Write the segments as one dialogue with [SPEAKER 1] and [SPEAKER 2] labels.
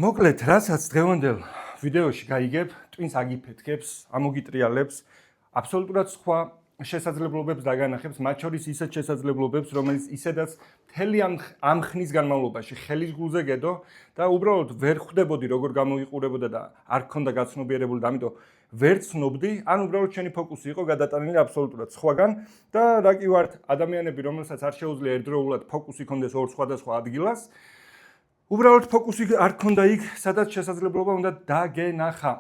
[SPEAKER 1] მოკლედ, რასაც დღევანდელ ვიდეოში გაიგებ, ტვინს აგიფეთქებს, ამოგიტრიალებს, აბსოლუტურად სხვა შესაძლებლობებს დაგანახებს, მათ შორის ისეთ შესაძლებლობებს, რომელიც ისედაც მთელი ამ ხნის განმავლობაში ხელის გულზე გედო და უბრალოდ ვერ ხვდებოდი როგორ გამოიყურებოდა და არ გქონდა გაცნობიერებული და ამიტომ ვერ ცნობდი, ან უბრალოდ შენი ფოკუსი იყო გადატანილი აბსოლუტურად სხვაგან და რა კი ვართ ადამიანები, რომელსაც არ შეუძლია ერთდროულად ფოკუსი კონდეს ორ სხვადასხვა ადგილას. უბრალოდ ფოკუსი არ გქონდა იქ, სადაც შესაძლებლობა უნდა დაგენახა.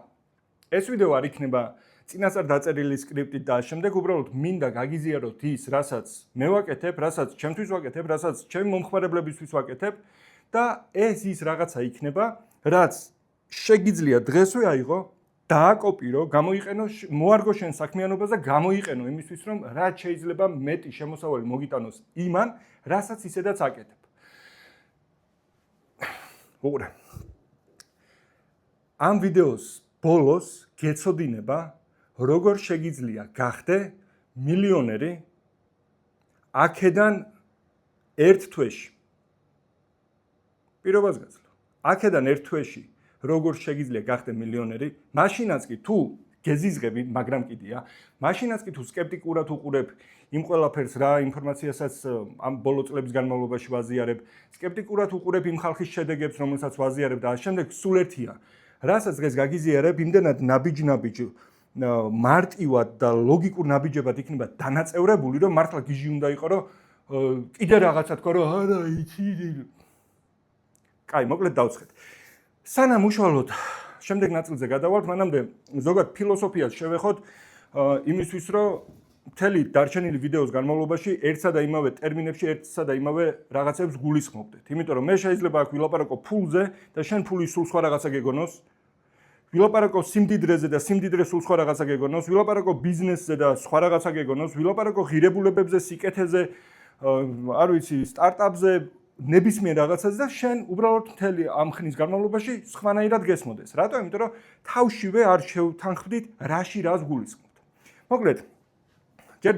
[SPEAKER 1] ეს ვიდეო არ იქნება წინასწარ დაწერილი სკრიპტით და შემდეგ უბრალოდ მინდა გაგიზიაროთ ის, რასაც მე ვაკეთებ, რასაც ჩემთვის ვაკეთებ, რასაც ჩემი მომხმარებლებისთვის ვაკეთებ და ეს ის რაღაცა იქნება, რაც შეგიძლია დღესვე აიღო, დააკოპირო, გამოიყენო, მოარგო შენ საქმიანობას და გამოიყენო იმისთვის, რომ რაც შეიძლება მეტი შემოსავალი მოგიტანოს იმან, რასაც ისედაც აკეთებ. უყურე. ამ ვიდეოს ბოლოს გეცოდინება, როგორ შეგიძლია გახდე მილიონერი აქედან ერთ თვეში. პირობას გაძლო. აქედან ერთ თვეში როგორ შეგიძლია გახდე მილიონერი, მაშინაც კი თუ გეზიზღები, მაგრამ კიდია, მაშინაც კი თუ სკეპტიკურად უყურებ იმ ყველაფერს რა ინფორმაციასაც ამ ბოლო წლების განმავლობაში ვაზიარებ, სკეპტიკურად უყურებ იმ ხალხის შედეგებს, რომელსაც ვაზიარებ და შემდეგ სულ ერთია, რასაც დღეს გაგიზიარებ, იმდენად ნაბიჯ მარტივად და ლოგიკურ ნაბიჯებად იქნება დანაწევრებული, რომ მართლა გიჟი უნდა იყო, რომ კიდე რაღაცა თქვა, რომ არა, იცი. კაი, მოკლედ დავცხეთ. სანამ უშუალოდ შემდეგ ნაწილზე გადავალთ, მანამდე ზოგადად ფილოსოფიას შევეხოთ იმისთვის, რომ მთელი დარჩენილი ვიდეოს განმავლობაში ერთსა და იმავე ტერმინებში, ერთსა და იმავე რაღაცებს გულისხმობდეთ. იმიტომ რომ მე შეიძლება აქ ვილაპარაკო ფულზე და შენ ფული სულ სხვა რაღაცა გეგონოს. ვილაპარაკო სიმდიდრეზე და სიმდიდრე სულ სხვა რაღაცა გეგონოს, ვილაპარაკო ბიზნესზე და სხვა რაღაცა გეგონოს, ვილაპარაკო ღირებულებებზე, სიკეთეზე, არ ვიცი, სტარტაპზე, ნებისმიერ რაღაცაზე და შენ უბრალოდ მთელი ამ ხნის განმავლობაში სხვანაირად გესმოდეს. რატო? იმიტომ რომ თავშივე არ შევთანხმდით რაში რას გულისხმობთ. მოკლედ, ჯერ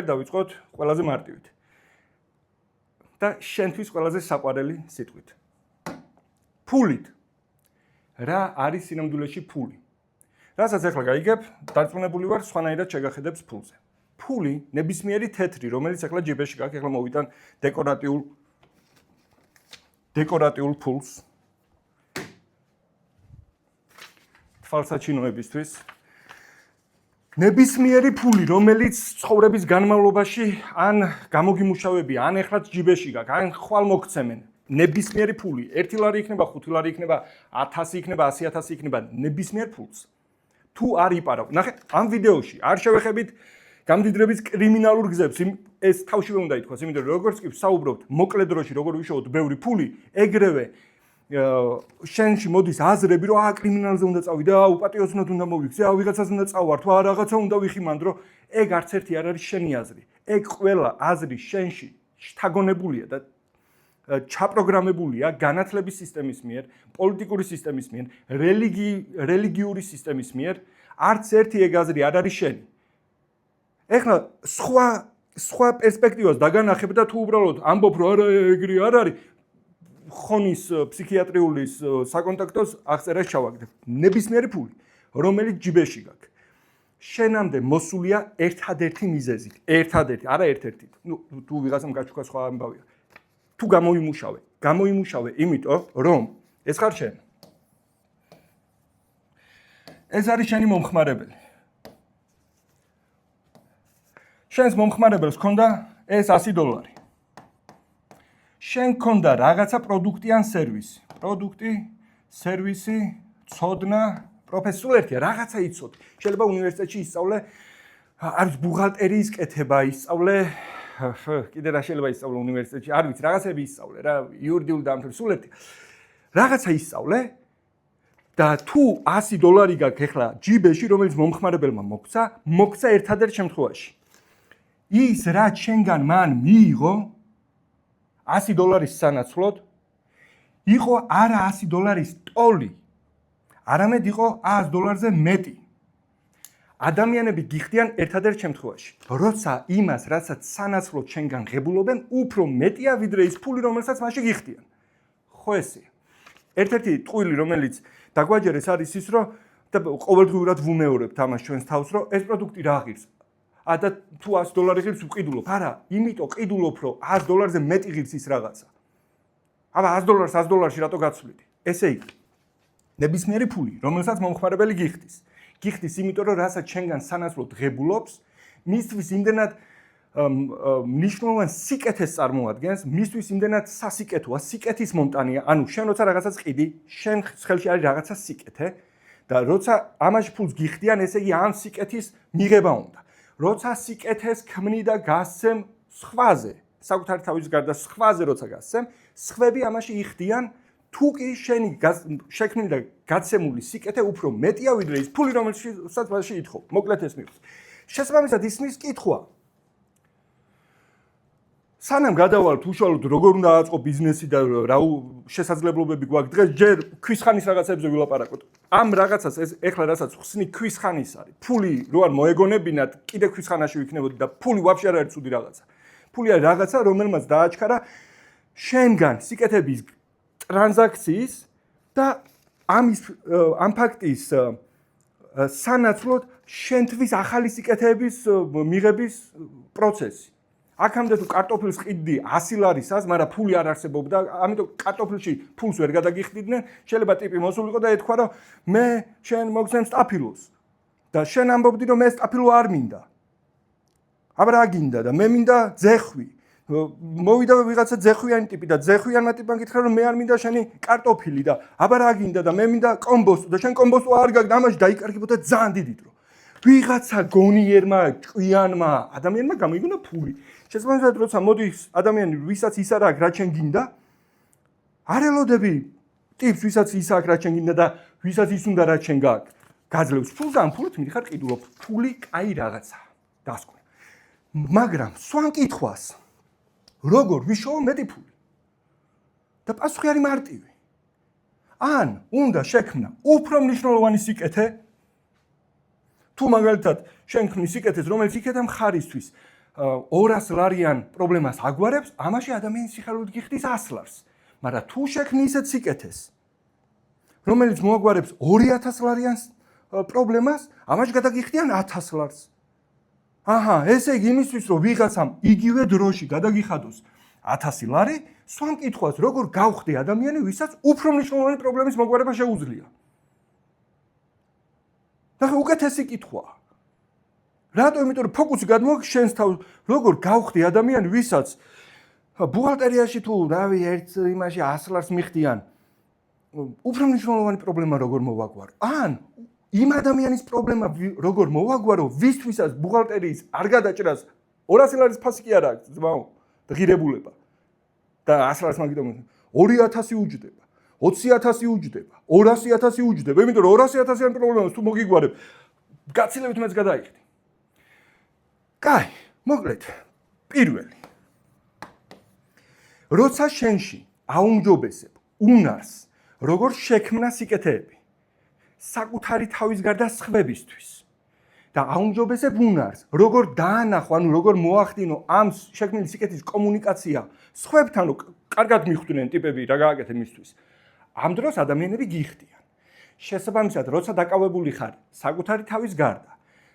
[SPEAKER 1] დავიწყოთ ყველაზე მარტივით. და შენთვის ყველაზე საყვარელი სიტყვით. ფულით. რა არის სინამდვილეში ფული? რასაც ახლა გაიგებ, დარწმუნებული ვარ, სხვანაირად შეგახედებს ფულზე. ფული ნებისმიერი თეთრი, რომელიც ახლა ჯიბეში გაქვს, ახლა მოვიტან დეკორატიულ ფულს. თვალსაჩინოებისთვის. ნებისმიერი ფული, რომელიც ცხოვრების განმავლობაში ან გამოგიმუშავებია, ან ეხლაც ჯიბეში გაქვს, ან ხვალ მოგცემენ. ნებისმიერი ფული, 1 ლარი იქნება, 5 ლარი იქნება, 1000 იქნება, 100,000 იქნება, ნებისმიერ ფულს. თუ არ იპარავ. ნახე, ამ ვიდეოში არ შევეხებით გამდიდრების კრიმინალურ გზებს, ეს თავშივე უნდა ითქვას, იმიტომ რომ როგორც კი ვსაუბრობთ მოკლე დროში, როგორ ვიშოვოთ ბევრი ფული, ეგრევე შენში მოდის აზრები, რომ კრიმინალზე უნდა წავიდე, უპატიოსნოდ უნდა მოვიქცე, ვიღაცას უნდა წავარ, თუ რაღაცა უნდა ვიხიმანდრო, ეგ არც ერთი არ არის შენი აზრი. ეგ ყველა აზრი შენში შთაგონებულია და ჩაპროგრამებულია განათლების სისტემის მიერ, პოლიტიკური სისტემის მიერ, რელიგიური სისტემის მიერ, არც ერთი ეგ აზრი არ არის შენი. ეხლა სხვა პერსპექტივას დაგანახებ და თუ უბრალოდ ამბობ, რომ არა ეგრე არ არის, ხონის ფსიქიატრიულის საკონტაქტოს აღწერას ჩავაგდებ. ნებისმიერი ფული, რომელიც ჯიბეში გაქვს. შენამდე მოსულია ერთადერთი მიზეზით. ერთადერთი, არა ერთ-ერთი. თუ ვიღაცამ გაჩუქა სხვა ამბავია. თუ გამოიმუშავე, იმიტომ რომ ეს ხარ შენ. ეს არის შენი მომხმარებელი. შენს მომხმარებელს ქონდა ეს $100. შენ ქონდა რაღაცა პროდუქტი ან სერვისი. პროდუქტი, სერვისი, ცოდნა, პროფესიულ ერთია, რაღაცა იცოდი. შეიძლება უნივერსიტეტში ისწავლე, არის ბუღალტერიის კეთება, ისწავლე, კიდე რა შეიძლება ისწავლე უნივერსიტეტში, არ ვიცი, რაღაცები ისწავლე რა, იურიდიული დაამთავრე, სულ ერთი. რაღაცა ისწავლე და თუ $100 გაქვს ახლა ჯიბეში, რომელიც მომხმარებელმა მოგცა ერთადერთ შემთხვევაში. ის რა შენგან მან მიიღო $100 სანაცვლოდ იყო არა $100 ტოლი, არამედ იყო $100-ზე მეტი. ადამიანები გიხდიან ერთადერთ შემთხვევაში. როცა იმას, რასაც სანაცვლოდ შენგან ღებულობენ, უფრო მეტია ვიდრე ის ფული, რომელსაც მასში გიხდიან. ხო ესეა. ერთ-ერთი ტყუილი, რომელიც დაგვაჯერეს არის ის, რომ ყოველდღიურად ვუმეორებთ ამას ჩვენს თავს, რომ ეს პროდუქტი რა ღირს. და თუ $100 ღირს ვყიდულობ. არა, იმიტომ ყიდულობ, რომ $100-ზე მეტი ღირს ის რაღაცა. აბა $100-ში რატო გაცვლიდი? ესე იგი, ნებისმიერი ფული, რომელსაც მომხმარებელი გიხდის. გიხდის იმიტომ, რომ რასაც შენგან სანაცვლოდ ღებულობს, მისთვის იმდენად მნიშვნელოვან სიკეთეს წარმოადგენს, მისთვის იმდენად სასიკეთოა, სიკეთის მომტანია. ანუ შენ როცა რაღაცას ყიდი, შენ ხელში არის რაღაცა სიკეთე და როცა ამაში ფულს გიხდიან, ესე იგი ამ სიკეთის მიღება უნდა. როცა სიკეთეს ქმნი და გასცემ სხვაზე, საკუთარი თავის გარდა სხვაზე როცა გასცემ, სხვები ამაში იხდიან, თუ კი შენი შექმნილი და გაცემული სიკეთე უფრო მეტია ვიდრე ის ფული, რომელსაც მასში ითხოვ. მოკლედ ეს მიხვს. შესაბამისად ისმის კითხვა. სანამ გადავალთ უშუალოდ როგორ უნდა აწყო ბიზნესი და რა შესაძლებლობები გვაქვს დღეს, ჯერ ქვისხანის რაღაცებზე ვილაპარაკოთ. ამ რაღაცას ეს ეხლა რასაც ხსნი ქვისხანის არის. ფული რო არ მოეგონებინათ, კიდე ქვისხანაში ვიქნებოდი და ფული ვაფშე არ არის ცუდი რაღაცა. ფული არის რაღაცა, რომელმაც დააჩქარა შენგან სიკეთების ტრანზაქციის და ამ ფაქტის სანაცვლოდ შენთვის ახალი სიკეთეების მიღების პროცესი. აქამდე თუ კარტოფილს ყიდდი $100-ას, მაგრამ ფული არ არსებობდა, ამიტომ კარტოფილში ფულს ვერ გადაგიხდიდნენ, შეიძლება ტიპი მოსულიყო და ეთქვა, რომ მე შენ მოგცემ სტაფილოს. და შენ ამბობდი, რომ მე სტაფილო არ მინდა. აბა რა გინდა და მე მინდა ძეხვი. მოვიდა ვიღაცა ძეხვიანი ტიპი და ძეხვიანმა ტიპმა გითხრა, რომ მე არ მინდა შენი კარტოფილი და აბა რა გინდა და მე მინდა კომბოსტო და შენ კომბოსტო არ გაქვს და ამაში დაიკარგებოდა ძალიან დიდი დრო. ვიღაცა გონიერმა, ჭკვიანმა ადამიანმა გამოიგონა ფული. შესაბამისად, როცა მოდის ადამიანი, ვისაც ის არ აქვს, რაც შენ გინდა, არ ელოდები ტიპს, ვისაც ის აქვს, რაც შენ გინდა და ვისაც ის უნდა, რაც შენ გაქვს. გაძლევს ფულს და ამ ფულით მიდიხარ ყიდულობ. ფული კაი რაღაცაა. დასკვნა. მაგრამ სვან კითხვას, როგორ ვიშოვო მეტი ფული? და პასუხი არის მარტივი. ან უნდა შექმნა უფრო მნიშვნელოვანი სიკეთე, თუ მაგალითად შენ ქმნის სიკეთეს, რომელიც იქეთა მხარისთვის $200 პრობლემას აგვარებს, ამაში ადამიანი სიხარულით გიხდის $100. მაგრამ თუ შექმნი ისეთ სიკეთეს, რომელიც მოაგვარებს $2000 პრობლემას, ამაში გადაგიხდიან $1000. აჰა, ესე იგი იმისთვის, რომ ვიღაცამ იგივე დროში გადაგიხადოს $1000, სვან კითხვას, როგორ გავხდი ადამიანი, ვისაც უფრო მნიშვნელოვანი პრობლემის მოგვარება შეუძლია. ნახე, უკეთესი კითხვაა. რატო? იმიტომ რომ ფოკუსი გადმოაქვს შენს თავს, როგორ გავხდი ადამიანი, ვისაც ბუღალტერიაში თუ რავი ერთ იმაში $100 მიხდიან, უფრო მნიშვნელოვანი პრობლემა როგორ მოვაგვარო. ან იმ ადამიანის პრობლემა როგორ მოვაგვარო, ვისთვისაც ბუღალტერიის არ გადაჭრას $200 ფასი კი არ აქვს, ძმაო, ღირებულება. და $100 მაგიტომ 2000 უჯდება, 20000 უჯდება, 200000 უჯდება, იმიტომ რომ 200000-იან პრობლემას თუ მოგიგვარებ, გაცილებით მეც გადაიხდი. კაი, მოკლედ, პირველი. როცა შენში აუმჯობესებ უნარს, როგორ შექმნა სიკეთეები, საკუთარი თავის გარდა სხვებისთვის და აუმჯობესებ უნარს, როგორ დაანახო, ანუ როგორ მოახდინო ამ შექმნილი სიკეთის კომუნიკაცია სხვებთან, რომ კარგად მიხვდნენ ტიპები რა გააკეთე მისთვის. ამ დროს ადამიანები გიხდიან. შესაბამისად, როცა დაკავებული ხარ საკუთარი თავის გარდა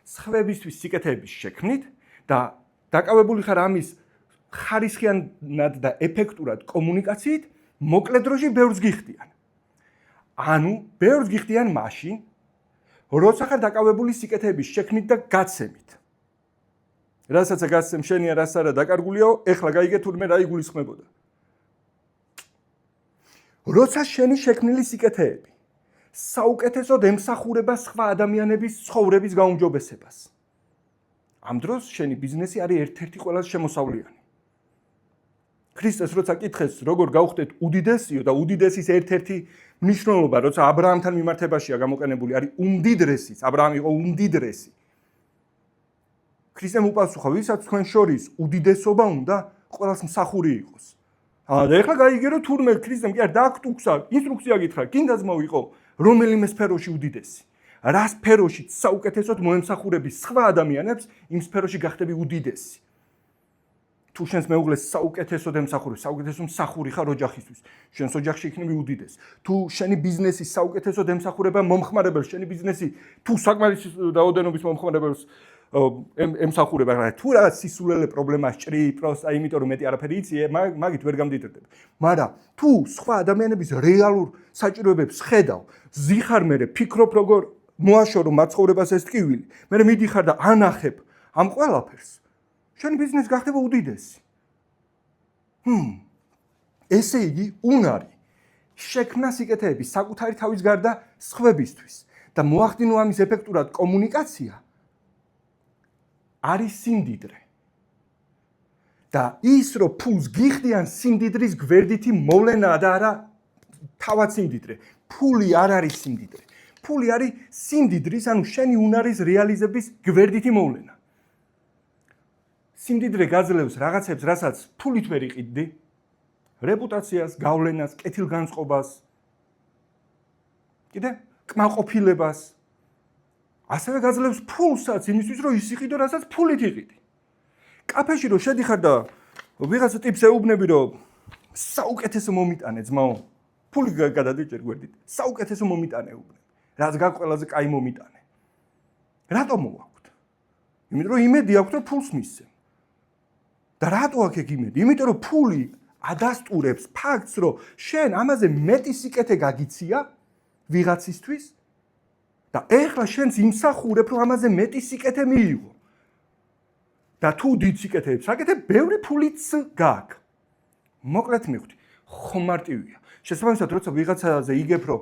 [SPEAKER 1] სხვებისთვის სიკეთეების შექმნით და დაკავებული ხარ ამის ხარისხიანად და ეფექტურად კომუნიკაციით, მოკლე დროში ბევრს გიხდიან. ანუ ბევრს გიხდიან მაშინ, როცა ხარ დაკავებული სიკეთეების შექმნით და გაცემით. რასაც გაცემ შენია, რაც არა დაკარგულიაო, ეხლა გაიგე თურმე რა იგულისხმებოდა. როცა შენი შექმნილი სიკეთეები საუკეთესოდ ემსახურება სხვა ადამიანების ცხოვრების გაუმჯობესებას. ამ დროს შენი ბიზნესი არის ერთ-ერთი ყველაზე შემოსავლიანი. ქრისტეს როცა კითხეს, როგორ გავხდეთ უდიდესიო და უდიდესის ერთ-ერთი მნიშვნელობა, როცა ა ブラ ამთან მიმართებაშია გამოყენებული, არის უმდიდრესის, ა ブラ ამი იყო უმდიდრესი. ქრისტემ უპასუხა, ვისაც თქვენ შორის უდიდესობა უნდა, ყველას მსახური იყოს. და ეხლა გაიგე რომ თურმე ქრისტემ კი არ დააქტუქსა, ინსტრუქცია გითხრა, გინდა ძმაო იყო რომელიმე სფეროში უდიდესი. რა სფეროში საუკეთესოდ მოემსახურები სხვა ადამიანებს, იმ სფეროში გახდები უდიდესი. თუ შენს მეუღლეს საუკეთესოდ ემსახურებ, საუკეთესო მსახური ხარ ოჯახისთვის, შენს ოჯახში იქნები უდიდეს. თუ შენი ბიზნესი საუკეთესოდ ემსახურება მომხმარებელს, შენი ბიზნესი თუ საკმარისი რაოდენობის მომხმარებელს ემსახურება, მაგრამ თუ რაღაც სისულელე პრობლემა სჭრი, პროსტა, იმიტომ რომ მეტი არაფერი იცი, მაგით ვერ გამდიდრდები. მაგრამ თუ სხვა ადამიანების რეალურ საჭიროებებს ხედავ, ზიხარ მე ფიქრობ როგორ მოაშორო მათ ცხოვრებას ეს ტკივილი, მე მიდიხარ და ანახებ ამ ყველაფერს. შენი ბიზნესი გახდება უდიდესი. ესე იგი, უნარი შექმნა სიკეთეების საკუთარი თავის გარდა სხვებისთვის და მოახდინო ამის ეფექტურად კომუნიკაცია არის სიმდიდრე. და ის რომ ფულს გიხდიან სიმდიდრის გვერდითი მოვლენაა და არა თავად სიმდიდრე. ფული არ არის სიმდიდრე. ფული არის სიმდიდრის, ანუ შენი უნარის რეალიზების გვერდითი მოვლენა. სიმდიდრე გაძლევს რაღაცებს, რასაც ფულით ვერ იყიდდი, რეპუტაციას, გავლენას, კეთილგანწყობას, კიდე კმაყოფილებას. ასევე გაძლევს ფულსაც იმისთვის, რომ ის იყიდო, რასაც ფულით იყიდი. კაფეში რომ შედიხარ და ვიღაცა ტიპს ეუბნები, რომ საუკეთესო მომიტანე ძმაო, ფული გადადიჭერ გვერდით, საუკეთესო მომიტანე უბნები. რაც გაკ ყველაზე კაი მომიტანე. რატო მოვაქვთ? იმიტომ რომ იმედი აქვს, რომ ფულს მისცემ. და რატო აქვს ეგ იმედი? იმიტომ რომ ფული ადასტურებს ფაქტს, რომ შენ ამაზე მეტი სიკეთე გაგიცია ვიღაცისთვის და ეხლა შენს იმსახურებ, რომ ამაზე მეტი სიკეთე მიიღო. და თუ დიდ სიკეთეებს აკეთებ, ბევრი ფულიც გააქვს. მოკლედ მივხვდი, ხომარტივია. შესაბამისად, როცა ვიღაცაზე იგებ, რომ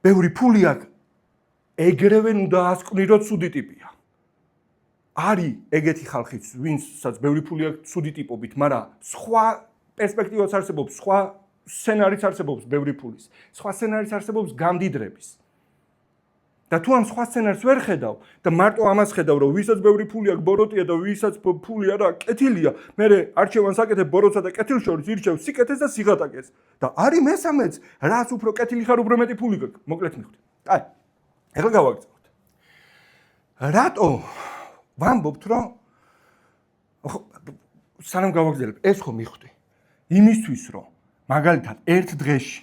[SPEAKER 1] ბევრი ფული აქვს, ეგრევე უნდა ასკვნი, რომ ცუდი ტიპია. არის ეგეთი ხალხიც, ვინცაც ბევრი ფული აქვს ცუდი ტიპობით, მაგრამ სხვა პერსპექტივაც არსებობს, სხვა სცენარიც არსებობს ბევრი ფულის. სხვა სცენარიც არსებობს გამდიდრების. და თუ ამ სხვა სცენარს ვერ ხედავ და მარტო ამას ხედავ, რომ ვისაც ბევრი ფული აქვს, ბოროტია და ვისაც ფული არა, კეთილია, მე არჩევანს აკეთებ ბოროტსა და კეთილს შორის, ირჩევ სიკეთეს და სიღატაკეს. და არის მესამეც, რაც უფრო კეთილი ხარ, უფრო მეტი ფული გაქვს. მოკლედ მივხვდი. აი, ეხლა გავაგრძელოთ. რატო ვამბობთ, რომ სანამ გავაგრძელებ, ეს ხო მივხვდი. იმისთვის, რომ მაგალითად ერთ დღეში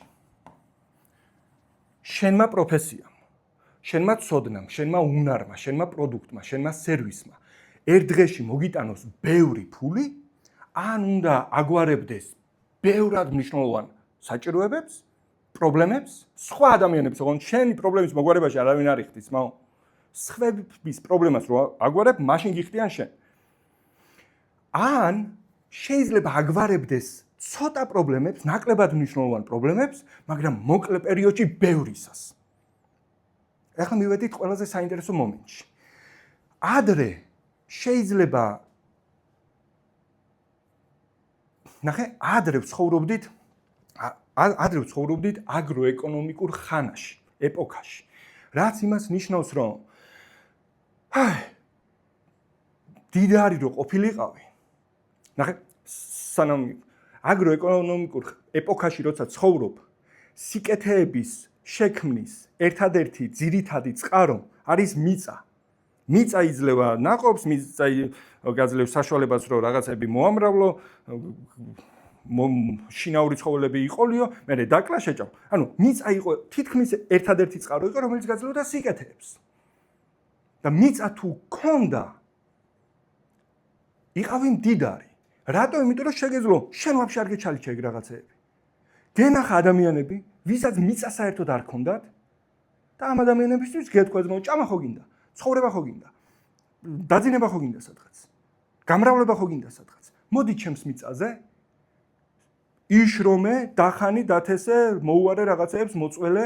[SPEAKER 1] შენმა პროფესიამ, შენმა ცოდნამ, შენმა უნარმა, შენმა პროდუქტმა, შენმა სერვისმა ერთ დღეში მოგიტანოს ბევრი ფული, ან უნდა აგვარებდეს ბევრად მნიშვნელოვან საჭიროებებს, პრობლემებს, სხვა ადამიანებს, ოღონდ შენი პრობლემის მოგვარებაში არავინ არ იხდის, მაო. სხვების პრობლემას რო აგვარებ, მაშინ გიხდიან შენ. ან შეიძლება აგვარებდეს ცოტა პრობლემებს, ნაკლებად მნიშვნელოვან პრობლემებს, მაგრამ მოკლე პერიოდში ბევრისას. ეხლა მივედით ყველაზე საინტერესო მომენტში. ადრე შეიძლება ნახე, ადრე ვცხოვრობდით აგროეკონომიკურ ხანაში, ეპოქაში. რაც იმას ნიშნავს, რომ დიდარი რო ყოფილიყავი. ნახე, სანამ აგროეკონომიკურ ეპოქაში როცა ცხოვრობ, სიკეთეების შექმნის ერთადერთი ძირითადი წყარო არის მიწა. მიწა იძლევა ნაყოფს, მიწა გაძლევს საშუალებას, რომ რაღაცები მოამრავლო, შინაური ცხოველები იყოლიო, მერე დაკლა შეჭამ. ანუ მიწა იყო თითქმის ერთადერთი წყარო იყო, რომელიც გაძლევდა სიკეთეებს. და მიწა თუ ქონდა, იყავი მდიდარი. რატო? იმიტომ რომ შეგეძლო, შენ ვაფშე არ გეჩალიჩა ეგ რაღაცეები. გენახა ადამიანები, ვისაც მიწა საერთოდ არ ქონდათ და ამ ადამიანებისთვის გეთქვა ძმაო, ჭამა ხო გინდა, ცხოვრება ხო გინდა, დაძინება ხო გინდა სადღაც, გამრავლება ხო გინდა სადღაც. მოდი ჩემს მიწაზე, იშრომე, დახანი, დათესე, მოუარე რაღაცეებს, მოწველე,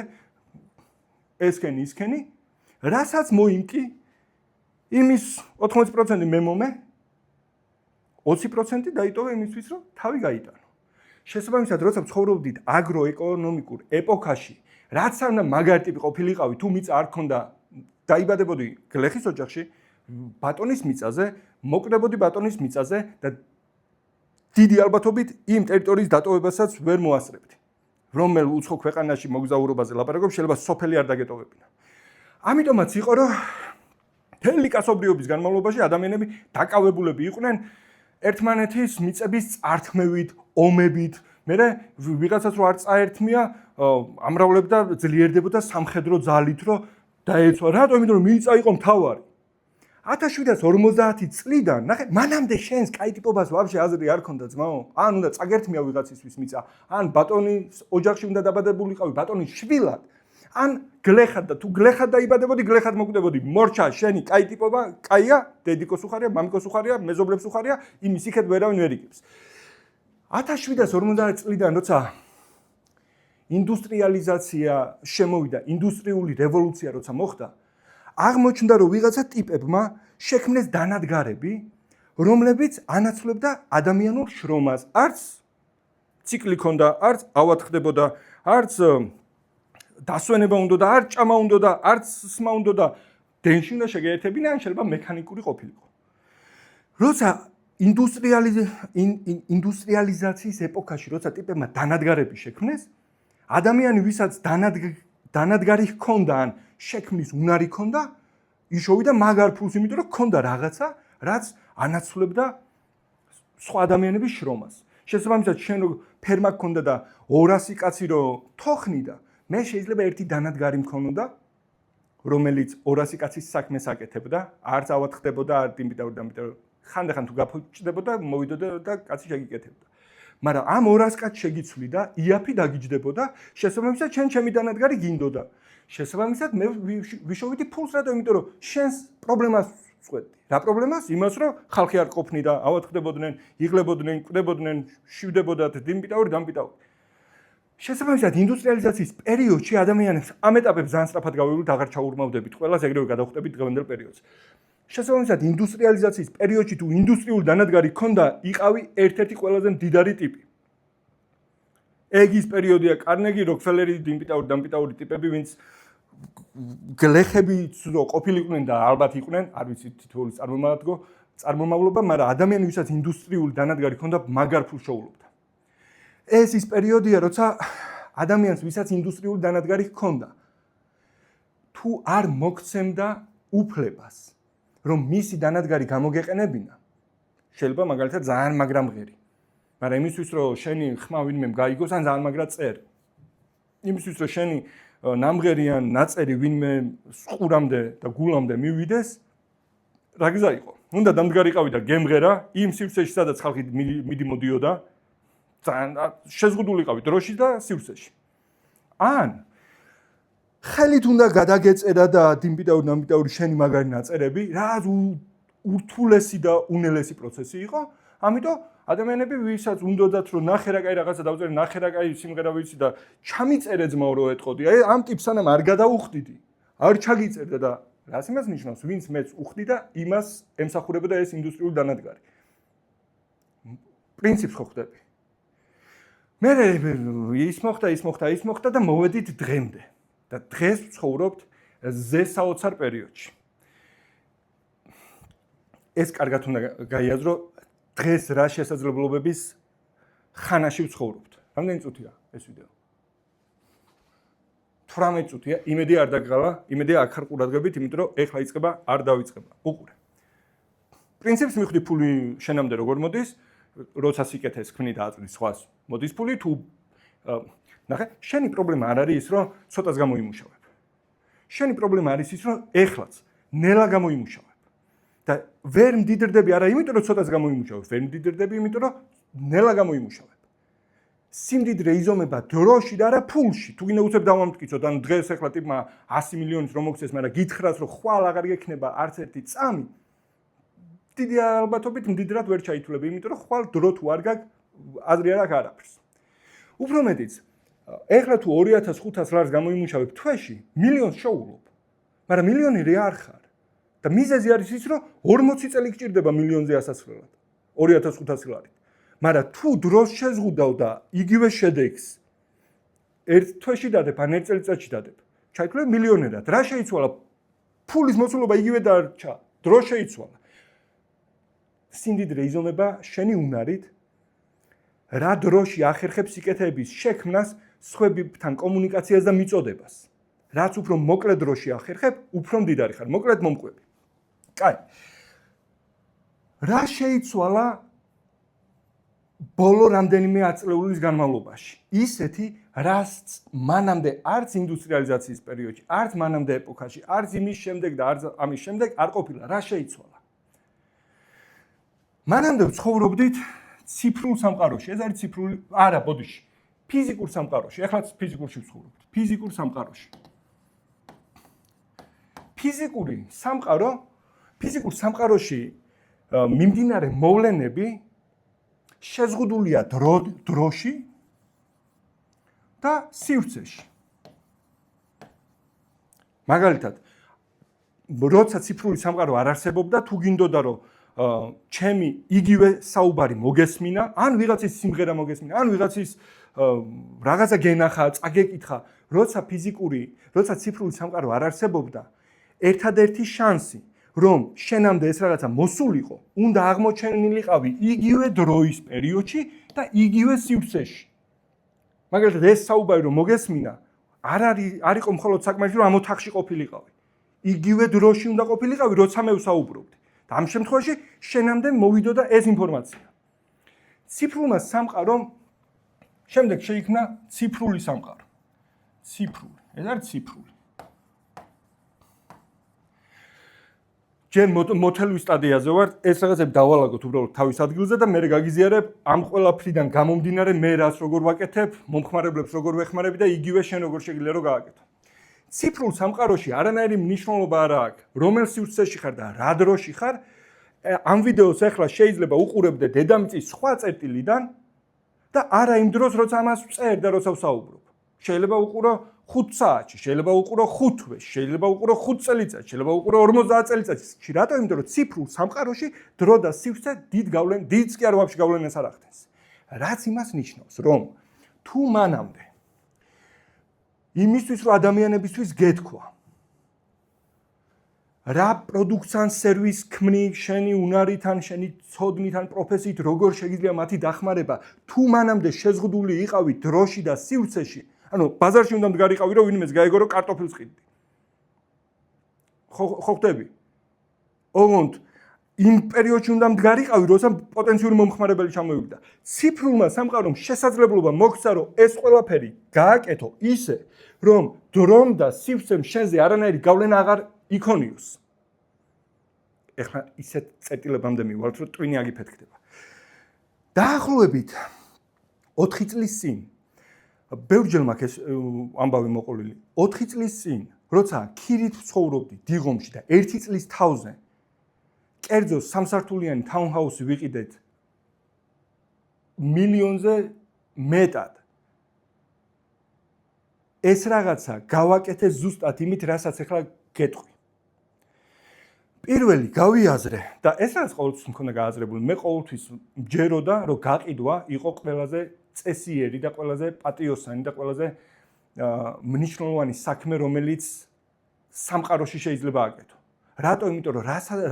[SPEAKER 1] ესქენი, ისქენი, რასაც მოიმკი, იმის 80% მე მომე, 20% დაიტოვე იმისთვის, რომ თავი გაიტანო. შესაბამისად, როცა ცხოვრობდით აგროეკონომიკურ ეპოქაში, რაც უნდა მაგარი ტიპი ყოფილიყავი, თუ მიწა არ ქონდა, დაიბადებოდი გლეხის ოჯახში, ბატონის მიწაზე, მოკრდებოდი ბატონის მიწაზე და დიდი ალბათობით იმ ტერიტორიის დატოვებასაც ვერ მოასწრებდი. რომელ უცხო ქვეყანაში მოგზაურობაზე ლაპარაკობ, შეიძლება სოფელი არ დაგეტოვებინა. ამიტომაც იყო რომ მთელი კაცობრიობის განმავლობაში ადამიანები დაკავებულები იყვნენ ერთმანეთის მიწების წართმევით, ომებით. მერე ვიღაცას რო არ წაერთმია, ამრავლებდა ძლიერდებოდა სამხედრო ძალით, რომ დაეცვა. რატომ? იმიტომ რომ მიწა იყო მთავარი. 1750 წლიდან, ნახე, მანამდე შენს კაი ტიპობას ვაფშე აზრი არ ქონდა ძმაო. ან უნდა წაგერთმია ვიღაცისთვის მიწა, ან ბატონის ოჯახში უნდა დაბადებულიყავი ბატონის შვილად. ან გლეხად და თუ გლეხად დაიბადებოდი, გლეხად მოკვდებოდი. მორჩა, შენი კაი ტიპობა, კაია, დედიკოს უხარია, მამიკოს უხარია, მეზობლებს უხარია, იმის იქეთ ვერავინ ვერ იგებს. 1750 წლიდან როცა ინდუსტრიალიზაცია შემოვიდა, ინდუსტრიული რევოლუცია როცა მოხდა, აღმოჩნდა რომ ვიღაცა ტიპებმა შექმნეს დანადგარები, რომლებიც ანაცვლებდა ადამიანურ შრომას. არც ციკლი ქონდა, არც ავად ხდებოდა, არც დასვენება უნდა და არც ჭამა უნდა და არც სმა უნდა და დენში უნდა შეგეერთებინა, ან შეიძლება მექანიკური ყოფილიყო. როცა ინდუსტრიალიზაციის ეპოქაში, როცა ტიპებმა დანადგარები შექმნეს, ადამიანი ვისაც დანადგარი ჰქონდა ან შექმნის უნარი ჰქონდა, იშოვიდა მაგარ ფულს, იმიტომ რომ ჰქონდა რაღაცა, რაც ანაცვლებდა სხვა ადამიანების შრომას. შესაბამისად, შენ რო ფერმა ჰქონდა და 200 კაცი რო თოხნიდა, მე შეიძლება ერთი დანადგარი მქონოდა, რომელიც 200 კაცის საქმეს აკეთებდა, არც ავად ხდებოდა, არ დიმიტავრ ხანდახან თუ გაფუჭდებოდა, მოვიდოდა და კაცი შეგიკეთებდა. მაგრამ ამ 200 კაცს შეგიცვლი და იაფი დაგიჯდებოდა, შესაბამისად შენ ჩემი დანადგარი გინდოდა. შესაბამისად მე ვიშოვიდი ფულს, რატომ? იმიტომ რომ შენს პრობლემას წვეთდი. რა პრობლემას? იმას, რომ ხალხი არ ყოფნიდა, ავად ხდებოდნენ, იღლებოდნენ, კვდებოდნენ, შივდებოდათ, დამპიტავრი. შესაბამისად ინდუსტრიალიზაციის პერიოდში ადამიანებს ამ ეტაპებს ძალიან სწრაფად გავივლით, აღარ ჩაურმავდებით ყველას, ეგრევე გადავხვდებით დღევანდელ პერიოდს. შესაბამისად ინდუსტრიალიზაციის პერიოდში თუ ინდუსტრიული დანადგარი ჰქონდა, იყავი ერთ-ერთი ყველაზე მდიდარი ტიპი. ეგ ის პერიოდია კარნეგი, როკფელერი, დამპიტავრი ტიპები, ვინც გლეხებიც რო ყოფილიყვნენ და ალბათ იყვნენ, არ ვიცი თითოეულის წარმომავლობა, მაგრამ ადამიანი ვისაც ინდუსტრიული დანადგარი ჰქონდა, მაგარ ფულს შოულობდა. ეს ის პერიოდია, როცა ადამიანს ვისაც ინდუსტრიული დანადგარი ჰქონდა, თუ არ მოგცემდა უფლებას, რომ მისი დანადგარი გამოგეყენებინა, შეიძლება მაგალითად ძალიან მაგრა მღერი. მაგრამ იმისთვის რომ შენი ხმა ვინმემ გაიგოს, ან ძალიან მაგრა წერი. იმისთვის რომ შენი ნამღერი ან ნაწერი ვინმე სყურამდე და გულამდე მივიდეს, რა გზა იყო? უნდა დამდგარიყავი და გემღერა იმ სივრცეში, სადაც ხალხი მიდი მოდიოდა, ძალიან შეზღუდულიყავი დროში და სივრცეში. ან ხელით უნდა გადაგეწერა და დამპიტავრი შენი მაგარი ნაწერები, რა ურთულესი და უნელესი პროცესი იყო, ამიტომ ადამიანები ვისაც უნდათ რომ ნახე რა კაი რაღაცა დავწერე, ნახე რა კაი სიმღერა ვიცი და ჩამიწერე ძმაო რო ეტყოდი. აი ამ ტიპს სანამ არ გადაუხდიდი, არ ჩაგიწერდა და რას იმას ნიშნავს, ვინც მეც უხდი და იმას ემსახურებოდა ეს ინდუსტრიული დანადგარი. პრინციპს ხო ხვდები. მე ის მოხდა და მოვედით დღემდე. და დღეს ვცხოვრობთ ზესაოცარ პერიოდში. ეს კარგად უნდა გაიაზრო, დღეს რა შესაძლებლობების ხანაში ვცხოვრობთ. რამდენი წუთია ეს ვიდეო? 18 წუთია, იმედი არ დაგღალა, იმედი აქ არ ყურადღებით, იმიტომ რომ ეხლა იწყება, არ დავიწყება. უყურე. პრინციპს მივხვდი ფული შენამდე როგორ მოდის, როცა სიკეთეს ქმნი და აწვდის სხვას მოდის ფული, თუ ნახე, შენი პრობლემა არ არის ის, რომ ცოტას გამოიმუშავებ. შენი პრობლემა არის ის, რომ ეხლაც ნელა გამოიმუშავებ. და ვერ მდიდრდები არა იმიტომ, რომ ცოტას გამოიმუშავებ, ვერ მდიდრდები იმიტომ, რომ ნელა გამოიმუშავებ. სიმდიდრე იზომება დროში და არა ფულში. თუ გინდა უცებ დავამტკიცოთ, ან დღეს ეხლა ტიპმა 100 მილიონის რომ მოგცეს, მაგრამ გითხრას, რომ ხვალ აღარ გექნება არც ერთი წამი, დიდი ალბათობით მდიდრად ვერ ჩაითვლები, იმიტომ რომ ხვალ დრო თუ არ გაქვს, აზრი არ აქვს არაფერს. უფრო მეტიც, ეხლა თუ 2500 ლარს გამოიმუშავებ თვეში, მილიონს შოულობ. მაგრამ მილიონერი არ ხარ. და მიზეზი არის ის, რომ 40 წელი გჭირდება მილიონზე ასასვლელად. 2500 ლარი. მაგრამ თუ დროს შეზღუდავ და იგივე შედეგს ერთ თვეში დადებ, ან ერთ წელიწადში დადებ, ჩაითვლები მილიონერად. რა შეიცვალა? ფულის მოცულობა იგივე დარჩა, დრო შეიცვალა. სიმდიდრე იზომება შენი უნარით, რა დროში ახერხებს სიკეთეების შექმნას, სხვებთან კომუნიკაციას და მიწოდებას. რაც უფრო მოკლე დროში ახერხებ, უფრო მდიდარი ხარ. მოკლედ მომყვები. კაი. რა შეიცვალა ბოლო რამდენიმე ათწლეულის განმავლობაში? ისეთი, რაც მანამდე არც ინდუსტრიალიზაციის პერიოდში, არც მანამდე ეპოქაში, არც იმის შემდეგ და არც ამის შემდეგ არ ყოფილა. რა შეიცვალა? მანამდე ცხოვრობდით ციფრულ სამყაროში. ეს არის ციფრული, არა, ბოდიში. ფიზიკურ სამყაროში. ეხლა ფიზიკურში ვცხოვრობთ. ფიზიკურ სამყაროში. ფიზიკურ სამყაროში მიმდინარე მოვლენები შეზღუდულია დროში და სივრცეში. მაგალითად, როცა ციფრული სამყარო არ არსებობდა, თუ გინდოდა რომ ჩემი იგივე საუბარი მოგესმინა, ან ვიღაცის სიმღერა მოგესმინა, ან ვიღაცის რაღაცა გენახა, წაგეკითხა, როცა ციფრული სამყარო არ არსებობდა, ერთადერთი შანსი, რომ შენამდე ეს რაღაცა მოსულიყო, უნდა აღმოჩენილიყავი იგივე დროის პერიოდში და იგივე სივრცეში. მაგალითად, ეს საუბარი რომ მოგესმინა, არ იყო მხოლოდ საკმარისი, რომ ამ ოთახში ყოფილიყავი. იგივე დროში უნდა ყოფილიყავი, როცა მე ვსაუბრობდი. და ამ შემთხვევაში შენამდე მოვიდოდა ეს ინფორმაცია. ციფრულმა სამყარომ შემდეგ შეიქმნა ციფრული სამყარო. ციფრული. ეს არის ციფრული. ჯერ მოთელვის სტადიაზე ვარ, ეს რაღაცები დავალაგოთ უბრალოდ თავის ადგილზე და მე გაგიზიარებ ამ ყველაფრიდან გამომდინარე მე რას როგორ ვაკეთებ, მომხმარებლებს როგორ ვეხმარები და იგივე შენ როგორ შეგიძლია რომ გააკეთო. ციფრულ სამყაროში არანაირი მნიშვნელობა არ აქვს, რომელ სივრცეში ხარ და რა დროში ხარ. ამ ვიდეოს ახლა შეიძლება უყურებდე დედამიწის სხვა წერტილიდან და არა იმ დროს, როცა ამას ვწერ და როცა ვსაუბრობ. შეიძლება უყურო 5 საათში, შეიძლება უყურო 5 თვეში, შეიძლება უყურო 5 წელიწადში, შეიძლება უყურო 50 წელიწადში. რატო? იმიტომ რომ ციფრულ სამყაროში დრო და სივრცე დიდს კი არ ვაფშე გავლენას არ ახდენს. რაც იმას ნიშნავს, რომ თუ მანამდე იმისთვის რომ ადამიანებისთვის გეთქვა რა პროდუქტს ან სერვისს ქმნი შენი უნარით ან შენი ცოდნით ან პროფესიით როგორ შეგიძლია მათი დახმარება თუ მანამდე შეზღუდული იყავი დროში და სივრცეში ანუ ბაზარში უნდა მდგარიყავი რომ ვინმეს გაეგო რომ კარტოფილს ყიდდი ხო ხდები ოღონდ იმ პერიოდში უნდა მდგარიყავი როცა პოტენციური მომხმარებელი ჩამოვიდა ციფრულმა სამყარომ შესაძლებლობა მოგცა რომ ეს ყველაფერი გააკეთო ისე რომ დრომ და სივრცემ შენზე არანაირი გავლენა აღარ იქონიოს. ეხლა ისეთ წერტილებამდე მივალთ, რომ ტვინი აგიფეთქდება. დაახლოებით 4 წლის წინ, ბევრჯერ მაქვს ეს ამბავი მოყოლილი, 4 წლის წინ, როცა ქირით ვცხოვრობდი დიღომში და 1 წლის თავზე, კერძო სამსართულიანი თაუნჰაუსი ვიყიდეთ მილიონზე მეტად. ეს რაღაცა გავაკეთე ზუსტად იმით, რასაც ახლა გეტყვი. პირველი გავიაზრე და ეს რაც ყოველთვის მქონდა გააზრებული, მე ყოველთვის მჯეროდა, რომ გაყიდვა იყო ყველაზე წესიერი და ყველაზე პატიოსანი და ყველაზე მნიშვნელოვანი საქმე, რომელიც სამყაროში შეიძლება აკეთო. რატო? იმიტომ რომ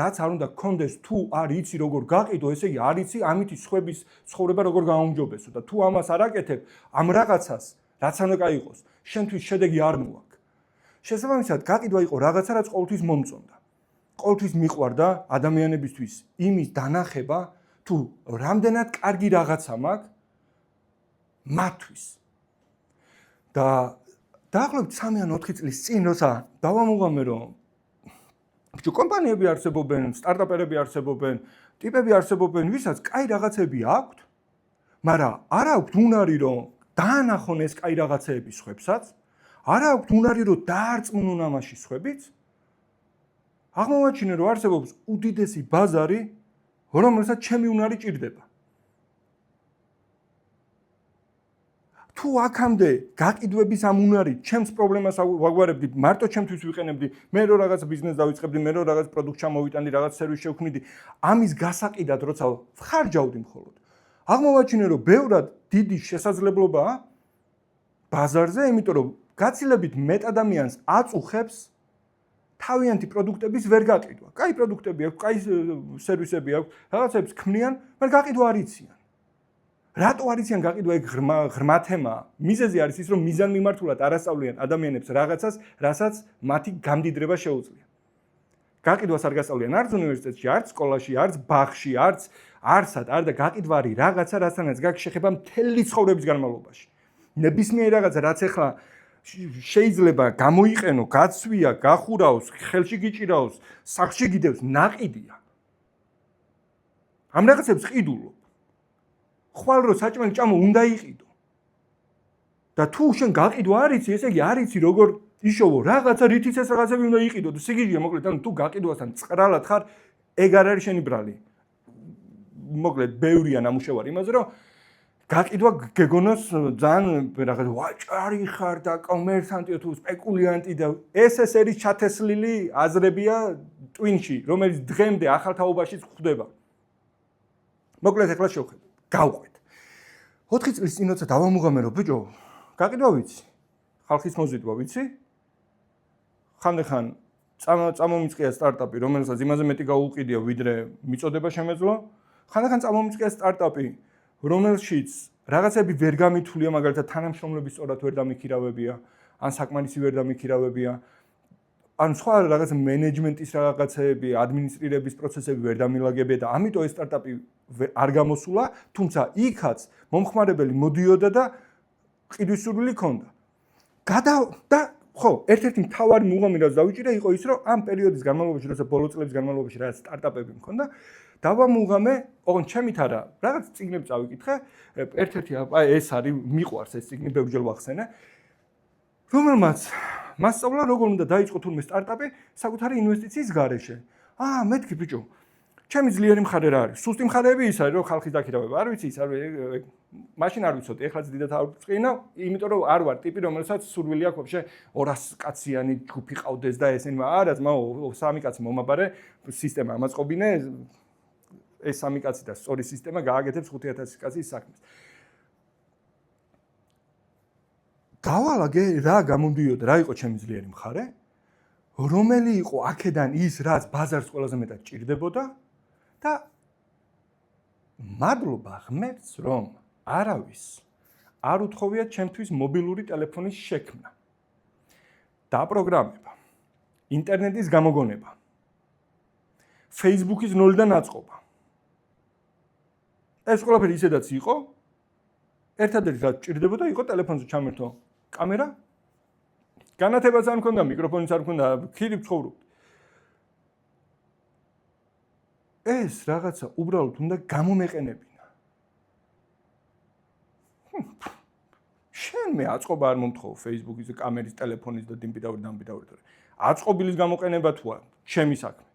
[SPEAKER 1] რაც არ უნდა გქონდეს, თუ არ იცი როგორ გაყიდო, ესე იგი არ იცი ამითი სხვების ცხოვრება როგორ გააუმჯობესო და თუ ამას არ აკეთებ, ამ რაღაცას, რაც არ უნდა გაიყოს, შენთვის შედეგი არ მოაქვს. შესაბამისად, გაყიდვა იყო რაღაცა, რაც ყოველთვის მომწონდა. ყოველთვის მიყვარდა ადამიანებისთვის იმის დანახება, თუ რამდენად კარგი რაღაცა მაქვს მათთვის. და დაახლოებით 3 ან 4 წლის წინ, როცა დავამოღამე, რომ ბიჭო კომპანიები არსებობენ, სტარტაპერები არსებობენ, ტიპები არსებობენ, ვისაც კაი რაღაცები აქვთ, მაგრამ არ აქვთ უნარი, რომ დაანახონ ეს კაი რაღაცეები სხვებსაც, არ აქვთ უნარი, რომ დაარწმუნონ ამაში სხვებიც. აღმოვაჩინე, რომ არსებობს უდიდესი ბაზარი, რომელსაც ჩემი უნარი ჭირდება. თუ აქამდე გაყიდვების ამ უნარი ჩემს პრობლემას ვაგვარებდი, მარტო ჩემთვის ვიყენებდი, მე რო რაღაც ბიზნეს დავიწყებდი, მე რო რაღაც პროდუქტ ჩამოვიტანდი, რაღაც სერვისი შევქმნიდი, ამის გასაყიდად როცა ვხარჯავდი მხოლოდ. აღმოვაჩინე, რომ ბევრად დიდი შესაძლებლობაა ბაზარზე, იმიტომ რომ გაცილებით მეტ ადამიანს აწუხებს თავიანთი პროდუქტების ვერ გაყიდვა. კაი პროდუქტები აქვს, კაი სერვისები აქვს, რაღაცებს ქმნიან, მაგრამ გაყიდვა არ იციან. რატო არიციან გაყიდვა ეგ ღრმა თემაა? მიზეზი არის ის, რომ მიზანმიმართულად არასწავლიან ადამიანებს რაღაცას, რასაც მათი გამდიდრება შეუძლია. გაყიდვას არ გასწავლიან არც უნივერსიტეტში, არც სკოლაში, არც ბაღში, არც არსად, არ და გაყიდვა არის რაღაცა, რასთანაც გაქვს შეხება მთელი ცხოვრების განმავლობაში. ნებისმიერი რაღაცა, რაც ახლა შეიძლება გამოიყენო, გაცვია, გახურავს, ხელში გიჭირავს, სახლში გიდევს, ნაყიდია. ამ რაღაცებს ყიდულობ. ხვალ რო საჭმელი ჭამო უნდა იყიდო. და თუ შენ გაყიდვა არიცი, ესე იგი არიცი როგორ იშოვო რაღაცა რითიც ეს რაღაცები უნდა იყიდო. სიგიჟია მოკლედ, ანუ თუ გაყიდვასთან წყრალად ხარ, ეგ არ არის შენი ბრალი. მოკლედ, ბევრია ნამუშევარი იმაზე, რომ გაყიდვა გეგონოს ძალიან რაღაც ვაჭარი ხარ და კომერსანტი თუ სპეკულიანტი და ეს არის ჩათესლილი აზრებია ტვინში, რომელიც დღემდე ახალ თაობაშიც ხდება. მოკლედ, ახლა შევხედე. გავყვეთ. 4 წლის წინ როცა დავამუღამე რომ ბიჭო, გაყიდვა ვიცი. ხალხის მოზიდვა ვიცი. ხანდახან წამომიწყია სტარტაპი, რომელსაც იმაზე მეტი გაუყიდია, ვიდრე მიწოდება შემეძლო. ხანდახან წამომიწყია სტარტაპი, რომელშიც რაღაცები ვერ გამithულია, მაგალითად თანამშრომლები სწორად ვერ დამიქირავებია, ან საკმარისი ვერ დამიქირავებია. ან სხვა რაღაც მენეჯმენტის რაღაცები, ადმინისტრირების პროცესები ვერ დამილაგებია და ამიტომ ეს სტარტაპი არ გამოსულა, თუმცა იქაც მომხმარებელი მოდიოდა და ყიდვის სურვილი ჰქონდა. და ხო, ერთ-ერთი მთავარი მუღამი რაც დავიჭირე იყო ის, რომ ამ პერიოდის განმავლობაში, როცა ბოლო წლების განმავლობაში რაღაც სტარტაპები მქონდა, დავამუღამე, ოღონდ ჩემით არა, რაღაც წიგნები წავიკითხე, ერთ-ერთი ეს არის მიყვარს ეს წიგნი, ბევრჯერ ვახსენე, რომელმაც მასწავლა როგორ უნდა დაიწყო თურმე სტარტაპი საკუთარი ინვესტიციის გარეშე. მეთქი ბიჭო, ჩემი ძლიერი მხარე რა არის? სუსტი მხარეები ის არის, რომ ხალხის დაქირავება არ ვიცი, ის არის მაშინ არ ვიცოდი, ეხლაც დიდად არ ვწყინა, იმიტომ რომ არ ვარ ტიპი, რომელსაც სურვილი აქვს ვაფშე 200 კაციანი ჯგუფი ყავდეს და ესენი არა, ძმაო, 3 კაცი მომაბარე, სისტემა ამაწყობინე, ეს 3 კაცი და სწორი სისტემა გააკეთებს 5000 კაცის საქმეს. დავალაგე რა გამოდიოდა, რა იყო ჩემი ძლიერი მხარე, რომელი იყო აქედან ის, რაც ბაზარს ყველაზე მეტად ჭირდებოდა და მადლობა ღმერთს, რომ არავის არ უთხოვია ჩემთვის მობილური ტელეფონის შექმნა, დაპროგრამება, ინტერნეტის გამოგონება, Facebook-ის ნოლიდან აწყობა. ეს ყველაფერი ისედაც იყო, ერთადერთი რაც ჭირდებოდა იყო ტელეფონზე ჩამერთო კამერა, განათებაც არ მქონდა, მიკროფონიც არ მქონდა, ხიდი ვცხოვრობ. ეს რაღაცა უბრალოდ უნდა გამომეყენებინა. შენ მე აწყობა არ მომთხოვ Facebook-ის, კამერის, ტელეფონის და დიმბიდავრი. აწყობილის გამოყენება თუ არა, ჩემი საქმე.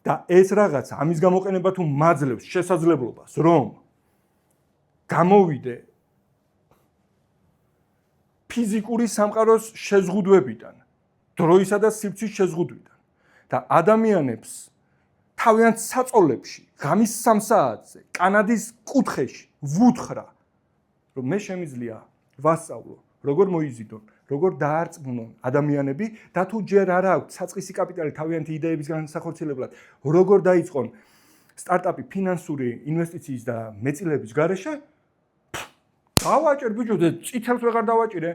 [SPEAKER 1] და ეს რაღაცა ამის გამოყენება თუ მაძლევს შესაძლებლობას, რომ გამოვიდე ფიზიკური სამყაროს შეზღუდვებიდან, დროისა და სივრცის შეზღუდვიდან და ადამიანებს თავიანთ საწოლებში, ღამის 3 საათზე, კანადის კუთხეში ვუთხრა, რომ მე შემიძლია ვასწავლო, როგორ მოიზიდონ, როგორ დაარწმუნონ ადამიანები და თუ ჯერ არ აქვს საწყისი კაპიტალი თავიანთი იდეების განსახორციელებლად, როგორ დაიწყონ სტარტაპი ფინანსური ინვესტიციის და მეწილების გარეშე, დავაჭერ ბიჭო, წითელს ვეღარ დავაჭირე.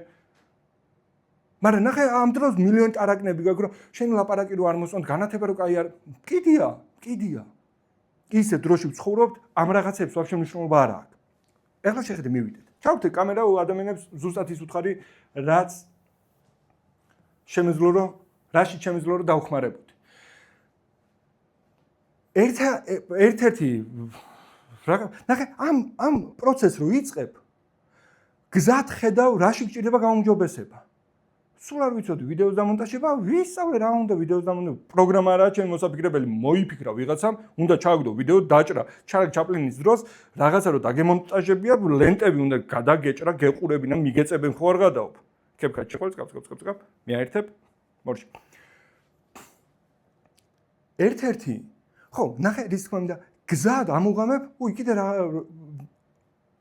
[SPEAKER 1] მაგრამ ნახე, ამ დროს მილიონი ტარაკნები გაქვს, რომ შენ ლაპარაკი რო არ მოსწონთ, განათება რო კაი არ, კიდია. ისე დროში ვცხოვრობთ, ამ რაღაცებს ვაფშე მნიშვნელობა არ აქვს. ეხლა შეხედე მივიდეთ. ჩავთე კამერა ადამიანებს ზუსტად ის უთხარი, რაც შემეძლო რომ რაში შემეძლო რომ დავხმარებოდი. ერთ-ერთი ნახე, ამ პროცესს რო იწყებ, გზად ხედავ, რაში გჭირდება გამომჯობესება. სულ არ ვიცოდი ვიდეოს დამონტაჟება, ვისწავლე რა უნდა ვიდეოს დამონტაჟება. პროგრამა არა, ჩემი მოსაფიქრებელი მოიფიქრა ვიღაცამ, უნდა ჩააგდო ვიდეო, დაჭრა ჩარლ ჩაპლინის დროს, რაღაცა რო დაგემონტაჟებია, ლენტები უნდა გადაგეჭრა, გეყურებინა, მიგეწებენ ხო არ გადაობ. ქებქა შეყოლ, წკაპ, მე აერთებ, მორჩი. ერთ-ერთი, ხო, ნახე, რის თქმა უნდა, გზად ამუღამებ, კიდე რა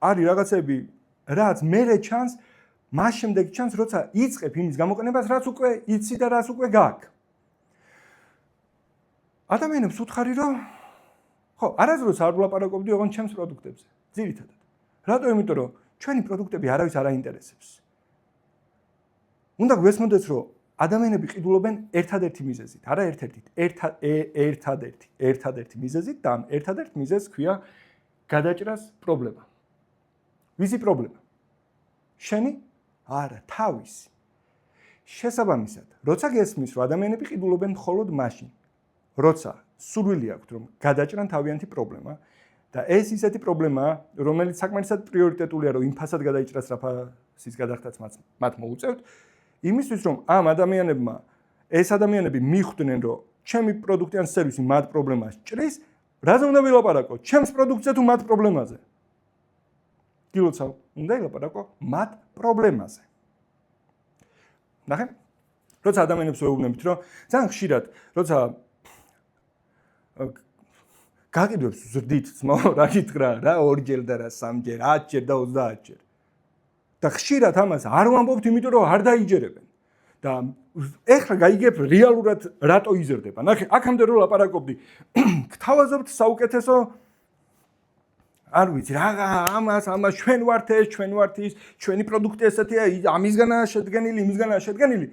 [SPEAKER 1] არის რაღაცები, რაც მერე ჩანს, მას შემდეგ ჩანს, როცა იწყებ იმის გამოყენებას, რაც უკვე იცი და რაც უკვე გაქვს. ადამიანებს უთხარი, რომ ხო, არასდროს არ ვლაპარაკობდი ოღონდ ჩემს პროდუქტებზე, ძირითადად. რატო? იმიტომ რომ ჩვენი პროდუქტები არავის არ აინტერესებს. უნდა გვესმოდეს, რომ ადამიანები ყიდულობენ ერთადერთი მიზეზით, არა ერთადერთი მიზეზით და ამ ერთადერთ მიზეზს ქვია გადაჭრას პრობლემა. ვისი პრობლემა? შენი? არა, თავისი. შესაბამისად, როცა გესმის, რომ ადამიანები ყიდულობენ მხოლოდ მაშინ, როცა სურვილი აქვთ, რომ გადაჭრან თავიანთი პრობლემა და ეს ისეთი პრობლემაა, რომელიც საკმარისად პრიორიტეტულია, რომ იმ ფასად გადაიჭრას, რა ფასის გადახდაც მათ მოუწევთ, იმისთვის, რომ ამ ადამიანებმა ეს ადამიანები მიხვდნენ, რომ ჩემი პროდუქტი ან სერვისი მათ პრობლემას ჭრის, რაზე უნდა ვილაპარაკოთ? ჩემს პროდუქტზე თუ მათ პრობლემაზე? გილოცავ, უნდა ილაპარაკო მათ პრობლემაზე. ნახე? როცა ადამიანებს ვეუბნებით, რომ ძალიან ხშირად, როცა გაკიდვებს ზრდით, ძმაო, რა გითხრა, რა 2-ჯერ და რა 3-ჯერ, 10-ჯერ და 30-ჯერ. და ხშირად ამას არ ვამბობთ, იმიტომ რომ არ დაიჯერებენ. და ეხლა გაიგებ რეალურად რატო იზრდება. ნახე, აქამდე რო ლაპარაკობდი, გთავაზობთ საუკეთესო არ ვიცი, რაღა ამას ჩვენ ვართ ეს, ჩვენ ვართ ის, ჩვენი პროდუქტი ესეთია, ამისგანაა შედგენილი, იმისგანაა შედგენილი.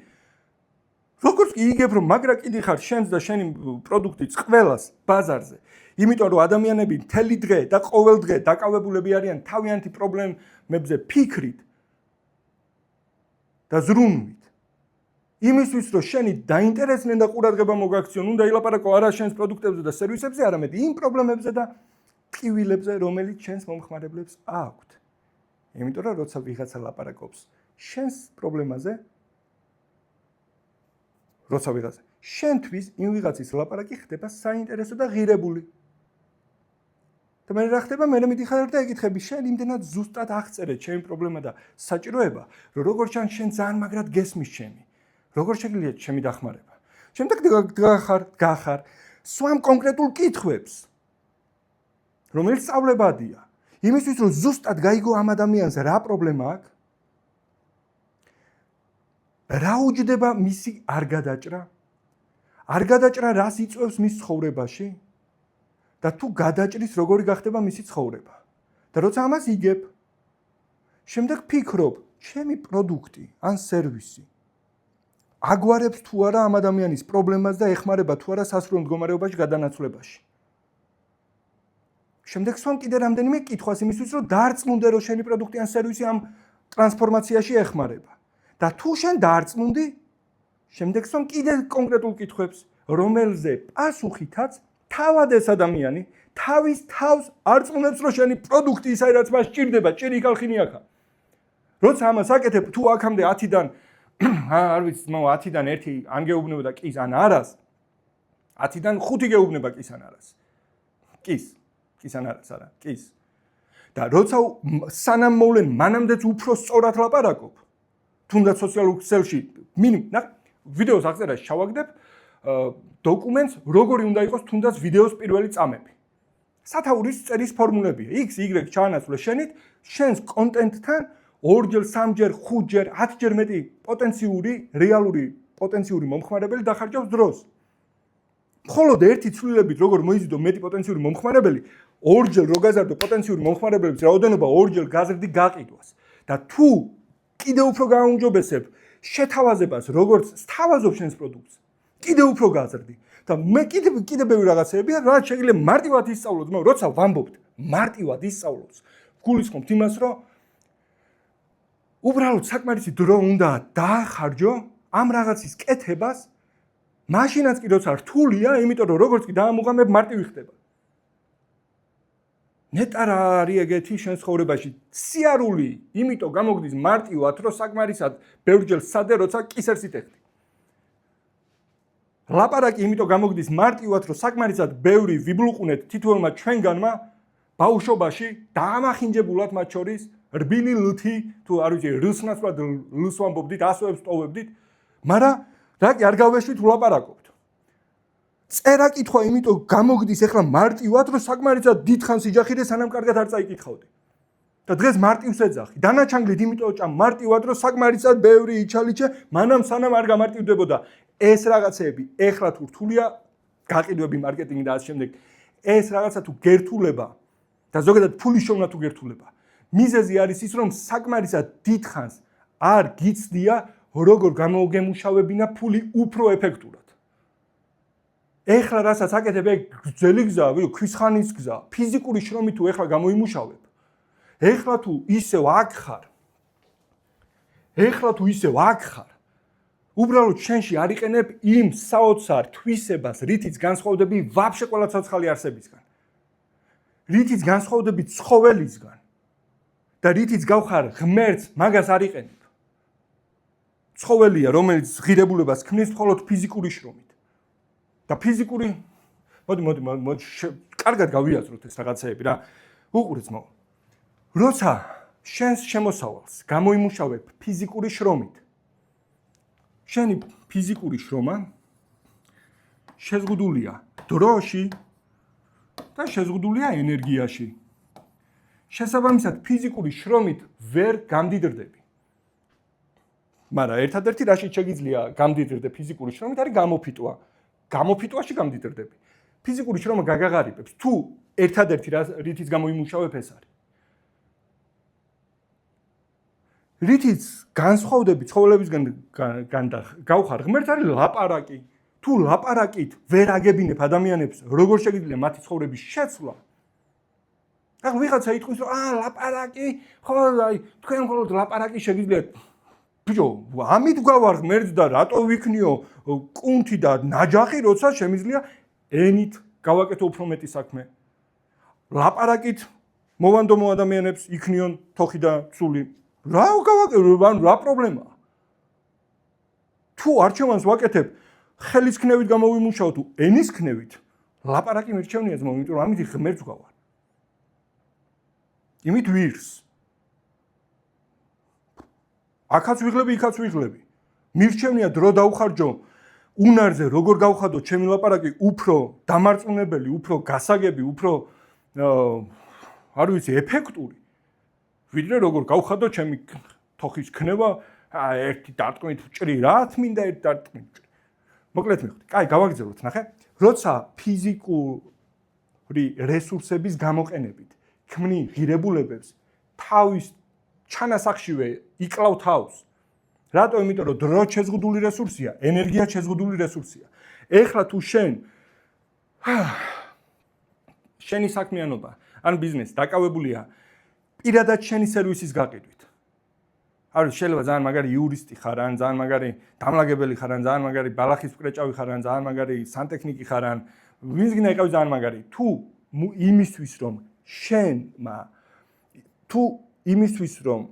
[SPEAKER 1] როგორც კი იგებ რომ მაგრა კიდი ხარ შენს და შენი პროდუქტიც ყველას ბაზარზე. იმიტომ რომ ადამიანები მთელი დღე და ყოველ დღე დაკავებულები არიან თავიანთი პრობლემებზე ფიქრით და ზრუნვით. იმისთვის რომ შენი დაინტერესდნენ და ყურადღება მოგაქციონ, უნდა ილაპარაკო არა შენს პროდუქტებზე და სერვისებზე, არამედ იმ პრობლემებზე და ტკივილებზე, რომელიც შენს მომხმარებლებს აქვთ. იმიტომ რომ როცა ვიღაცა ლაპარაკობს შენს პრობლემაზე, როცა ვიღაცა შენთვის იმ ვიღაცის ლაპარაკი ხდება საინტერესო და ღირებული. და მე რა ხდება? მე მიდიხარ და ეკითხები, შენ იმდენად ზუსტად აღწერე ჩემი პრობლემა და საჭიროება, რომ როგორც ჩან შენ ძალიან მაგრად გესმის ჩემი. როგორ შეგიძლია ჩემი დახმარება? შემდეგ გახარ სვამ კონკრეტულ კითხვებს, რომელიც სწავლებადია. იმისთვის რომ ზუსტად გაიგო ამ ადამიანს რა პრობლემა აქვს, რა უჯდება მისი არ გადაჭრა? არ გადაჭრა რას იწვევს მის ცხოვრებაში? და თუ გადაჭრის როგორი გახდება მისი ცხოვრება? და როცა ამას იგებ, შემდეგ ფიქრობ, ჩემი პროდუქტი ან სერვისი აგვარებს თუ არა ამ ადამიანის პრობლემას და ეხმარება თუ არა სასურველ მდგომარეობაში გადანაცვლებაში. შემდეგ სვამ კიდე რამდენიმე კითხვას იმისთვის, რომ დაარწმუნდე, რომ შენი პროდუქტი ან სერვისი ამ ტრანსფორმაციაში ეხმარება. და თუ შენ დაარწმუნდი, შემდეგ სვამ კიდე კონკრეტულ კითხვებს, რომელზე პასუხითაც თავად ეს ადამიანი თავის თავს არწმუნებს, რომ შენი პროდუქტი ისაა, რაც მას ჭირდება, ჭირი ხალხინი აქა. როცა ამას აკეთებ, თუ აქამდე 10-დან არ ვიცი, 10-დან 1 ან გეუბნებოდა კის ან არას, 10-დან 5 გეუბნება კის ან არას. კის ან არას, არა, კის. და როცა სანამ მოვლენ, მანამდეც უფრო სწორად ლაპარაკობ. თუნდაც სოციალურ ქსელში, ვიდეოს აღწერაში ჩავაგდებ დოკუმენტს, როგორი უნდა იყოს თუნდაც ვიდეოს პირველი წამები. სათაურის წერის ფორმულებია. X, Y ჩაანაცვლე შენით, შენს კონტენტთან 2-ჯერ, 3-ჯერ, 5-ჯერ, 10-ჯერ მეტი პოტენციური, რეალური პოტენციური მომხმარებელი დახარჯავს დროს. მხოლოდ ერთი ცვლილებით, როგორ მოიზიდო მეტი პოტენციური მომხმარებელი, 2-ჯერ რო გაზარდო პოტენციური მომხმარებლების რაოდენობა 2-ჯერ გაზრდი გაყიდვას. და თუ კიდე უფრო გააუმჯობესებ შეთავაზებას, როგორც სთავაზობ შენს პროდუქტს, კიდე უფრო გაზრდი. და მე კიდე ბევრი რაღაცებია, რაც შეიძლება მარტივად ისწავლოთ, მაგრამ როცა ვამბობთ, მარტივად ისწავლოთ, გულისხმობთ იმას, რომ უბრალოდ საკმარისი დრო უნდა დაახარჯო ამ რაღაცის კეთებას, მაშინაც კი როცა რთულია, იმიტომ რომ როგორც კი დაამუღამებ, მარტივი ხდება. ნეტა რა არის ეგეთი შენ ცხოვრებაში? სიარული, იმიტომ გამოგდის მარტივად, რომ საკმარისად ბევრჯერ სადე, როცა კისერს იტეხდი. ლაპარაკი იმიტომ გამოგდის მარტივად, რომ საკმარისად ბევრი ვიბლუყუნეთ თითოეულმა ჩვენგანმა ბავშვობაში დაამახინჯებულად მათ შორის რბილი ლთი, თუ არ ვიცი, რსნაცვლად ლს ვამბობდით, ასოებს ტოვებდით, მაგრამ რა კი არ გავეშვით ვლაპარაკობთ. წერა კითხვა იმიტომ გამოგდის ახლა მარტივად, რომ საკმარისად დიდხანს იჯახიდე, სანამ კარგად არ წაიკითხავდი. და დღეს მარტივს ეძახი. დანაჩანგლით იმიტომ ჭამ მარტივად, რომ საკმარისად ბევრი იჩალიჩე, მანამ სანამ არ გამარტივდებოდა. ეს რაღაცები ეხლა თუ რთულია, გაყიდვები, მარკეტინგი და ასე შემდეგ, ეს რაღაცა თუ გერთულება და ზოგადად ფულის შოვნა თუ გერთულება, მიზეზი არის ის, რომ საკმარისად დიდხანს არ გიცდია, როგორ გამოგემუშავებინა ფული უფრო ეფექტურად. ეხლა რასაც აკეთებ, გრძელი გზაა, ქვის ხანის გზა, ფიზიკური შრომით თუ ეხლა გამოიმუშავებ. ეხლა თუ ისევ აქ ხარ, უბრალოდ შენში არ იყენებ იმ საოცარ თვისებას, რითიც განსხვავდები ვაფშე ყველა ცოცხალი არსებისგან. რითიც განსხვავდები ცხოველისგან და რითიც გავხარ ღმერთს, მაგას არ იყენებ. ცხოველია, რომელიც ღირებულებას ქმნის მხოლოდ ფიზიკური შრომით. და ფიზიკური მოდი კარგად გავიაზროთ ეს რაღაცეები რა. უყურეთ მოვა. როცა შენს შემოსავალს გამოიმუშავებ ფიზიკური შრომით, შენი ფიზიკური შრომა შეზღუდულია დროში და შეზღუდულია ენერგიაში. შესაბამისად, ფიზიკური შრომით ვერ გამდიდრდები. მაგრამ ერთადერთი რაშიც შეგიძლია გამდიდრდე ფიზიკური შრომით არის გამოფიტვა. გამოფიტვაში გამდიდრდები. ფიზიკური შრომა გაგაღარიბებს. თუ ერთადერთი რითიც გამოიმუშავებ ეს არის. რითიც განსხვავდები ცხოველებისგან და გავხარ ღმერთს არის ლაპარაკი. თუ ლაპარაკით ვერ აგებინებ ადამიანებს, როგორ შეგიძლია მათი ცხოვრების შეცვლა? ახლა ვიღაცა იტყვის, რომ ლაპარაკი, ხო, აი, თქვენ მხოლოდ ლაპარაკი შეგიძლიათ. ბიჭო, ამით გავარ ღმერთს და რატო ვიქნიო კუნთი და ნაჯახი, როცა შემიძლია ენით გავაკეთო უფრო მეტი საქმე. ლაპარაკით მოვანდომო ადამიანებს იქნიონ თოხი და ცული. რა გავაკეთო, რა პრობლემაა? თუ არჩევანს ვაკეთებ ხელის ქნევით გამოვიმუშავო თუ ენის ქნევით, ლაპარაკი მირჩევნია ძმაო, იმიტომ რომ ამით ღმერთს გავარ. იმით ვირს. აქაც ვიღლები, იქაც ვიღლები. მირჩევნია დრო დავხარჯო უნარზე, როგორ გავხადო ჩემი ლაპარაკი უფრო დამარწმუნებელი, უფრო გასაგები, უფრო არ ვიცი, ეფექტური. ვიდრე როგორ გავხადო ჩემი თოხის ქნება, ერთი დარტყმით ვჭრი რა, თმინდა ერთი დარტყმით ვჭრი. მოკლედ მიხდი. კაი, გავაგრძელოთ, ნახე. როცა ფიზიკური რესურსების გამოყენებით ქმნი ღირებულებებს, თავის ჩანასახშივე იკლავ თავს. რატო? იმიტომ რომ დრო შეზღუდული რესურსია, ენერგია შეზღუდული რესურსია. ეხლა თუ შენი საქმიანობა ან ბიზნესი დაკავებულია პირადად შენი სერვისის გაყიდვით. არის შეიძლება ძალიან მაგარი იურისტი ხარ, ან ძალიან მაგარი დამლაგებელი ხარ, ან ძალიან მაგარი ბალახის მკრეჭავი ხარ, ან ძალიან მაგარი სანტექნიკი ხარ, ან ვინც გინდა იყავი ძალიან მაგარი. თუ იმისთვის რომ იმისთვის რომ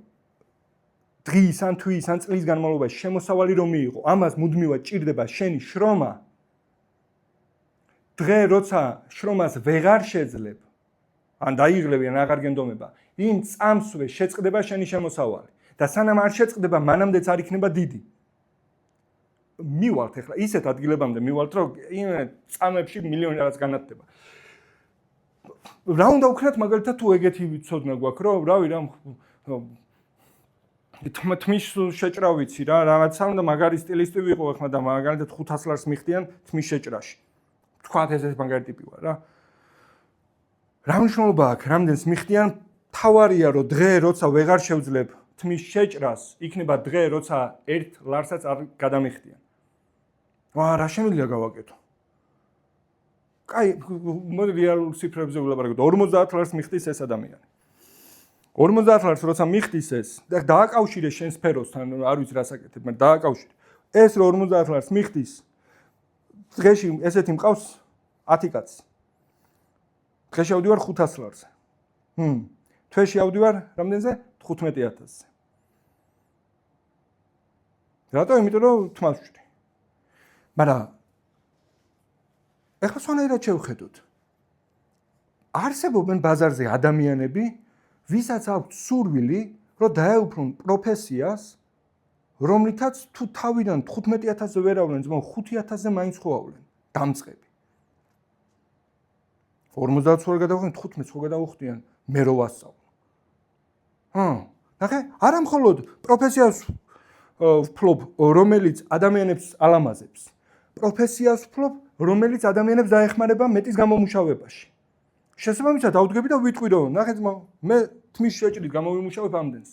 [SPEAKER 1] დღის ან თვის ან წლის განმავლობაში შემოსავალი რომ მიიღო, ამას მუდმივად ჭირდება შენი შრომა. დღე როცა შრომას ვეღარ შეძლებ, ან დაიღლები ან აღარ გენდომება, იმ წამსვე შეწყდება შენი შემოსავალი. და სანამ არ შეწყდება, მანამდეც არ იქნება დიდი. მივალთ ახლა ისეთ ადგილებამდე მივალთ, რომ იმ წამებში მილიონი რაღაც განათდება. რა უნდა ვქნათ მაგალითად თუ ეგეთი ცოდნა გვაქვს, რომ რავი რა თმის შეჭრა ვიცი რა, რაღაცა უნდა მაგარი სტილისტი ვიყო ახლა და მაგალითად 500 ლარს მიხდიან თმის შეჭრაში. თქვათ ეს მაგარი ტიპი ვარ რა. რა მნიშვნელობა აქვს, რამდენს მიხდიან? თავარია რომ დღე როცა ვეღარ შევძლებ თმის შეჭრას, იქნება დღე როცა 1 ლარსაც არ გადამიხდიან. რა შემიძლია გავაკეთო? კაი, მოდი რეალურ ციფრებზე ვილაპარაკოთ. 50 ლარს მიხდის ეს ადამიანი. 50 ლარს როცა მიხდის ეს, დააკავშირე შენ სფეროსთან, არ ვიცი რას აკეთებ, მაგრამ დააკავშირე. ეს რო 50 ლარს მიხდის, დღეში ესეთი მყავს 10 კაცი. დღეში ავდივარ 500 ლარზე. თვეში ავდივარ რამდენზე? 15000-ზე. რატო? იმიტომ რომ თმას ვჭრი. მაგრამ ეხლა სვანაირად შევხედოთ. არსებობენ ბაზარზე ადამიანები, ვისაც აქვთ სურვილი, რომ დაეუფლონ პროფესიას, რომლითაც თუ თავიდან 15000-ზე ვერ ავლენ, ძმაო 5000-ზე მაინც ხო ავლენ, დამწყები. 50 ხო გადავხდნენ, 15 ხო გადავხდიან, მე რო ვასწავლო. ნახე, არა მხოლოდ პროფესიას ვფლობ, რომელიც ადამიანებს ალამაზებს. პროფესიას ვფლობ, რომელიც ადამიანებს დაეხმარება მეტის გამომუშავებაში. შესაბამისად, ავდგები და ვიტყვი რომ, ნახე ძმაო, მე თმის შეჭრით გამოვიმუშავებ ამდენს.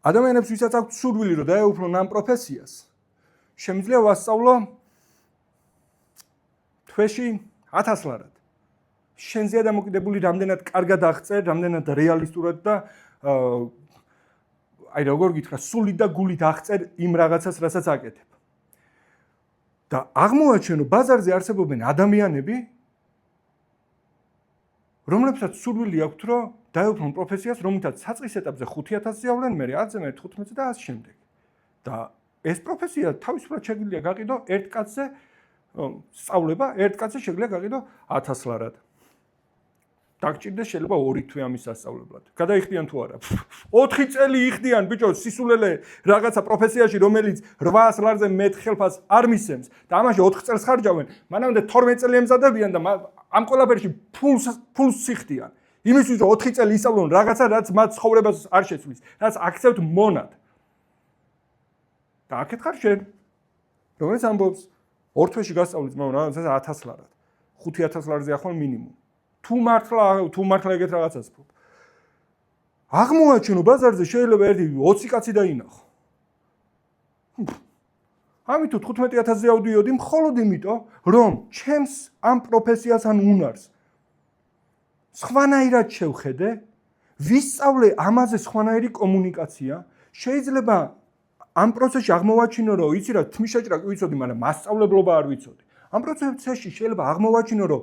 [SPEAKER 1] ადამიანებს ვისაც აქვთ სურვილი რომ დაეუფლონ ამ პროფესიას, შემიძლია ვასწავლო თვეში 1000 ლარად. შენზეა დამოკიდებული რამდენად კარგად აღწერ, რამდენად რეალისტურად და აი როგორ გითხრა, სულით და გულით აღწერ იმ რაღაცას, რასაც აკეთებ. და აღმოაჩენ რომ ბაზარზე არსებობენ ადამიანები, რომლებსაც სურვილი აქვთ რომ დაეუფლონ პროფესიას, რომელთაც საწყის ეტაპზე 5000-ზეავლენ, მე 10-ზე, მე 15-ზე და ასე შემდეგ. და ეს პროფესია თავისუფლად შეგვიძლია გაყიდო ერთ კაცზე სწავლება, ერთ კაცზე შეგვიძლია გაყიდო 1000 ლარად. დაგჭირდეს შეიძლება 2 თვე ამის სასწავლებლად. გადაიხდიან თუ არა? 4 წელი იხდიან ბიჭო სისულელე რაღაცა პროფესიაში, რომელიც 800 ლარზე მეტ ხელფას არ მისცემს და ამაში 4 წელს ხარჯავენ, მანამდე 12 წელი ემზადებიან და ამ ყველაფერში ფულს სიხდიან. იმისთვის რომ 4 წელი ისწავლონ რაღაცა, რაც მათ ცხოვრებას არ შეცვლის, რაც აქცევთ მონად. და აქეთ ხარ შენ, რომელიც ამბობს 2 თვეში გასწავლით რაღაცას 1000 ლარად. 5000 ლარზე ახლა მინიმუმ. თუ მართლა ეგეთ რაღაცას ვფლობ. აღმოაჩენო ბაზარზე შეიძლება ერთი 20 კაცი დაინახო. ამიტომ 15000-ზე ავდიოდი მხოლოდ იმიტომ, რომ ჩემს ამ პროფესიას ან უნარს სხვანაირად შევხედე, ვისწავლე ამაზე სხვანაირი კომუნიკაცია, შეიძლება ამ პროცესში აღმოვაჩინო, რომ იცი რა, თმიშაჭრა კი ვიცოდი, მაგრამ მასწავლებლობა არ ვიცოდი. ამ პროცესში შეიძლება აღმოვაჩინო, რომ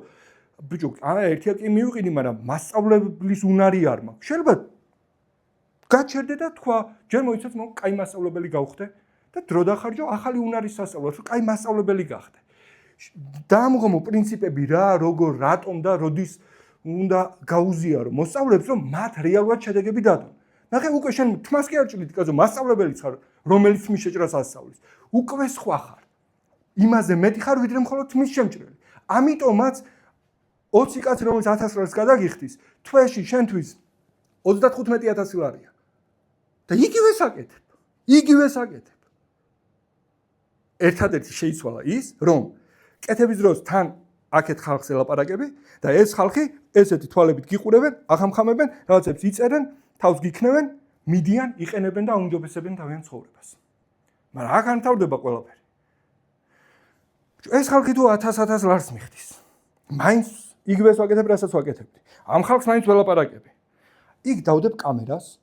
[SPEAKER 1] ბიჭო, ერთია კი მივიყიდი, მაგრამ მასწავლებლის უნარი არ მაქვს. შეიძლება გაჩერდე და თქვა, ჯერ მოიცადე, რომ კაი მასწავლებელი გავხდე და დრო დახარჯო ახალი უნარის სასწავლად, რომ კაი მასწავლებელი გახდე. დაამღომო პრინციპები რა, როგორ, რატომ და როდის უნდა გაუზიარო მოსწავლეებს, რომ მათ რეალურად შედეგები დადონ. ნახე, უკვე შენ თმას კი არ ჭრიდი, კაცო, მასწავლებელიც ხარ, რომელიც თმის შეჭრას ასწავლის. უკვე სხვა ხარ. იმაზე მეტი ხარ, ვიდრე მხოლოდ თმის შემჭრელი. ამიტომაც 20 კაცი, რომელიც 1000 ლარს გადაგიხდის, თვეში შენთვის 35000 ლარია. და იგივე საკეთებ. ერთადერთი შეიცვალა ის, რომ კეთების დროს თან აქეთ ხალხს ელაპარაკები და ეს ხალხი ესეთი თვალებით გიყურებენ, ახამხამებენ, რაღაცებს იწერენ, თავს გიქნევენ, მიდიან, იყენებენ და აუმჯობესებენ თავიანთ ცხოვრებას. მაგრამ აქ არ მთავრდება ყველაფერი. ეს ხალხი თუ 1000 ლარს მიხდის, მაინც იგივეს ვაკეთებ, რასაც ვაკეთებდი. ამ ხალხს მაინც ველაპარაკები. იქ დავდებ კამერას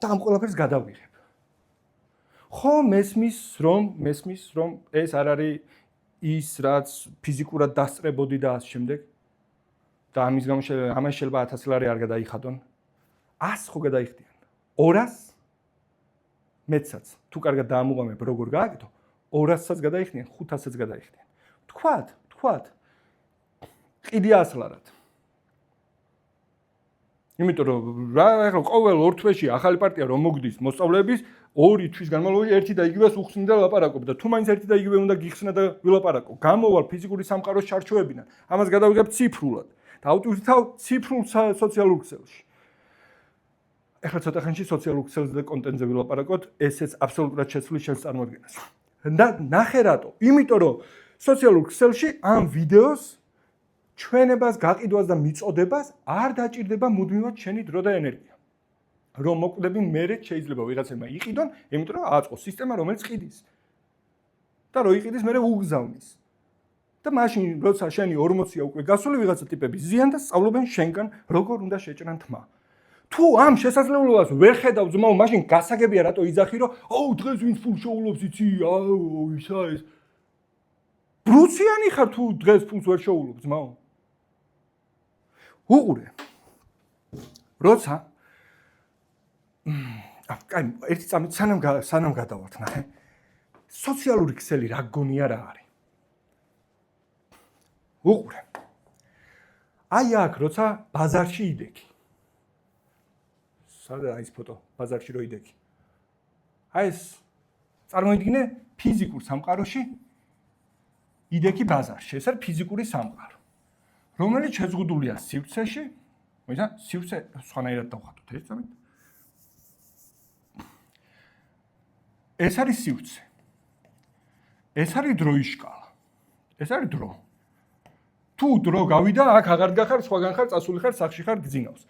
[SPEAKER 1] და ამ ყველაფერს გადავიღებ. ხო, მესმის რომ ეს არ არის ის, რაც ფიზიკურად დასწრებოდი და ამ შემდეგ. და ამის გამო ამას შეიძლება 1000 ლარი არ გადაიხადონ. 100 ხო გადაიხდიან. 200 მეცაც თუ კარგად დაამუღამებ, როგორ გააკეთო, 200-საც გადაიხდიან, 500-საც გადაიხდიან. თქვათ ყიდი 100 ლარად. იმიტომ რომ რა ახლა ყოველ 2 თვეში ახალი პარტია რომ მოგდის მოსწავლეების 2 თვის განმავლობაში ერთი და იგივეს უხსნი და ლაპარაკობ და თუ მაინც ერთი და იგივე უნდა გიხსნა და ვილაპარაკო. გამოვალ ფიზიკური სამყაროს ჩარჩოებიდან. ამას გადავიღებ ციფრულად და ავტვირთავ ციფრულ სოციალურ ქსელში. ახლა ცოტა ხანში სოციალურ ქსელზე და კონტენტზე ვილაპარაკოთ, ესეც აბსოლუტურად შეცვლის შენს წარმოდგენას. და ნახე რატო? იმიტომ რომ სოციალურ ქსელში ამ ვიდეოს ჩვენებას, გაყიდვას და მიწოდებას არ დაჭირდება მუდმივად შენი დრო და ენერგია. რომ მოკვდები მერე შეიძლება ვიღაცებმა იყიდონ, იმიტომ რომ აწყოს სისტემა, რომელიც ყიდის. და რო იყიდის, მერე უგზავნის. და მაშინ როცა შენი 40-ია უკვე გასული ვიღაცა ტიპები ზიან და სწავლობენ შენგან როგორ უნდა შეჭრან თმა. თუ ამ შესაძლებლობას ვერ ხედავ ძმაო, მაშინ გასაგებია რატო იძახი რომ აუ დღეს ვინც ფულს შეულობს იცი, აუ ისა ეს. ბრუციანი ხარ თუ დღეს ფულს ვერ შეულობ ძმაო. უყურე. როცა კაი, ერთი წამით სანამ გადავართ, ნახე. სოციალური ქსელი რა გონია რა არის. უყურე. აი აქ როცა ბაზარში იდექი. სადაა ის ფოტო, ბაზარში რო იდექი. აი ეს წარმოიდგინე ფიზიკურ სამყაროში იდექი ბაზარში. ეს არის ფიზიკური სამყარო. რომელიც შეზღუდულია სივრცეში, მოიცა, სივრცე სხვანაირად დავხატოთ ეს წამით. ეს არის სივრცე. ეს არის დროის შკალა. ეს არის დრო. თუ დრო გავიდა, აქ აღარ გახარ, სხვაგან ხარ, წასული ხარ, სახში ხარ, გძინავს.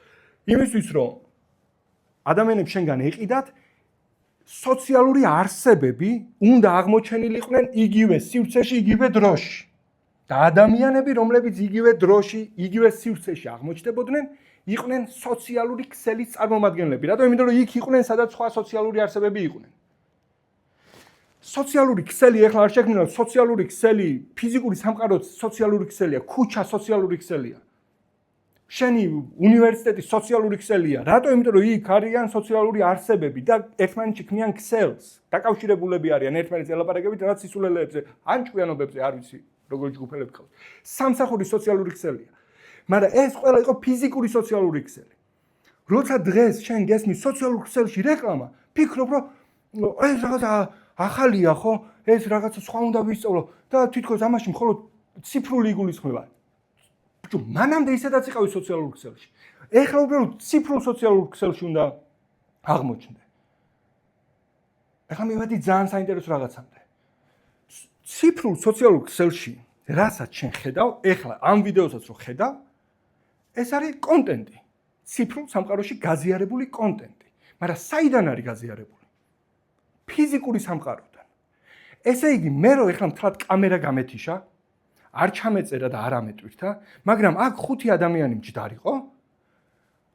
[SPEAKER 1] იმისთვის რომ ადამიანებს შენგან ეყიდათ სოციალური არსებები უნდა აღმოჩენილიყვნენ იგივე სივრცეში, იგივე დროში. და ადამიანები, რომლებიც იგივე დროში, იგივე სივრცეში აღმოჩნდებოდნენ, იყვნენ სოციალური ქსელის წარმომადგენლები. რატომ? იმიტომ რომ იქ იყვნენ, სადაც სხვა სოციალური არსებები იყვნენ. სოციალური ქსელი ეხლა არ შექმნილა, სოციალური ქსელი, ფიზიკური სამყარო სოციალური ქსელია, ქუჩა სოციალური ქსელია. შენი უნივერსიტეტი სოციალური ქსელია. რატომ? იმიტომ რომ იქ არიან სოციალური არსებები და ერთმანეთში ქმნიან ქსელს. დაკავშირებულები არიან ერთმანეთს ელაპარაკებით, რაც სისულელეებზე, ან ჭკვიანობებზე, არ ვიცი, როგორ ჯგუფელები ყავს. სამსახურის სოციალური ქსელია. მაგრამ ეს ყველა იყო ფიზიკური სოციალური ქსელი. როცა დღეს შენ გესმის სოციალურ ქსელში რეკლამა, ფიქრობ, რომ ეს რაღაცა ახალია, ხო? ეს რაღაცა სხვა უნდა ვისწავლო და თითქოს ამაში მხოლოდ ციფრული იგულისხმება. მანამდე ისედაც იყავი სოციალურ ქსელში. ეხლა უბრალოდ ციფრულ სოციალურ ქსელში უნდა აღმოჩნდე. ეხლა მივედი ძალიან საინტერესო რაღაცამდე. ციფრულ სოციალურ ქსელში, რასაც შენ ხედავ, ეხლა ამ ვიდეოსაც რო ხედავ, ეს არის კონტენტი. ციფრულ სამყაროში გაზიარებული კონტენტი. მაგრამ საიდან არის გაზიარებული? ფიზიკური სამყაროდან. ესე იგი, მე რო ეხლა მთლად კამერა გამეთიშა, არ ჩამეწერა და არ ამეტვირთა, მაგრამ აქ 5 ადამიანი მჯდარიყო.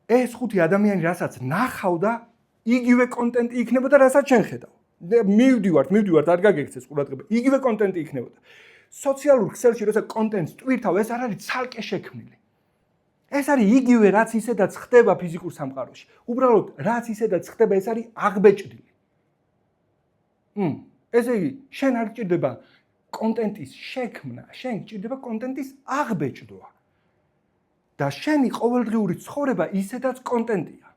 [SPEAKER 1] ეს 5 ადამიანი, რასაც ნახავდა, იგივე კონტენტი იქნებოდა, რასაც შენ ხედავ. მივდივართ, არ გაგექცეს ყურადღება. იგივე კონტენტი იქნებოდა. სოციალურ ქსელში, როცა კონტენტს ტვირთავ, ეს არ არის ცალკე შექმნილი. ეს არის იგივე, რაც ისედაც ხდება ფიზიკურ სამყაროში. უბრალოდ, რაც ისედაც ხდება, ეს არის აღბეჭდილი. ესე იგი, შენ არ გჭირდება კონტენტის შექმნა, შენ გჭირდება კონტენტის აღბეჭდვა. და შენი ყოველდღიური ცხოვრება ისედაც კონტენტია.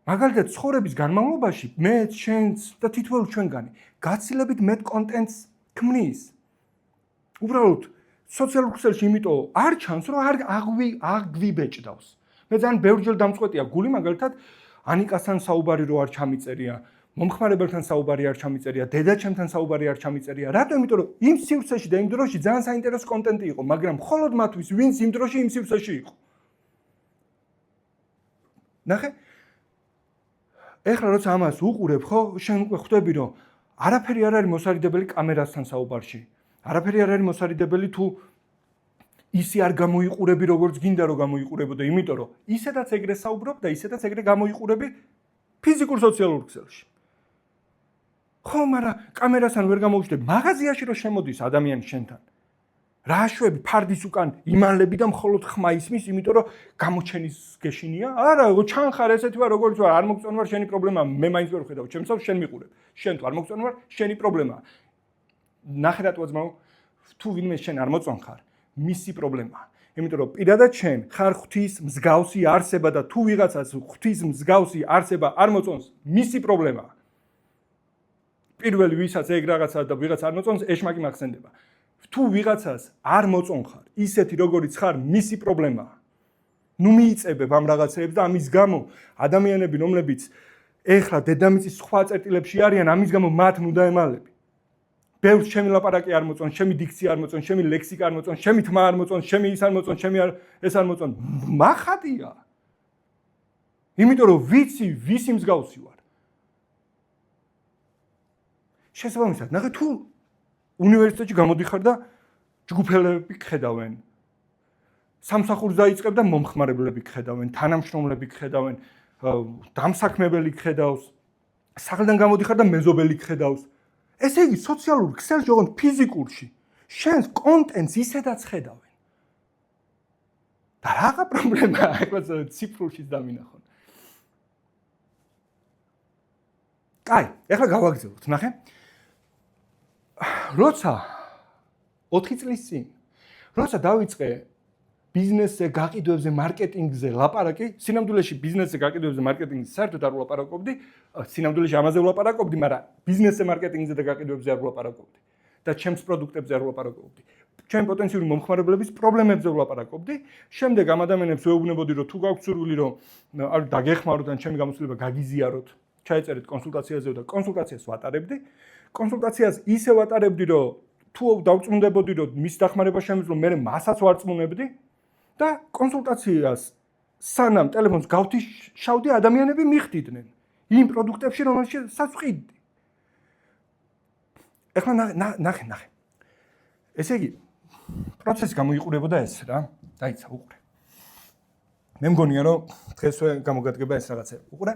[SPEAKER 1] მაგალითად, ცხოვრების განმავლობაში მეც, შენც და თითოეულ ჩვენგანი გაცილებით მეტ კონტენტს ქმნის. უბრალოდ სოციალურ ქსელში იმიტომ არ ჩანს, რომ არ აგვიბეჭდავს. მე ძალიან ბევრჯერ დამწყვეტია გული, მაგალითად, ანიკასთან საუბარი რო არ ჩამიწერია, მომხმარებელთან საუბარი არ ჩამიწერია, დედაჩემთან საუბარი არ ჩამიწერია. რატომ? იმიტომ რომ იმ სივრცეში და იმ დროში ძალიან საინტერესო კონტენტი იყო, მაგრამ მხოლოდ მათთვის, ვინც იმ დროში იმ სივრცეში იყო. ნახე? ეხლა როცა ამას უყურებ, ხო, შენ უკვე ხვდები, რომ არაფერი არ არის მოსარიდებელი კამერასთან საუბარში. არაფერი არ არის მოსარიდებელი თუ ისე არ გამოიყურები, როგორც გინდა რომ გამოიყურებოდე, იმიტომ რომ ისედაც ეგრე საუბრობ და ისედაც ეგრე გამოიყურები ფიზიკურ სოციალურ ქსელში. ხო, მაგრამ კამერასთან ვერ გამოუშვებ, მაღაზიაში რო შემოდის ადამიანი შენთან. რა შვები ფარდის უკან იმალები და მხოლოდ ხმა ისმის, იმიტომ რომ გამოჩენის გეშინია? არა, ჩანხარ ესეთი ვარ, როგორც ვარ, არ მოგწონ ვარ, შენი პრობლემაა. მე მაინც ვერ ხედავ, ჩემსავს შენ მიყურებ. შენ თუ არ მოგწონ ვარ, შენი პრობლემაა. ნახე რატო ძმაო, თუ ვინმე შენ არ მოწონ ხარ, მისი პრობლემაა. იმიტომ რომ პირადად შენ ხარ ღვთის მსგავსი არსება და თუ ვიღაცას ღვთის მსგავსი არსება არ მოწონს, მისი პრობლემაა. პირველი ვისაც ეგ რაღაცა და ვიღაც არ მოწონს, ეშმაკი მახსენდება. თუ ვიღაცას არ მოწონ ხარ, ისეთი როგორიც ხარ, მისი პრობლემაა. ნუ მიიწებებ ამ რაღაცეებს და ამის გამო ადამიანები, რომლებიც ეხლა დედამიწის სხვა წერტილებში არიან, ამის გამო მათ ნუ დაემალები. ბევრს ჩემი ლაპარაკი არ მოწონს, ჩემი დიქცია არ მოწონს, ჩემი ლექსიკა არ მოწონს, ჩემი თმა არ მოწონს, ჩემი ის არ მოწონს, ჩემი ეს არ მოწონს. მახატია. იმიტომ რომ ვიცი, ვისი მსგავსი ვარ. შესაბამისად, ნახე თუ უნივერსიტეტში გამოდიხარ და ჯგუფელები გხედავენ. სამსახურს დაიწყებ და მომხმარებლები გხედავენ, თანამშრომლები გხედავენ, დამსაქმებელი გხედავს, სახლიდან გამოდიხარ და მეზობელი გხედავს. ესე იგი, სოციალურ ქსელში, ოღონდ ფიზიკურში, შენს კონტენტს ისედაც ხედავენ. და რაღა პრობლემაა, ეხლა ციფრულშიც დამინახონ. კაი, ეხლა გავაგრძელოთ, ნახე. როცა 4 წლის წინ, როცა დავიწყე ბიზნესზე, გაყიდვებზე, მარკეტინგზე ლაპარაკი, სინამდვილეში ბიზნესზე, გაყიდვებზე, მარკეტინგზე საერთოდ არ ვლაპარაკობდი, სინამდვილეში ამაზე ვლაპარაკობდი, მაგრამ ბიზნესზე, მარკეტინგზე და გაყიდვებზე არ ვლაპარაკობდი და ჩემს პროდუქტებზე არ ვლაპარაკობდი. ჩემ პოტენციური მომხმარებლების პრობლემებზე ვლაპარაკობდი. შემდეგ ამ ადამიანებს ვეუბნებოდი, რომ თუ გაქვთ სურვილი, რომ არ დაგეხმაროთ ან ჩემი გამოცდილება გაგიზიაროთ, ჩაეწერეთ კონსულტაციაზე და კონსულტაციას ვატარებდი. კონსულტაციას ისე ვატარებდი, რომ თუ დავწმუნდებოდი, რომ მის დახმარება შემიძლია, მე მასაც ვარწმუნებდი და კონსულტაციას სანამ ტელეფონს გავთიშავდი, ადამიანები მიხდიდნენ იმ პროდუქტებში, რომელსაც ვყიდდი. ეხლა ნახე. ესე იგი, პროცესი გამოიყურებოდა ეს რა. დაიცა, უყურე. მე მგონია, რომ დღესვე გამოგადგება ეს რაღაცა. უყურე.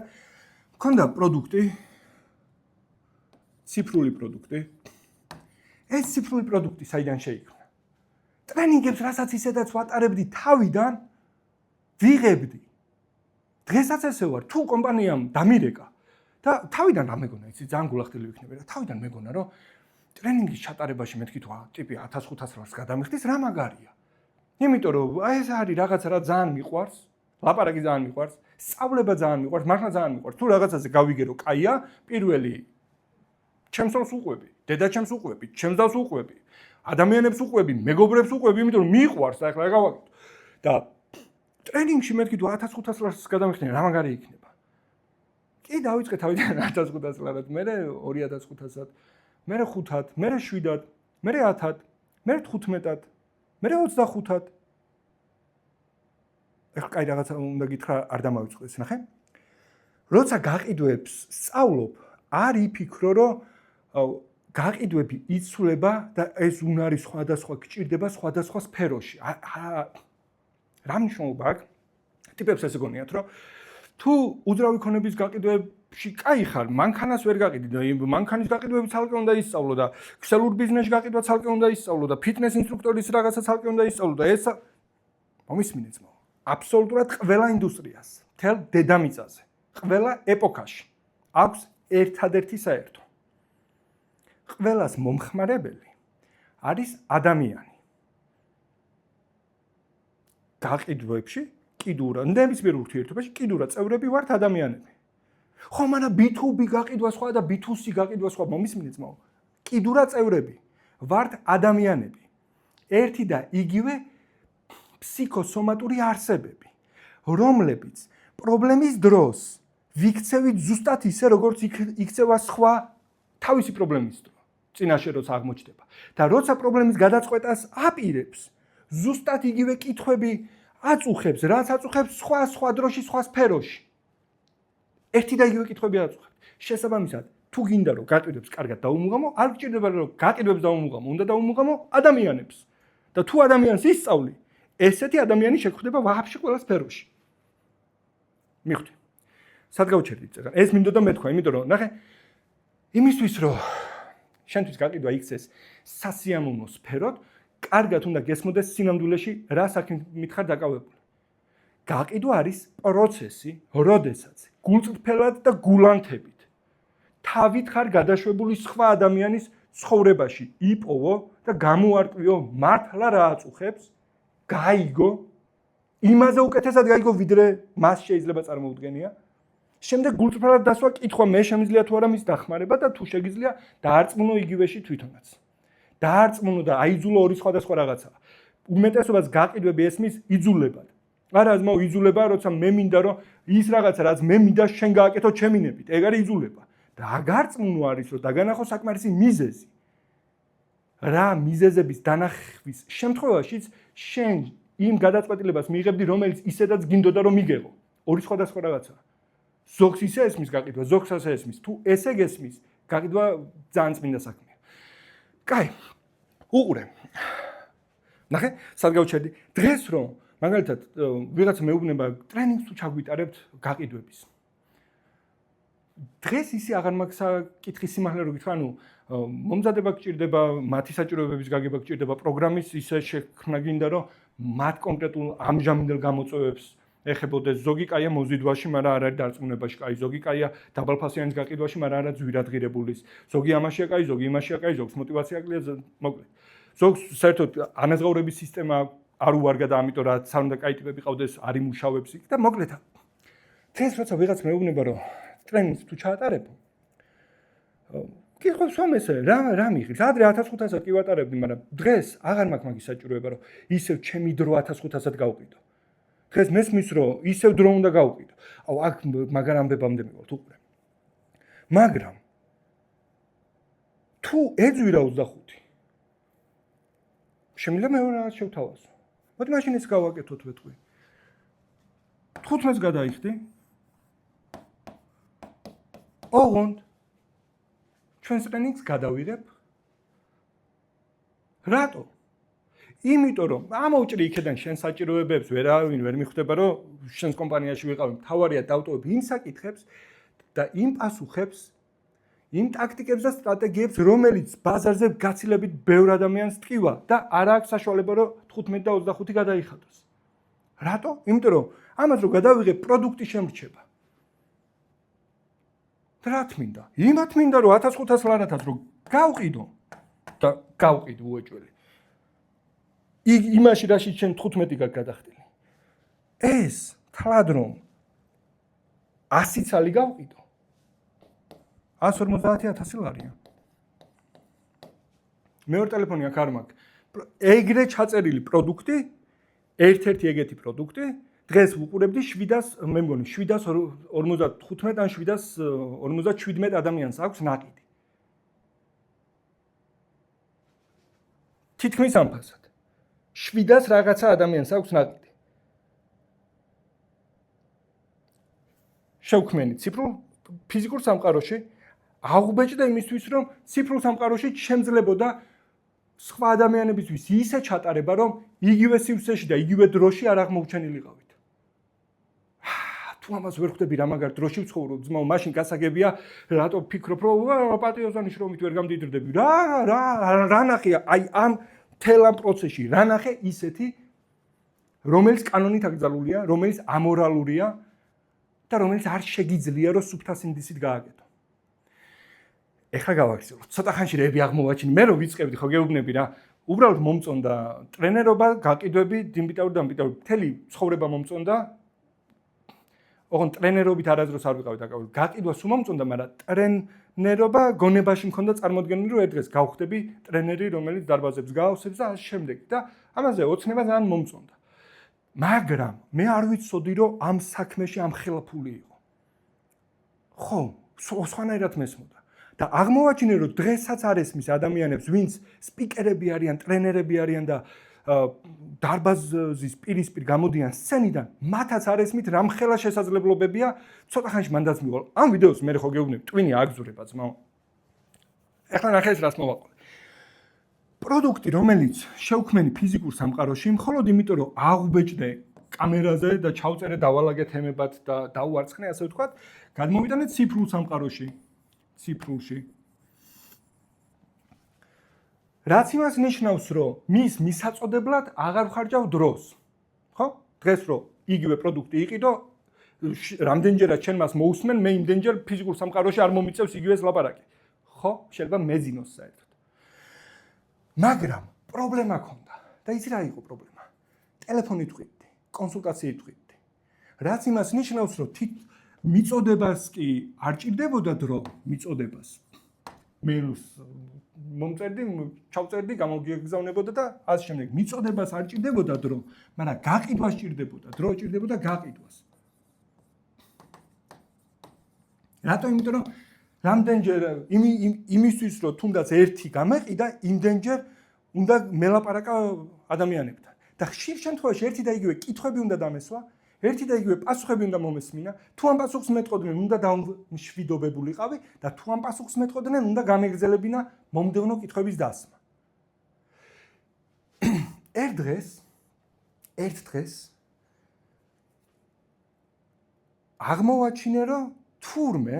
[SPEAKER 1] მქონდა პროდუქტი, ციფრული პროდუქტი. ეს ციფრული პროდუქტი საიდან შეიქმნა? ტრენინგებს, რასაც ისედაც ვატარებდი თავიდან, ვიღებდი. დღესაც ესე ვარ, თუ კომპანიამ დამირეკა და თავიდან რა მეგონა, იცი, ძალიან გულახდელი ვიქნები რა. თავიდან მეგონა, რომ ტრენინგის ჩატარებაში მეთქი თუ ტიპი 1500 ლარს გადამიხდის, რა მაგარია. იმიტომ რომ ეს არის რაღაცა რა ძალიან მიყვარს, ლაპარაკი ძალიან მიყვარს, სწავლება ძალიან მიყვარს, მართლა ძალიან მიყვარს. თუ რაღაცაზე გავიგე რომ კაია, პირველი ჩემს თავს უყვები, დედაჩემს უყვები, ჩემს თავს უყვები, ადამიანებს უყვები, მეგობრებს უყვები, იმიტომ რომ მიყვარს და ახლა გავაკეთო. და ტრენინგში მეთქი თუ 1500 ლარს გადამიხდი, რა მაგარი იქნება. კი დავიწყე თავიდან 1500 ლარად, მე 2500-ად, მე 5-ად, მე 7-ად, მე 10-ად, მე 15-ად, მე 25-ად. ეხლა კაი რაღაცა უნდა გითხრა, არ დამავიწყდეს, ნახე. როცა გაყიდვებს სწავლობ, არ იფიქრო, რომ გაყიდვები იცვლება და ეს უნარი სხვადასხვა გჭირდება სხვადასხვა სფეროში. რა მნიშვნელობა აქვს? ტიპებს ესე გონიათ, რომ თუ უძრავი ქონების გაყიდვებში კაი ხარ, მანქანას ვერ გაყიდი და მანქანის გაყიდვები ცალკე უნდა ისწავლო და ქსელურ ბიზნესში გაყიდვა ცალკე უნდა ისწავლო და ფიტნეს ინსტრუქტორის რაღაცა ცალკე უნდა ისწავლო და ეს მომისმინე ძმაო. აბსოლუტურად ყველა ინდუსტრიას, მთელ დედამიწაზე, ყველა ეპოქაში აქვს ერთადერთი საერთო. ყველას მომხმარებელი არის ადამიანი. გაყიდვებში კიდურა, ნებისმიერ ურთიერთობაში კიდურა წევრები ვართ ადამიანები. ხო, მაგრამ B2B გაყიდვა სხვა და B2C გაყიდვა სხვა, მომისმინე ძმაო. კიდურა წევრები ვართ ადამიანები. ერთი და იგივე ფსიქოსომატური არსებები, რომლებიც პრობლემის დროს ვიქცევით ზუსტად ისე, როგორც იქცევა სხვა თავისი პრობლემის დრო, წინაშე როცა აღმოჩნდება. და როცა პრობლემის გადაწყვეტას აპირებს, ზუსტად იგივე კითხვები აწუხებს, რაც აწუხებს სხვა დროში, სხვა სფეროში. ერთი და იგივე კითხვები აწუხებს. შესაბამისად, თუ გინდა რომ გაყიდვებს კარგად დაუმუღამო, არ გჭირდება რომ გაყიდვებს დაუმუღამო, უნდა დაუმუღამო ადამიანებს. და თუ ადამიანს ისწავლი, ესეთი ადამიანი შეგხვდება ვაფშე ყველა სფეროში. მიხვდი. სად გავჩერდით წეგან? ეს მინდოდა მეთქვა, იმიტომ რომ ნახე, იმისთვის რომ შენთვის გაყიდვა იქცეს სასიამოვნო სფეროდ, კარგად უნდა გესმოდეს სინამდვილეში რა საქმით მითხარ დაკავებული. გაყიდვა არის პროცესი, როდესაც გულწრფელად და გულანთებით თავით ხარ გადაშვებული სხვა ადამიანის ცხოვრებაში, იპოვო და გამოარტყიო მართლა რა აწუხებს, გაიგო, იმაზე უკეთესად გაიგო, ვიდრე მას შეიძლება წარმოუდგენია. შემდეგ გულწრფელად დასვა კითხვა, მე შემიძლია თუ არა მის დახმარება და თუ შეგიძლია დაარწმუნო იგივეში თვითონაც. დაარწმუნო და აიძულო ორი სხვადასხვა რაღაცა. უმეტესობას გაყიდვები ესმის იძულებად. არა ძმაო, იძულება, როცა მე მინდა რომ ის რაღაცა, რაც მე მინდა შენ გააკეთო ჩემი ნებით, ეგ არის იძულება. და გარწმუნო არის, რომ დაგანახო საკმარისი მიზეზი. რა მიზეზების დანახვის შემთხვევაშიც შენ იმ გადაწყვეტილებას მიიღებდი, რომელიც ისედაც გინდოდა რომ მიგეღო. ორი სხვადასხვა რაღაცაა. ზოგს ისე ესმის გაყიდვა, ზოგს ასე ესმის. თუ ესე გესმის, გაყიდვა ძალიან წმინდა საქმეა. კაი, უყურე. ნახე, სად გავჩერდი? დღეს რომ მაგალითად ვიღაცა მეუბნება ტრენინგს თუ ჩაგვიტარებთ გაყიდვების. დღეს ისე აღარ მაქვს საკითხი სიმართლე რო გითხრა, ანუ მომზადება გჭირდება, მათი საჭიროებების გაგება გჭირდება, პროგრამის ისე შექმნა გინდა, რომ მათ კონკრეტულ ამჟამინდელ გამოწვევებს ეხებოდეს. ზოგი კაია მოზიდვაში, მაგრამ არ არის დარწმუნებაში კაი, ზოგი კაია დაბალფასიანის გაყიდვაში, მაგრამ არა ძვირადღირებულის. ზოგი ამაშია კაი, ზოგი იმაშია კაი, ზოგს მოტივაცია აკლია, მოკლედ. ზოგს საერთოდ ანაზღაურების სისტემა არ უვარგა და ამიტომ რაც არ უნდა კაი ტიპები ყავდეს, არ იმუშავებს იქ და მოკლედ. დღეს როცა ვიღაც მეუბნება, რომ ტრენინგს თუ ჩაატარებ, კითხავს რომ ესე რა მიიღებს? ადრე 1500-ად კი ვატარებდი, მაგრამ დღეს აღარ მაქვს მაგის საჭიროება, რომ ისევ ჩემი დრო 1500-ად გავყიდო. დღეს მესმის რომ ისევ დრო უნდა გავყიდო. აუ აქ მაგარ ამბებამდე მივარ, უყურე. მაგრამ თუ ეძვირა 25, შემიძლია მეორე რაღაც შევთავაზო. მოდი მაშინ ეს გავაკეთოთ ვეთქვი. 15-ს გადაიხდი. ოღონდ ჩვენს ტრენინგს გადავიღებ. რატო? იმიტომ რომ ამოვჭრი იქიდან შენ საჭიროებებს ვერავინ ვერ მიხვდება რომ შენს კომპანიაში ვიყავი, თავარია დავტოვებ იმ საკითხებს და იმ პასუხებს, იმ ტაქტიკებს და სტრატეგიებს, რომელიც ბაზარზე გაცილებით ბევრ ადამიანს ტკივა და არ აქვს საშუალება რომ 15 და 25 გადაიხადოს. რატო? იმიტომ რომ ამას რო გადავიღებ, პროდუქტი შემრჩება. და რა თმინდა? იმათ მინდა რომ 1500 ლარათაც რო გავყიდო და გავყიდო უეჭველი. იმაში რაში შენ 15 გაქვს გადახდილი. ეს თლად რომ 100 ცალი გავყიდო 150,000 ლარია. მეორე ტელეფონი აქ არ მაქვს. ეგრე ჩაწერილი პროდუქტი, ერთ-ერთი ეგეთი პროდუქტი, დღეს ვუყურებდი 700, მე მგონი 755 ან 757 ადამიანს აქვს ნაკიდი. თითქმის ამ ფასად. 700 რაღაცა ადამიანს აქვს ნაკიდი. შევქმენი ციფრულ ფიზიკურ სამყაროში აღუბეჭდა იმისთვის, რომ ციფრულ სამყაროში შემძლებოდა სხვა ადამიანებისთვის ისე ჩატარება, რომ იგივე სივრცეში და იგივე დროში არ აღმოუჩენილიყავით. თუ ამას ვერ ხვდები რა მაგარ დროში ვცხოვრობ, ძმაო, მაშინ გასაგებია, რატო ფიქრობ, რომ პატიოზანის შრომით ვერ გამდიდრდები. რა ნახია, აი ამ თელ ამ პროცესში რა ნახე ისეთი, რომელიც კანონით აკრძალულია, რომელიც ამორალურია და რომელიც არ შეგიძლია რომ სუფთა სინდისით გააკეთო. ეხლა გავახსენებ, ცოტა ხანში რეები აღმოვაჩინე, მე რო ვიწყებდი ხო გეუბნები რა, უბრალოდ მომწონდა ტრენერობა, გაყიდვები, დამბიტავი, მთელი ცხოვრება მომწონდა. ოღონდ ტრენერობით არასდროს არ ვიყავი დაკავებული. გაყიდვა სულ მომწონდა, მაგრამ ტრენერობა გონებაში მქონდა წარმოდგენილი, რომ ერთ დღეს გავხდები ტრენერი, რომელიც დარბაზებს გაავსებს და ასე შემდეგ. და ამაზე ოცნება ძალიან მომწონდა. მაგრამ მე არ ვიცოდი, რომ ამ საქმეში ამ ხელაფული იყო. ხო, სხვანაირად მესმოდა. და აღმოვაჩინე, რომ დღესაც არ ესმის ადამიანებს, ვინც სპიკერები არიან, ტრენერები არიან და დარბაზის პირისპირ გამოდიან სცენიდან, მათაც არ ესმით რამ ხელა შესაძლებლობებია, ცოტა ხანში მანდაც მივალ. ამ ვიდეოს მე ხო გეუბნები, ტვინი აგზურება ძმაო. ეხლა ნახე ეს რას მოვაყოლე. პროდუქტი, რომელიც შევქმენი ფიზიკურ სამყაროში, მხოლოდ იმიტომ, რომ აღუბეჭდე კამერაზე და ჩავწერე დავალაგე თემებად და დაუარცხნე, ასე ვთქვათ, გადმოვიტანე ციფრულ სამყაროში. ციფრულში. რაც იმას ნიშნავს, რომ მის მისაწოდებლად აღარ ვხარჯავ დროს. ხო? დღეს რომ იგივე პროდუქტი იყიდო, რამდენჯერაც ჩვენ მას მოусმენ, მე იმდენჯერ ფიზიკურ სამყაროში არ მომიწევს იგივეს ლაპარაკი. ხო? შეიძლება მეძინოს საერთოდ. მაგრამ პრობლემა ქონდა. და იცი რა იყო პრობლემა? ტელეფონით ვყიდდი, კონსულტაციით ვყიდდი. რაც იმას ნიშნავს, რომ მიწოდებას კი არ ჭირდებოდა დრო, მიწოდებას. მეილს მომწერდი, ჩავწერდი, გამოგიგზავნებოდა და ასე შემდეგ. მიწოდებას არ ჭირდებოდა დრო, მაგრამ გაყიდვას ჭირდებოდა, დრო ჭირდებოდა გაყიდვას. რატო? იმიტომ რომ რამდენჯერ იმისთვის რომ თუნდაც ერთი გამეყიდა, იმდენჯერ უნდა მელაპარაკა ადამიანებთან. და ხშირ შემთხვევაში ერთი და იგივე კითხვები უნდა დამესვა, ერთი და იგივე პასუხები უნდა მომესმინა, თუ ამ პასუხს მეტყოდნენ, უნდა დამშვიდობებულიყავი და თუ ამ პასუხს მეტყოდნენ, უნდა გამეგრძელებინა მომდევნო კითხვების დასმა. ერთ დღეს აღმოვაჩინე, რომ თურმე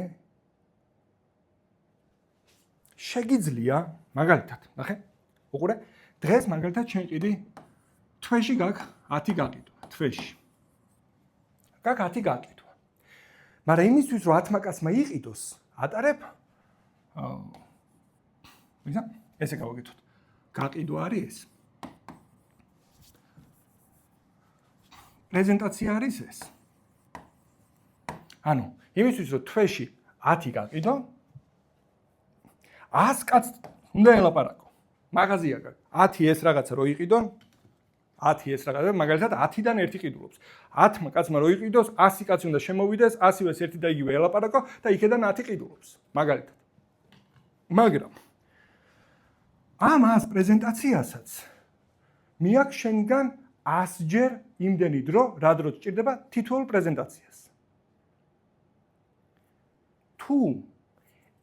[SPEAKER 1] შეგიძლია, მაგალითად, ნახე, უყურე, დღეს მაგალითად შენ ყიდი თვეში გაქვს 10 გაყიდვა, თვეში. გაქვს 10 გაყიდვა. მაგრამ იმისთვის რომ 10 კაცმა იყიდოს, ატარებ ესე გავაკეთოთ. გაყიდვა არის ეს. პრეზენტაცია არის ეს. ანუ, იმისთვის რომ თვეში 10 გაყიდო, 100 კაცს უნდა ელაპარაკო. მაღაზია გაქვს. 10 ეს რაღაცა რო იყიდონ, 10 ეს რაღაცა, მაგალითად 10-დან ერთი ყიდულობს. 10 კაცმა რო იყიდოს, 100 კაცი უნდა შემოვიდეს, 100-ვეს ერთი და იგივე ელაპარაკო და იქედან 10 ყიდულობს. მაგალითად. მაგრამ ამ 100 პრეზენტაციასაც მიაქვს შენგან 100-ჯერ იმდენი დრო, რა დრო სჭირდება თითოეულ პრეზენტაციას. თუ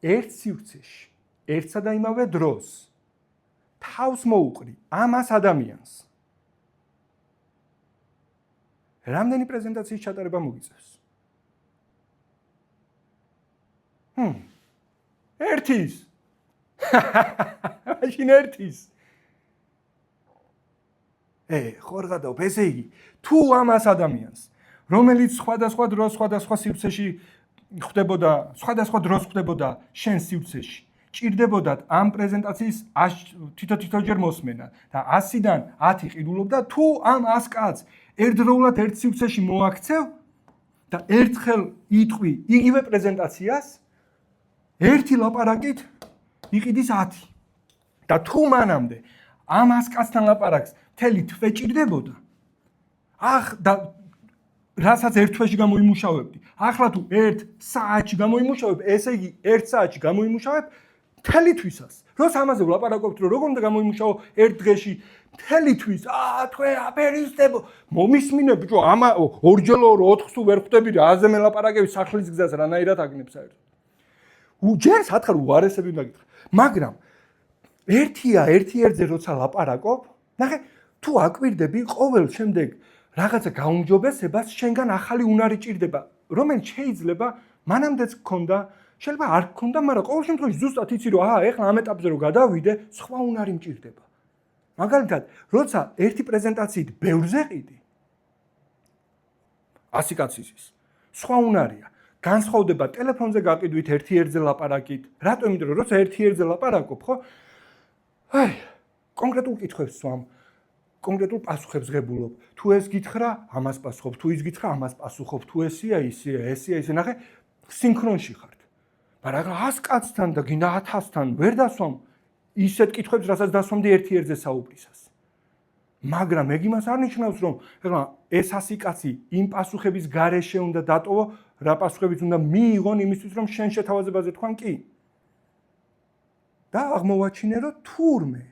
[SPEAKER 1] ერთ სივრცეში, ერთსა და იმავე დროს თავს მოუყრი ამას ადამიანს, რამდენი პრეზენტაციის ჩატარება მოგიწევს? ერთის. მაშინ ერთის. ხო რა გადავ, ესე იგი, თუ ამას ადამიანს, რომელიც სხვადასხვა დროს, სხვადასხვა სივრცეში ხდებოდა, სხვადასხვა დროს ხდებოდა შენ სივრცეში, ჭირდებოდათ ამ პრეზენტაციის თითო-თითოჯერ მოსმენა და 100-დან 10 ყიდულობდა, თუ ამ 100 კაცს ერთდროულად ერთ სივრცეში მოაქცევ და ერთხელ იტყვი იგივე პრეზენტაციას, ერთი ლაპარაკით იყიდის 10. და თუ მანამდე ამ 100 კაცთან ლაპარაკს მთელი თვე ჭირდებოდა, და რასაც ერთ თვეში გამოიმუშავებდი, ახლა თუ 1 საათში გამოიმუშავებ, ესე იგი 1 საათში გამოიმუშავებ მთელი თვისას. როცა ამაზე ვლაპარაკობთ, რომ როგორ უნდა გამოიმუშაო ერთ დღეში მთელი თვის, თქვენ აპერისტებო, მომისმინე ბიჭო, ამა ორჯერ 4 თუ ვერ ხვდები რა, აზე მელაპარაკები სახლის გზას რანაირად აგნებს საერთოდ. ჯერ სათხარ უარესები უნდა გითხრა, მაგრამ ერთია ერთ-ერთზე როცა ლაპარაკობ, ნახე, თუ აკვირდები ყოველ შემდეგ რაღაცა გაუმჯობესებას, შენგან ახალი უნარი ჭირდება, რომელიც შეიძლება მანამდეც გქონდა, შეიძლება არ გქონდა, მაგრამ ყოველ შემთხვევაში ზუსტად იცი რომ ეხლა ამ ეტაპზე რომ გადავიდე, სხვა უნარი მჭირდება. მაგალითად, როცა ერთი პრეზენტაციით ბევრზე ყიდი, 100 კაცის ის, სხვა უნარია. განსხვავდება ტელეფონზე გაყიდვით ერთ-ერთზე ლაპარაკით. რატომ? იმიტომ რომ როცა ერთ-ერთზე ლაპარაკობ, ხო? კონკრეტულ კითხვებს ვამ, კონკრეტულ პასუხებს ღებულობ. თუ ეს გითხრა, ამას პასუხობ, თუ ის გითხრა, ამას პასუხობ, თუ ესია, ისე, ნახე, სინქრონში ხართ. მაგრამ 100 კაცთან და გინდა 1000-თან ვერ დასვამ ისეთ კითხვებს, რასაც დასვამდი ერთ-ერთზე საუბრისას. მაგრამ ეგ იმას არ ნიშნავს, რომ ეხლა ეს 100 კაცი იმ პასუხების გარეშე უნდა დატოვო, რა პასუხებიც უნდა მიიღონ იმისთვის, რომ შენ შეთავაზებაზე თქვან კი. და აღმოვაჩინე, რომ თურმე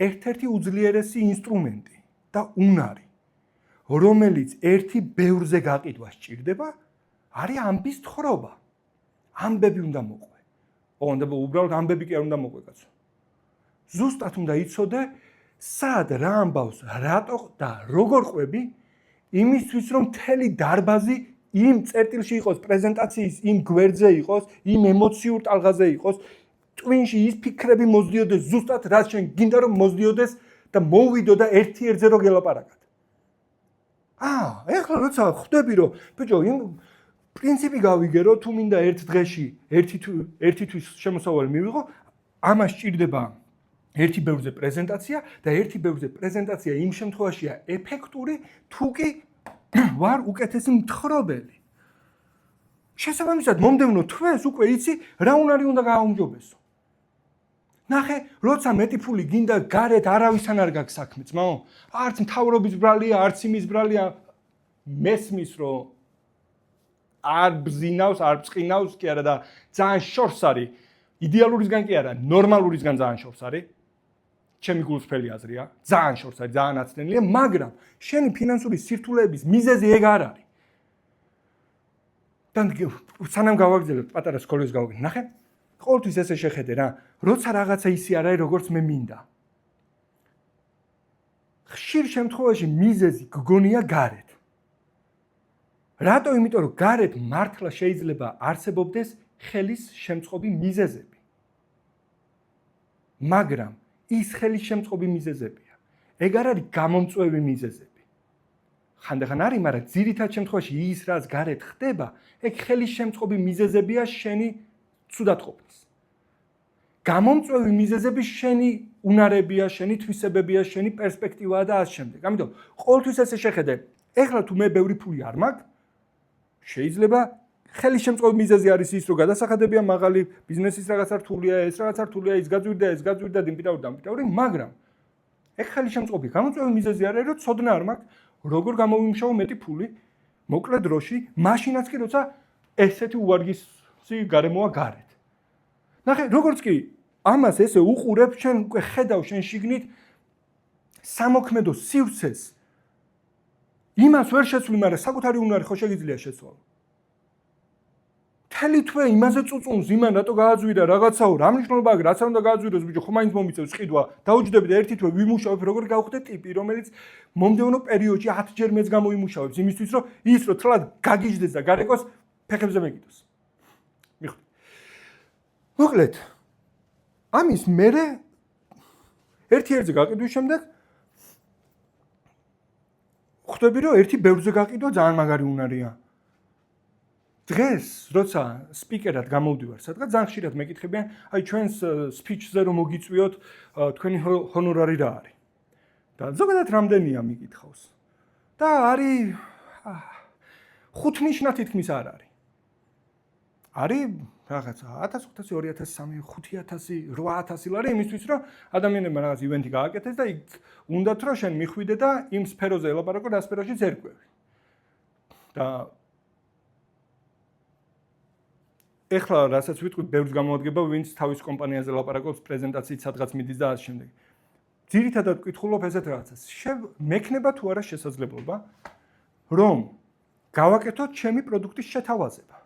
[SPEAKER 1] ერთ-ერთი უძლიერესი ინსტრუმენტი და უნარი, რომელიც ერთი ბევრზე გაყიდვას ჭირდება, არის ამბის თხრობა. ამბები უნდა მოყვე. უნდა უბრალოდ ამბები კი არ უნდა მოყვე კაცო. ზუსტად უნდა იცოდე, სად რა ამბავს, რატო და როგორ ყვები, იმისთვის რომ მთელი დარბაზი იმ წერტილში იყოს, პრეზენტაციის იმ გვერდზე იყოს, იმ ემოციურ ტალღაზე იყოს, ტვინში ის ფიქრები მოძიოდეს ზუსტად რაც შენ გინდა რომ მოძიოდეს და მოვიდო და ერთ-ერთზე რო გელაპარაკოთ. ეხლა როცა ხვდები რომ ბიჭო, იმ პრინციპი გავიგე რომ თუ მინდა ერთ დღეში ერთი თვის შემოსავალი მივიღო, ამას ჭირდება ერთი ბევრზე პრეზენტაცია და ერთი ბევრზე პრეზენტაცია იმ შემთხვევაშია ეფექტური, თუ კი ვარ უკეთესი მთხრობელი. შესაბამისად, მომდევნო თვეს უკვე იცი რა უნარი უნდა გააუმჯობესო. ნახე, როცა მეტი ფული გინდა გარეთ არავისთან არ გაქვს საქმე, ძმაო, არც მთავრობის ბრალია, არც იმის ბრალია, მესმის რომ არ ბზინავს, არ ბწყინავს კი არა და ძალიან შორს არის. იდეალურისგან კი არა, ნორმალურისგან ძალიან შორს არის. ჩემი გულწრფელი აზრია, ძალიან შორს არის, ძალიან აცდენილია, მაგრამ შენი ფინანსური სირთულეების მიზეზი ეგ არ არის. და სანამ გავაგრძელებ პატარა სკოლის გავაგრძელებ, ნახე, ყოველთვის ესე შეხედე რა, როცა რაღაცა ისი არ არის, როგორც მე მინდა. ხშირ შემთხვევაში მიზეზი გგონია გარეთ. რატო? იმიტომ რომ გარეთ მართლა შეიძლება არსებობდეს ხელის შემწყობი მიზეზები. მაგრამ ის ხელის შემწყობი მიზეზებია. ეგ არ არის გამომწვევი მიზეზები. ხანდახან არის, მაგრამ ძირითად შემთხვევაში ის რაც გარეთ ხდება, ეგ ხელის შემწყობი მიზეზებია შენი ცუდად ყოფნის. გამომწვევი მიზეზები შენი უნარებია, შენი თვისებებია, შენი პერსპექტივაა და ასე შემდეგ. ამიტომ ყოველთვის ესე შეხედე, ეხლა თუ მე ბევრი ფული არ მაქვს, შეიძლება ხელის შემწყობი მიზეზი არის ის, რომ გადასახადებია მაღალი, ბიზნესის რაღაცა რთულია, ეს რაღაცა რთულია, ის გაძვირდა, დამპიტავრი, მაგრამ ეგ ხელის შემწყობი გამომწვევი მიზეზი არის, რომ ცოდნა არ მაქვს, როგორ გამოვიმუშავო მეტი ფული, მოკლე დროში, მაშინაც კი როცა ესეთი უვარგისი გარემოა გარეთ. ნახე, როგორც კი ამას ესე უყურებ, შენ უკვე ხედავ შენ შიგნით სამოქმედო სივრცეს იმას ვერ შეცვლი, მაგრამ საკუთარი უნარი ხო შეგიძლია შეცვალო. მთელი თვე იმაზე წუწუნს, იმან რატო გააძვირა რაღაცაო, რა მნიშვნელობა აქვს, რაც არ უნდა გააძვიროს, ბიჭო, ხო მაინც მომიწევს ყიდვა. დაუჯდები და ერთი თვე ვიმუშავებ, როგორ გავხდე ტიპი, რომელიც მომდევნო პერიოდში 10-ჯერ მეც გამოიმუშავებს იმისთვის, რომ ის რო თლად გაგიჟდეს და გარეკოს ფეხებზე მეკიდოს. მიხვდი. მოკლედ, ამის მერე ერთ-ერთზე გაყიდვის შემდეგ ხვდები, რომ ერთი ბევრზე გაყიდვა ძალიან მაგარი უნარია. დღეს, როცა სპიკერად გამოვდივარ სადღაც, ძალიან ხშირად მეკითხებიან, აი ჩვენს სპიჩზე რომ მოგიწვიოთ, თქვენი ჰონორარი რა არის? და ზოგადად რამდენია მიკითხავს. და არის 5 ნიშნა თითქმის არ არის. არის რაღაცა 1500, 2000, 3000, 5000, 8000 ლარი იმისთვის, რომ ადამიანებმა რაღაც ივენთი გააკეთეს და იქ უნდათ რომ შენ მიხვიდე და იმ სფეროზე ელაპარაკო, რა სფეროშიც ერკვევი. და ეხლა რასაც ვიტყვი, ბევრს გამოადგება, ვინც თავის კომპანიაზე ლაპარაკობს, პრეზენტაციით სადღაც მიდის და ასე შემდეგ. ძირითადად ვკითხულობ ესეთ რაღაცას. მექნება თუ არა შესაძლებლობა, რომ გავაკეთოთ ჩემი პროდუქტის შეთავაზება.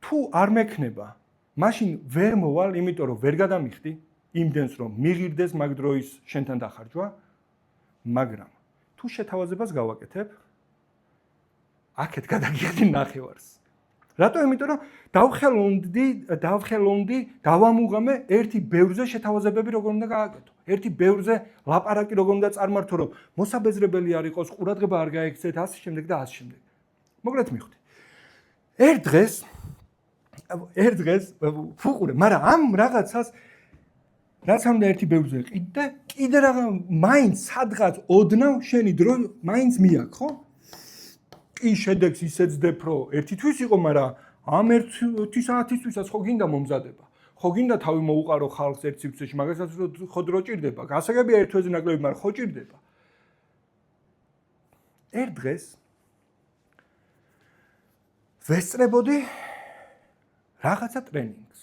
[SPEAKER 1] თუ არ მექნება, მაშინ ვერ მოვალ, იმიტომ რომ ვერ გადამიხდი იმდენს, რომ მიღირდეს მაგ დროის შენთან დახარჯვა, მაგრამ თუ შეთავაზებას გავაკეთებ, აქეთ გადაგიხდი ნახევარს. რატო? იმიტომ რომ დავხელონდი, დავამუღამე ერთი ბევრზე შეთავაზებები როგორ უნდა გააკეთო. ერთი ბევრზე ლაპარაკი როგორ უნდა წარმართო, რომ მოსაბეზრებელი არ იყოს, ყურადღება არ გაექცეთ, ასე შემდეგ და ასე შემდეგ. მოკლედ მიხვდი. ერთ დღეს ფუყურე, მაგრამ ამ რაღაცას რაც ამდა ერთი ბევრზე ყიდე, კიდე რაღა მაინც სადღაც ოდნავ შენი დრო მაინც მიაქ, ხო? კი შედეგს ისეცდებ, რომ ერთი თვის იყო, მაგრამ ამ ერთი საათისთვისაც ხო გინდა მომზადება. ხო გინდა თავი მოუყარო ხალხს ერთ სივრცეში, მაგასაც ხო დრო ჭირდება. გასაგებია ერთ თვეზე ნაკლები, მაგრამ ხო ჭირდება. ერთ დღეს ვესწრებოდი რაღაცა ტრენინგს.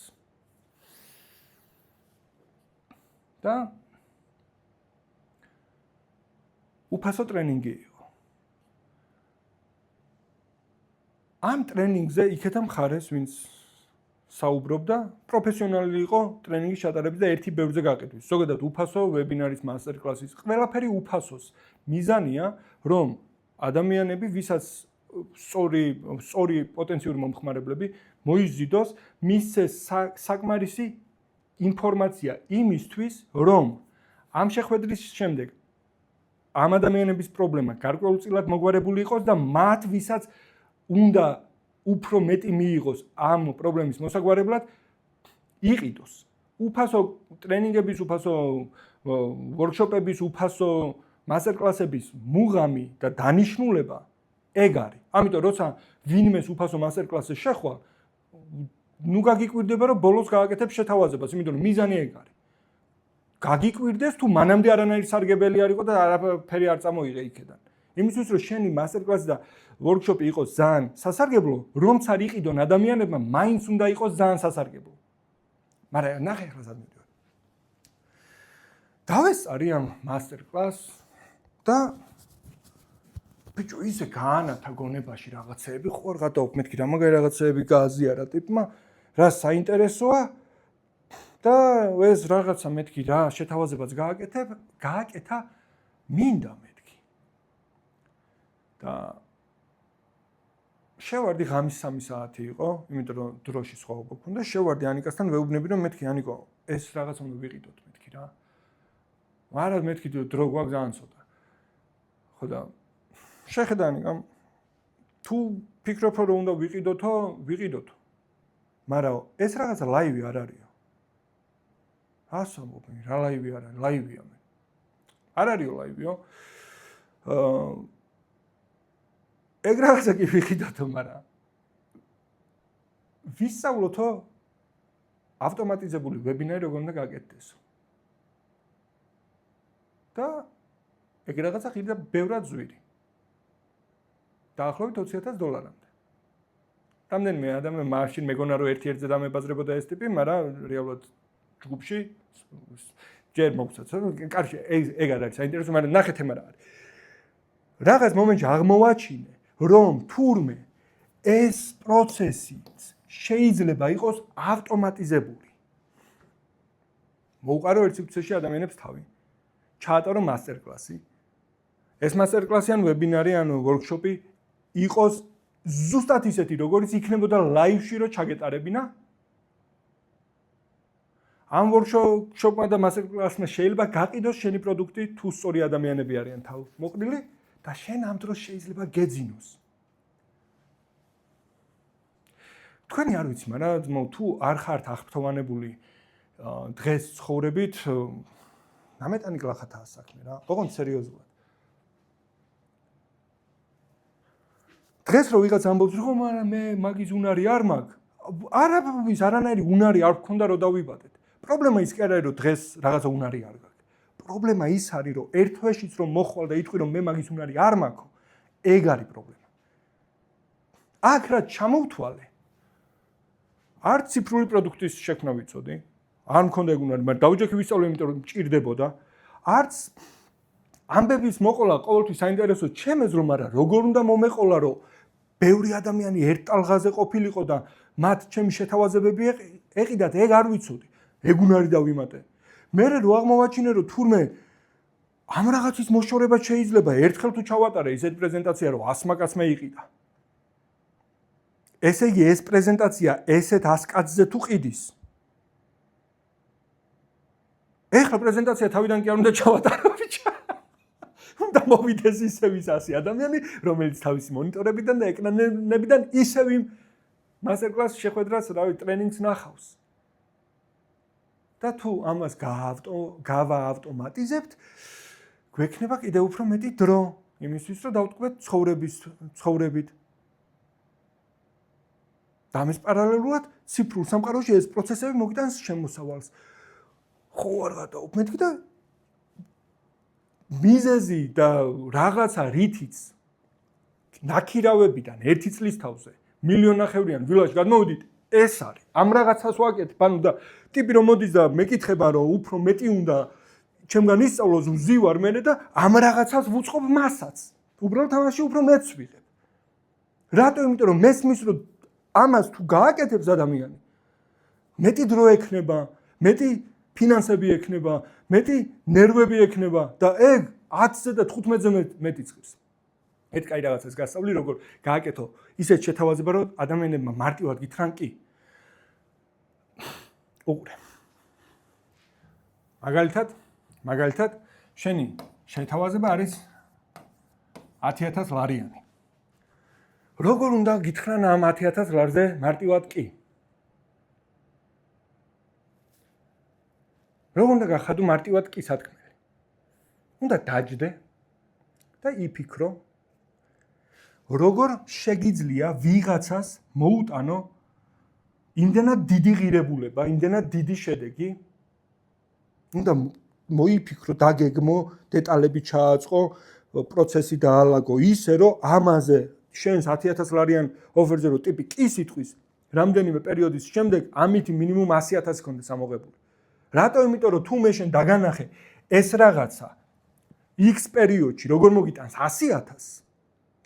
[SPEAKER 1] და უფასო ტრენინგი იყო. ამ ტრენინგზე იქეთა მხარეს, ვინც საუბრობდა, პროფესიონალი იყო ტრენინგის ჩატარების და ერთი ბევრზე გაყიდვის. ზოგადად უფასო ვებინარის მასტერკლასის, ყველაფერი უფასოს. მიზანია, რომ ადამიანები, ვისაც სწორი პოტენციური მომხმარებლები მოიზიდოს, მისცეს საკმარისი ინფორმაცია იმისთვის, რომ ამ შეხვედრის შემდეგ ამ ადამიანების პრობლემა გარკვეულწილად მოგვარებული იყოს და მათ, ვისაც უნდა უფრო მეტი მიიღოს ამ პრობლემის მოსაგვარებლად, იყიდოს. უფასო ტრენინგების, უფასო ვორქშოპების, უფასო მასტერკლასების მუღამი და დანიშნულება ეგ არის. ამიტომ როცა ვინმეს უფასო მასტერკლასზე შეხვალ, ნუ გაგიკვირდება, რომ ბოლოს გააკეთებ შეთავაზებას, იმიტომ რომ მიზანი ეგ არის. გაგიკვირდეს თუ მანამდე არანაირი სარგებელი არ იყო და არაფერი არ წამოიღე იქედან. იმისთვის რომ შენი მასტერკლასი და ვორქშოპი იყოს ძალიან სასარგებლო, რომც არ იყიდონ ადამიანებმა, მაინც უნდა იყოს ძალიან სასარგებლო. მაგრამ ნახე ახლა სად მივიდივარ. დავესწარი ამ მასტერკლასს და ბიჭო, ისე გაანათა გონებაში რაღაცეები, ხო არ გადაუხ მეთქი რა მაგარი რაღაცეები გააზიარა ტიპმა, რა საინტერესოა და ეს რაღაცა მეთქი რა შეთავაზებაც გააკეთა მინდა მეთქი. და შევარდი ღამის 3 საათი იყო, იმიტომ რომ დროში სხვაობა გქონდა, შევარდი ანიკასთან, ვეუბნები რომ მეთქი ანიკო, ეს რაღაც უნდა ვიყიდოთ მეთქი რა. მაგრამ მეთქი დრო გვაქვს ძალიან ცოტა. ხო და შეხედა ანიკამ, თუ ფიქრობ რომ უნდა ვიყიდოთო, ვიყიდოთო. მაგრამ ეს რაღაცა ლაივი არ არისო. ასამობ, რა ლაივი არ არის, ლაივია მე. არ არისო ლაივიო. ეგ რაღაცა კი ვიყიდოთო, მაგრამ ვისწავლოთო ავტომატიზებული ვებინარი როგორ უნდა გააკეთდეს. და ეგ რაღაცა ხიდა ბევრად ზვირი. დაახლოებით $20,000-მდე. რამდენიმე ადამიანი მაშინ მეგონა რომ ერთ-ერთზე დამებაზრებოდა ეს ტიპი, მაგრამ რეალურად ჯგუფში ჯერ მოგცაც, კარგი, ეგ არ არის საინტერესო, მაგრამ ნახეთ ემ რა არის. რაღაც მომენტში აღმოვაჩინე, რომ თურმე ეს პროცესი შეიძლება იყოს ავტომატიზებული. მოუყარო ერთ სივრცეში ადამიანებს თავი. ჩაატარო მასტერკლასი. ეს მასტერკლასი ან ვებინარი ან ვორქშოპი იყოს ზუსტად ისეთი, როგორც იქნებოდა ლაივში რო ჩაგეტარებინა. ამ ვორქშოპმა და მასტერკლასმა შეიძლება გაყიდოს შენი პროდუქტი თუ სწორი ადამიანები არიან თავ მოყრილი და შენ ამ დროს შეიძლება გეძინოს. თქვენი არ ვიცი, მაგრამ თუ არ ხართ აღფრთოვანებული დღეს ცხოვრებით, ნამეტანი გლახათაა საქმე რა, ოღონდ სერიოზულად. დღეს რო ვიღაც ამბობს, რომ მე მაგის უნარი არ მაქვს, არაფრის არანაირი უნარი არ გქონდა რომ დავიბადეთ. პრობლემა ის კი არა რომ დღეს რაღაცა უნარი არ გაქვს. პრობლემა ის არის რომ ერთ თვეშიც რომ მოხვალ და იტყვი რომ მე მაგის უნარი არ მაქვს, ეგ არის პრობლემა. აქ რა ჩამოვთვალე. არ ციფრული პროდუქტის შექმნა ვიცოდი. არ მქონდა ეგ უნარი, მაგრამ დავიჯექი ვისწავლე, იმიტომ რომ მჭირდებოდა. არც ამბების მოყოლა ყოველთვის საინტერესო ჩემს რომ არა, როგორ უნდა მომეყოლა რომ ბევრი ადამიანი ერთ ტალღაზე ყოფილიყო და მათ ჩემი შეთავაზებები ეყიდათ, ეგ არ ვიცოდი. ეგ უნარი დავიმატე. მე რო აღმოვაჩინე რომ თურმე ამ რაღაცის მოშორება შეიძლება ერთხელ თუ ჩავატარე ისეთ პრეზენტაცია რომ 100 კაცმა იყიდა. ესე იგი ეს პრეზენტაცია ესეთ 100 კაცზე თუ ყიდის. ეხლა პრეზენტაცია თავიდან კი არ უნდა ჩავატარო ბიჭა. უნდა მოვიდეს ისევ ის 100 ადამიანი, რომელიც თავისი მონიტორებიდან და ეკრანებიდან ისევ იმ მასტერკლას შეხვედრას, რავი, ტრენინგს ნახავს. და თუ ამას გავაავტომატიზებთ, გვექნება კიდევ უფრო მეტი დრო იმისთვის, რომ დავტყვეთ ცხოვრებით. და ამის პარალელურად ციფრულ სამყაროში ეს პროცესები მოგიტანს შემოსავალს. ხო არ გადაობ მეთქი და მიზეზი და რაღაცა რითიც ნაქირავებიდან 1 წლის თავზე მილიონნახევრიან ვილაში გადმოვიდით, ეს არის. ამ რაღაცას ვაკეთებ, ანუ და ტიპი რომ მოდის და მეკითხება რომ უფრო მეტი უნდა ჩემგან ისწავლოს, ვზივარ მე და ამ რაღაცას ვუწყობ მასაც. უბრალოდ ამაში უფრო მეც ვიღებ. რატო? იმიტომ რომ მესმის რომ ამას თუ გააკეთებს ადამიანი, მეტი დრო ექნება, მეტი ფინანსები ექნება, მეტი ნერვები ექნება და ეგ 10-ზე და 15-ზე მეტი წევს. ერთ კაი რაღაცას გასწავლი, როგორ გააკეთო ისეთ შეთავაზება, რომ ადამიანებმა მარტივად გითხრან კი. უყურე. მაგალითად, შენი შეთავაზება არის 10,000 ლარიანი. როგორ უნდა გითხრან ამ 10,000 ლარზე მარტივად კი? როგორ უნდა გახადო მარტივად კი სათქმელი? უნდა დაჯდე და იფიქრო, როგორ შეგიძლია ვიღაცას მოუტანო იმდენად დიდი ღირებულება, იმდენად დიდი შედეგი. უნდა მოიფიქრო, დაგეგმო, დეტალები ჩააწყო, პროცესი დაალაგო ისე, რომ ამაზე შენს 10,000 ლარიან ოფერზე რომ ტიპი კი სიტყვის, რამდენიმე პერიოდის შემდეგ ამით მინიმუმ 100,000 ქონდეს ამოღებული. რატო? იმიტომ რომ თუ მე შენ დაგანახე ეს რაღაცა X პერიოდში როგორ მოგიტანს 100,000,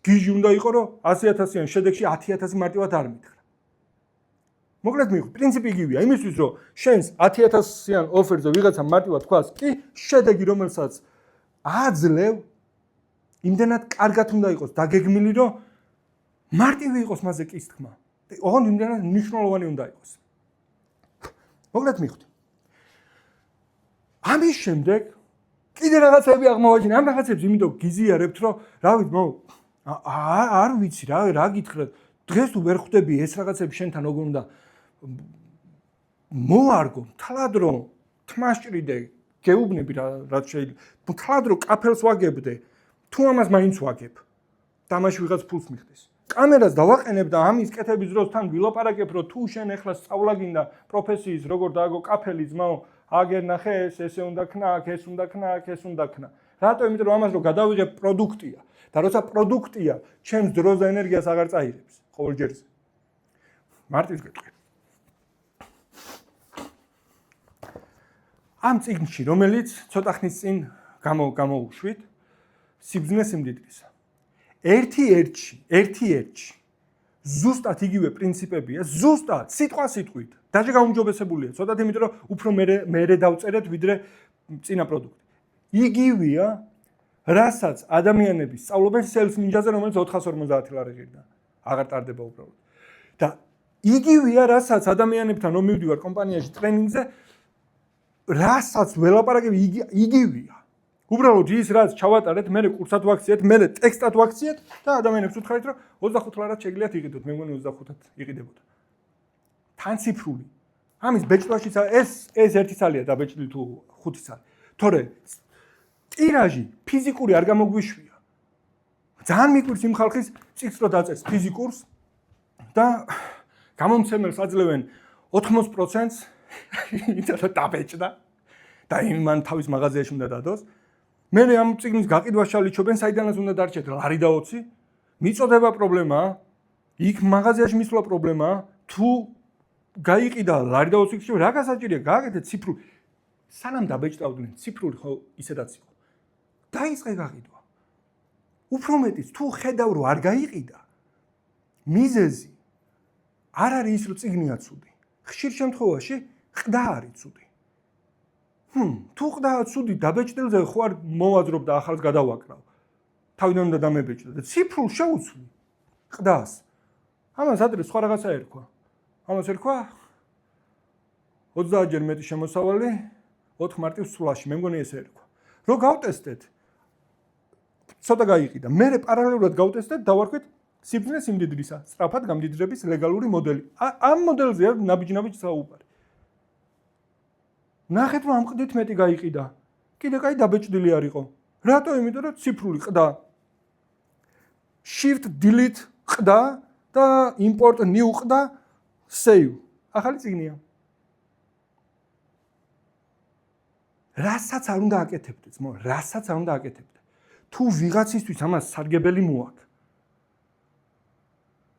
[SPEAKER 1] გიჟი უნდა იყო რომ 100,000-იან შედეგში 10,000 მარტივად არ მითხრა. მოკლედ მივხვდი, პრინციპი იგივეა, იმისთვის რომ შენს 10,000-იან ოფერზე ვიღაცა მარტივად თქვას კი, შედეგი რომელსაც აძლევ, იმდენად კარგად უნდა იყოს დაგეგმილი, რომ მარტივი იყოს მასზე კის თქმა. ოღონდ იმდენად მნიშვნელოვანი უნდა იყოს. მოკლედ მივხვდი. ამის შემდეგ კიდე რაღაცები აღმოვაჩინე, ამ რაღაცებს იმიტომ გიზიარებთ, რომ რავით, არ ვიცი რა გითხრათ, დღეს თუ ვერ ხვდები ეს რაღაცები შენთან როგორ უნდა მოარგო, თლად რომ თმაშჭრიდე, გეუბნები რაც შეიძლება, თლად რომ კაფელს ვაგებდე, თუ ამას მაინც ვაგებ, და ამაში ვიღაც ფულს მიხდეს. კამერას დავაყენებ და ამის კეთების დროს თან ვილაპარაკებ, რომ თუ შენ ახლა სწავლა გინდა პროფესიის, როგორ დააგო კაფელი ძმაო, აგერ ნახე ესე უნდა ქნა, ეს უნდა ქნა, ეს უნდა ქნა. რატო? იმიტომ რომ ამას რო გადავიღებ პროდუქტია და როცა პროდუქტია, ჩემს დროს და ენერგიას აღარ წაიღებს ყოველჯერზე. მარტივ გეტყვი. ამ წიგნში, რომელიც ცოტა ხნის წინ გამოუშვით, სიბრძნე სიმდიდრისა. ერთი-ერთში ზუსტად იგივე პრინციპებია, ზუსტად სიტყვით. დაჟე გაუმჯობესებულია, ცოტათ იმიტომ რომ უფრო მერე დავწერეთ ვიდრე წინა პროდუქტი. იგივეა, რასაც ადამიანები სწავლობენ sales ninja-ზე, რომელიც 450 ლარი ღირდა. აღარ ტარდება უბრალოდ. და იგივეა, რასაც ადამიანებთან რომ მივდივარ კომპანიაში ტრენინგზე, რასაც ველაპარაკები იგივეა. უბრალოდ ის რაც ჩავატარეთ, მე კურსად ვაქციეთ, მე ტექსტად ვაქციეთ და ადამიანებს ვუთხარით, რომ 25 ლარად შეგიძლიათ იყიდოთ, მე მგონი 25-ად იყიდებოდა. თანციფრული. ამის ბეჭდვაშიც ეს ერთი ცალია დაბეჭდილი თუ 5 ცალი. თორე ტირაჟი ფიზიკური არ გამოგვიშვია. ძალიან მიყვარს იმ ხალხის წიგნს რო დაწერს ფიზიკურს და გამომცემელს აძლევენ 80%-ს იცოდა დაბეჭდა და იმან თავის მაღაზიაში უნდა დადოს. მე ამ წიგნის გაყიდვას შალიჩობენ, საიდანაც უნდა დარჩეთ ლარი და 20. მიწოდება პრობლემაა. იქ მაღაზიაში მისვლა პრობლემაა. თუ გაიყიდა ლარი და 20 რა გასაჭირია, გააკეთეთ ციფრული. სანამ დაბეჭდავდნენ ციფრული ხო ისედაც იყო. დაიწყე გაყიდვა. უფრო მეტიც თუ ხედავ რომ არ გაიყიდა, მიზეზი არ არის ის რომ წიგნია ცუდი. ხშირ შემთხვევაში ყდა არის ცუდი. თუ ყდა ცუდი დაბეჭდილზე ხო არ მოვაძრობ და ახალს გადავაკრავ. თავიდან უნდა დამებეჭდო და ციფრულ შეუცვლი ყდას. ამას ადრე სხვა რაღაცა ერქვა. ამას ერქვა 30 ჯერ მეტი შემოსავალი 4 მარტივ სვლაში, მე მგონი ესე ერქვა. რო გავტესტეთ ცოტა გაიყიდა. მე პარალელურად გავტესტეთ და ვარქვით სიბრძნე სიმდიდრისა, სწრაფად გამდიდრების ლეგალური მოდელი. ამ მოდელზეა ნაბიჯ საუბარი. ნახეთ რომ ამ ყდით მეტი გაიყიდა. კიდე კაი დაბეჭდილი არ იყო. რატო? იმიტომ რომ ციფრული ყდა. shift delete ყდა და import new ყდა save. ახალი წიგნია. რასაც არ უნდა აკეთებდე, ძმო, რასაც არ უნდა აკეთებდე. თუ ვიღაცისთვის ამას სარგებელი მოაქვს.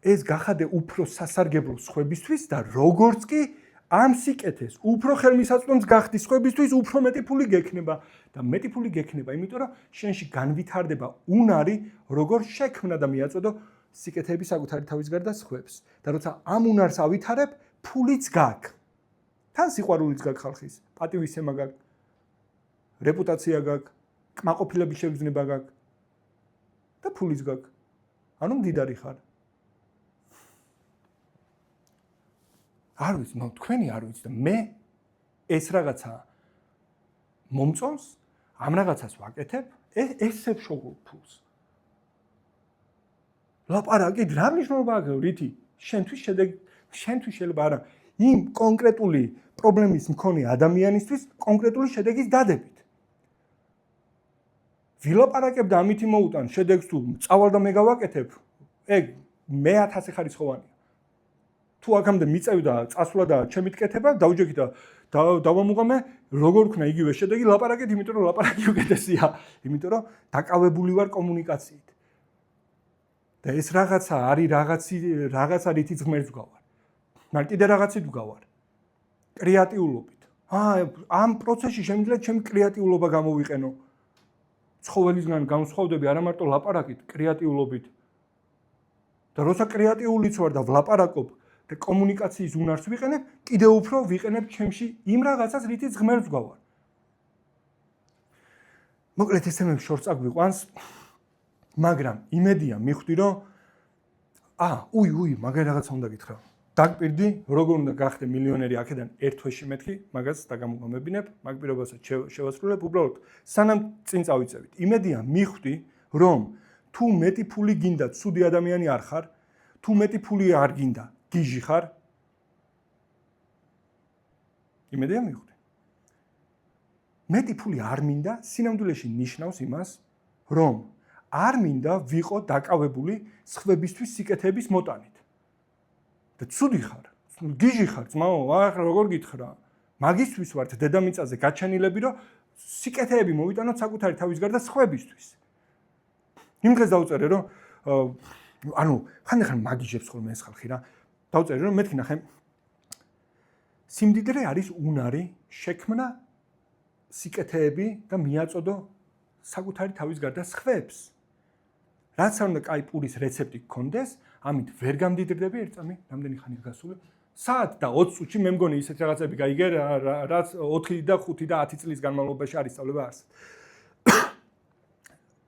[SPEAKER 1] ეს გახადე უფრო სასარგებლო სხვებისთვის და როგორც კი ამ სიკეთეს უფრო ხელმისაწვდომს გახდი სხვებისთვის, უფრო მეტი ფული გექნება და მეტი ფული გექნება, იმიტომ რომ შენში განვითარდება უნარი, როგორ შექმნა და მიაწოდო სიკეთეების საკუთარი თავის გარდა სხვებს. და როცა ამ უნარს ავითარებ, ფულიც გაქვს. თან სიყვარულიც გაქვს ხალხის, პატივისცემა გაქვს, რეპუტაცია გაქვს, კმაყოფილების შეგრძნება გაქვს და ფულიც გაქვს. ანუ მდიდარი ხარ. არ ვიცი, თქვენი არ ვიცი და მე ეს რაღაცა მომწონს, ამ რაღაცას ვაკეთებ, ესებ შოულ ფულს. ლაპარაკი რა მნიშვნელობა აქვს რითი? შენთვის შეიძლება არა იმ კონკრეტული პრობლემის მქონე ადამიანისთვის კონკრეტული შედეგის დადებით. ვილაპარაკებ და ამითი მოუტან შედეგს თუ წავალ და მე გავაკეთებ, ეგ მე 1000 ხარისხოვანია. თუ აქამდე მიწევი და წასვლა და ჩემი ტკეთება დავჯექი და დავამუღამე როგორ ვქნა იგივე შედეგი ლაპარაკეთ, იმიტომ რომ ლაპარაკი უკეთესია, იმიტომ რომ დაკავებული ვარ კომუნიკაციით. და ეს რაღაცა არის რაღაცა რითიც ღმერთს ვგავარ. მაგრამ კიდე რაღაცით ვგავარ. კრეატიულობით. ამ პროცესში შემიძლია ჩემი კრეატიულობა გამოვიყენო. ცხოველისგან განსხვავდები არა მარტო ლაპარაკით, კრეატიულობით. და როცა კრეატიულიც ვარ და ვლაპარაკობ და კომუნიკაციის უნარს ვიყენებ, კიდევ უფრო ვიყენებ ჩემში იმ რაღაცას, რითიც ღმერთს ვგავარ. მოკლედ ეს თემები შორს წაგვიყვანს, მაგრამ იმედია მიხვდი, რომ მაგარი რაღაცა უნდა გითხრა. დაგპირდი, როგორ უნდა გახდე მილიონერი აქედან ერთ თვეში მეთქი, მაგას დაგამოგამებინებ, მაგ პირობასაც შევასრულებ, უბრალოდ სანამ წინ წავიწევით. იმედია მიხვდი, რომ თუ მეტი ფული გინდა, ცუდი ადამიანი არ ხარ, თუ მეტი ფული არ გინდა, გიჟი ხარ. იმედია მიხვდი. მეტი ფული არ მინდა, სინამდვილეში ნიშნავს იმას, რომ არ მინდა ვიყო დაკავებული სხვებისთვის სიკეთების მოტანით. და ცუდი ხარ, გიჟი ხარ, ძმაო, ახლა როგორ გითხრა? მაგისთვის ვართ დედამიწაზე გაჩენილები, რომ სიკეთეები მოვიტანოთ საკუთარი თავის გარდა სხვებისთვის. იმ დღეს დავწერე, რომ ხანდახან მაგიჟებს ხოლმე ეს ხალხი რა. დავწერე, რომ მეთქი ნახე. სიმდიდრე არის უნარი, შექმნა სიკეთეები და მიაწოდო საკუთარი თავის გარდა სხვებს. რაც არ უნდა კაი პურის რეცეპტი გქონდეს, ამით ვერ გამდიდრდები ერთამი, რამდენი ხანია გასული? საათ და 20 წუთში მე მგონი ისეთ რაღაცები გაიგე, რაც 4 და 5 და 10 წლის განმავლობაში არის სწავლება არსად.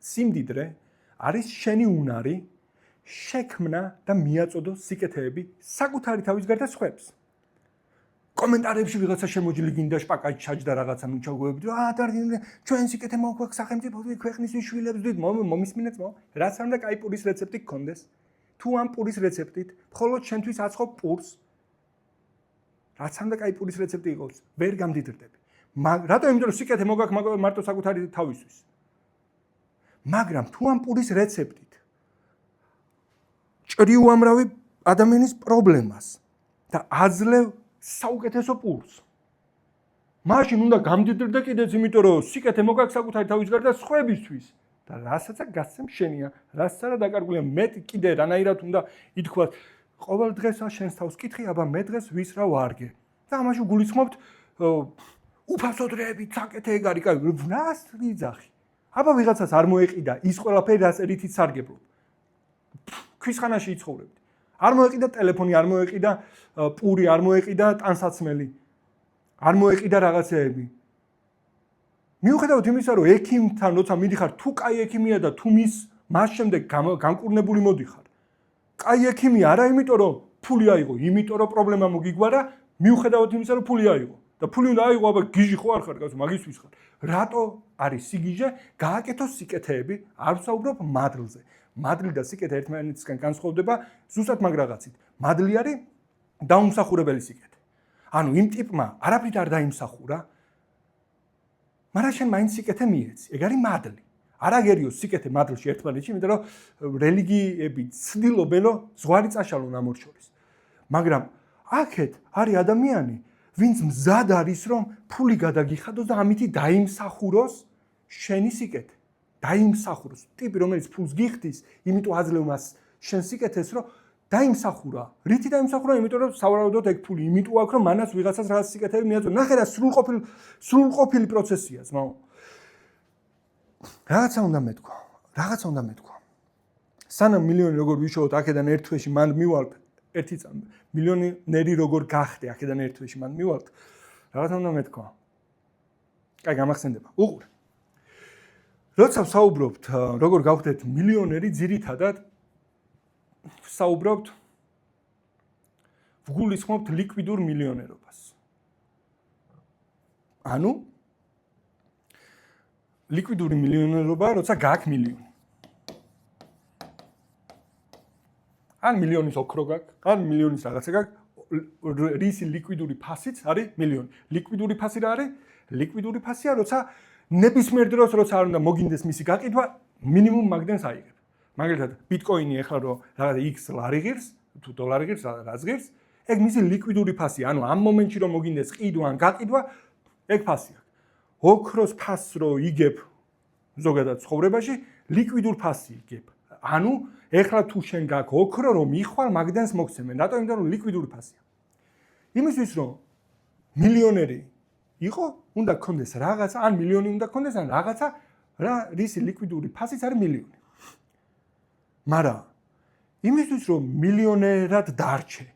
[SPEAKER 1] სიმდიდრე არის შენი უნარი შექმნა და მიაწოდო სიკეთეები საკუთარი თავის გარდა სხვებს. კომენტარებში ვიღაცა შემოჯილი გინდა შპაკაჩი ჩაჯდა რაღაცა მიჩაგუებით, და ჩვენ სიკეთე მოგვაქვს სახელმწიფო ქვეყნის შვილებს ვდით, მომისმინეთ, რაც არ უნდა კაი პურის რეცეპტი გქონდეს. თუ ამ პურის რეცეპტით მხოლოდ შენთვის აწყობ პურს, რაც არ უნდა კაი პურის რეცეპტი იყოს, ვერ გამდიდრდები. რატო? იმიტომ რომ სიკეთე მოგვაქვს მარტო საკუთარი თავისთვის. მაგრამ თუ ამ პურის რეცეპტით ჭრი უამრავი ადამიანის პრობლემას და აძლევ საუკეთესო პურს. მაშინ უნდა გამდიდრდე კიდეც, იმიტომ რომ სიკეთე მოგვაქვს საკუთარი თავის გარდა სხვებისთვის და რასაც გასცემ შენია, რასაც არა დაკარგულია. მე კიდე რანაირად უნდა ითქვას, ყოველ დღეს შენს თავს კითხი, აბა მე დღეს ვის რა ვარგე. და ამაში გულისხმობთ უფასო დროები, საკეთე ეგ არის, კაი, რას ვიძახი? აბა ვიღაცას არ მოეყიდა ის ყველაფერი, რაც რითიც სარგებლობ. ქვისხანაში იცხოვრებდი. არ მოეყიდა ტელეფონი, არ მოეყიდა პური, არ მოეყიდა ტანსაცმელი. არ მოეყიდა რაღაცეები. მიუხედავად იმისა, რომ ექიმთან როცა მიდიხარ, თუ კაი ექიმია და თუ მას შემდეგ განკურნებული მოდიხარ. კაი ექიმი არა იმიტომ, რომ ფული აიღო, იმიტომ რომ პრობლემა მოგიგვარა, მიუხედავად იმისა, რომ ფული აიღო. და ფული უნდა აიღო, აბა გიჟი ხო არ ხარ, კაცო, მაგისთვის ხარ. რატო არის სიგიჟე? გააკეთო სიკეთეები, არ ვსაუბრობ მადლზე. მადლი და სიკეთე ერთმანეთისგან განსხვავდება ზუსტად მაგ რაღაცით. მადლი არის დაუმსახურებელი სიკეთე. ანუ იმ ტიპმა არაფრით არ დაიმსახურა, მაგრამ შენ მაინც სიკეთე მიეცი. ეგ არის მადლი. არ აგერიო სიკეთე მადლში ერთმანეთში, იმიტომ რომ რელიგიები ცდილობენ, რომ ზღვარი წაშალონ ამ ორ შორის. მაგრამ აქეთ არის ადამიანი, ვინც მზად არის, რომ ფული გადაგიხადოს და ამითი დაიმსახუროს შენი სიკეთე. დაიმსახუროს. ტიპი, რომელიც ფულს გიხდის, იმიტომ აძლევ მას შენ სიკეთეს, რომ დაიმსახურა. რითი დაიმსახურა? იმიტომ რომ სავარაუდოდ ეგ ფული იმიტომ აქვს, რომ მანაც ვიღაცას რაღაც სიკეთეები მიაწოდო. ნახე რა სრულყოფილი პროცესია, ძმაო. რაღაცა უნდა მეთქვა. სანამ მილიონი როგორ ვიშოვოთ აქედან ერთ თვეში მანდ მივალთ, ერთი წამი მილიონერი როგორ გახდე აქედან ერთ თვეში მანდ მივალთ, რაღაცა უნდა მეთქვა. კაი, გამახსენდება. უყურე. როცა ვსაუბრობთ, როგორ გავხდეთ მილიონერი, ძირითადად ვსაუბრობთ, ვგულისხმობთ ლიკვიდურ მილიონერობას. ანუ ლიკვიდური მილიონერობა, როცა გაქვს მილიონი. ან მილიონის ოქრო გაქვს, ან მილიონის რაღაცა გაქვს, რისი ლიკვიდური ფასიც არის მილიონი. ლიკვიდური ფასი რა არის? ლიკვიდური ფასია, როცა ნებისმიერ დროს, როცა არ უნდა მოგინდეს მისი გაყიდვა, მინიმუმ მაგდენს აიღებ. მაგალითად, ბიტკოინი ახლა რომ რაღაცა X ლარი ღირს, თუ დოლარი ღირს, რაც ღირს, ეგ მისი ლიკვიდური ფასია. ანუ ამ მომენტში რომ მოგინდეს ყიდვა ან გაყიდვა, ეგ ფასი აქვს. ოქროს ფასს რო იგებ ზოგადად ცხოვრებაში, ლიკვიდურ ფასი იგებ. ანუ ეხლა თუ შენ გაქვს ოქრო, რომ იხვალ მაგდენს მოგცემენ. რატო? იმიტომ რომ ლიკვიდური ფასია. იმისთვის რომ მილიონერი იყო, უნდა გქონდეს რაღაცა, ან მილიონი უნდა გქონდეს, ან რაღაცა, რისი ლიკვიდური ფასიც არის მილიონი. მაგრამ იმისთვის რომ მილიონერად დარჩე,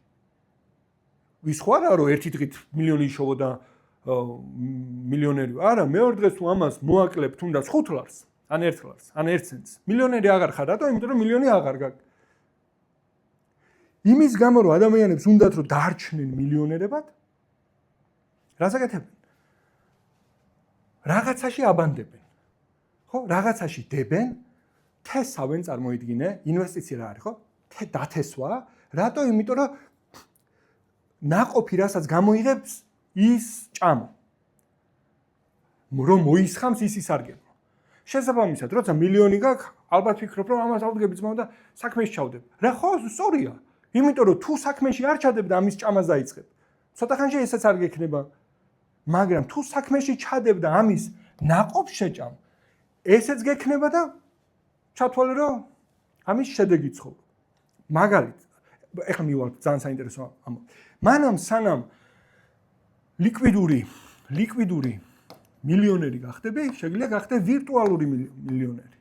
[SPEAKER 1] ვის ხო არა რომ ერთი დღით მილიონი იშოვო და მილიონერი. არა, მეორე დღეს თუ ამას მოაკლებ თუნდაც 5 ლარს, ან 1 ლარს, ან 1 ცენტს. მილიონერი აღარ ხარ, რატო? იმიტომ რომ მილიონი აღარ გაქვს. იმის გამო რომ ადამიანებს უნდათ რომ დარჩნენ მილიონერებად, რას აკეთებენ? რაღაცაში აბანდებენ. ხო, რაღაცაში დებენ, თესავენ, წარმოიდგინე, ინვესტიცია რა არის, ხო? დათესვა, რატო? იმიტომ რომ ნაყოფი რასაც გამოიღებს ის ჭამა. რომ მოისხამს ის ისარგებლო. შესაბამისად, როცა მილიონი გაქვს, ალბათ ფიქრობ, რომ ამას ავდგები ძმაო და საქმეში ჩავდებ. რა ხო, სწორია. იმიტომ რომ თუ საქმეში არ ჩადებ და ამის ჭამას დაიწყებ, ცოტა ხანში ესეც არ გექნება. მაგრამ თუ საქმეში ჩადებ და ამის ნაყოფს შეჭამ, ესეც გექნება და ჩათვალე რომ ამის შედეგი ცხოვრობ. მაგალითად, ეხლა მივალთ ძალიან საინტერესო ამბავი. მანამ სანამ ლიკვიდური მილიონერი გახდები, შეგვიძლია გახდე ვირტუალური მილიონერი.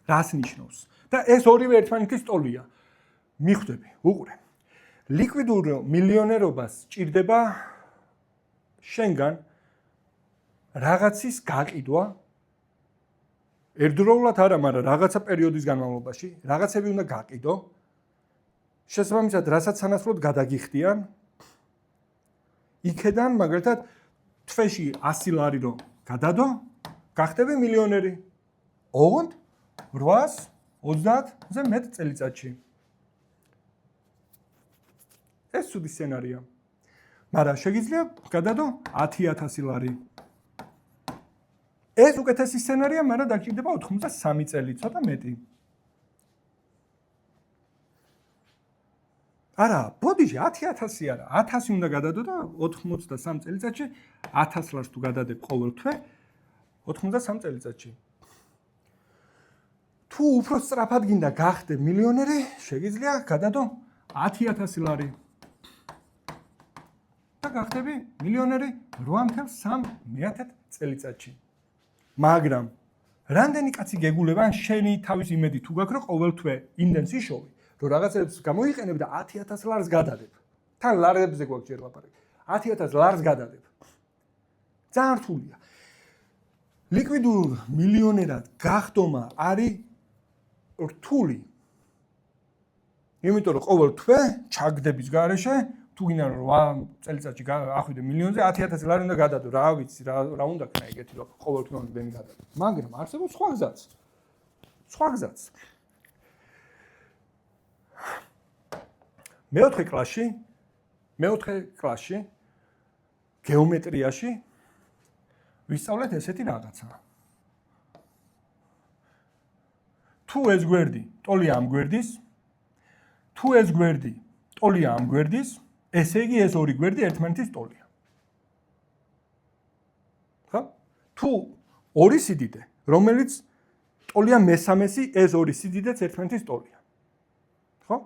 [SPEAKER 1] რას ნიშნავს? და ეს ორივე ერთმანეთის ტოლია. მიხვდები, უყურე. ლიკვიდურ მილიონერობას ჭირდება შენგან რაღაცის გაყიდვა. ერთდროულად არა, მაგრამ რაღაცა პერიოდის განმავლობაში რაღაცები უნდა გაყიდო. შესაბამისად, რასაც სანაცვლოდ გადაგიხდიან, იქედან მაგალითად თვეში 100 ლარი რომ გადადო, გახდები მილიონერი. ოღონდ 830-ზე მეტ წელიწადში. ეს ცუდი სცენარია. მაგრამ შეგიძლია გადადო 10,000 ლარი. ეს უკეთესი სცენარია, მაგრამ დაგჭირდება 83 წელი, ცოტა მეტი. არა, ბოდიში 10,000 არა, 1000 უნდა გადადო და 83 წელიწადში 1000 ლარს თუ გადადებ ყოველ თვე 83 წელიწადში. თუ უფრო სწრაფად გინდა გახდე მილიონერი, შეგიძლია გადადო 10,000 ლარი. და გახდები მილიონერი 8.3 წელიწადში. მაგრამ რამდენი კაცი გეგულება ან შენი თავის იმედი თუ გაქვს რომ ყოველ თვე იმდენს იშოვი, რომ რაღაცებს გამოიყენებ და 10,000 ლარს გადადებ. თან ლარებზე გვაქვს ჯერ ლაპარაკი. 10,000 ლარს გადადებ. ძალიან რთულია. ლიკვიდურ მილიონერად გახდომა არის რთული. იმიტომ რომ ყოველ თვე ჩაგდების გარეშე თუ გინდა რომ 8 წელიწადში ახვიდე მილიონზე 10,000 ლარი უნდა გადადო. რა ვიცი, რა უნდა ქნა ეგეთი რომ ყოველ თვე მენი გადადო. მაგრამ არსებობს სხვა გზაც. სხვა გზაც. მეოთხე კლასში გეომეტრიაში ვისწავლეთ ესეთი რაღაცა. თუ ეს გვერდი ტოლია ამ გვერდის, თუ ეს გვერდი ტოლია ამ გვერდის, ესე იგი ეს ორი გვერდი ერთმანეთის ტოლია. ხო? თუ ორი სიდიდე, რომელიც ტოლია მესამესი, ეს ორი სიდიდეც ერთმანეთის ტოლია. ხო?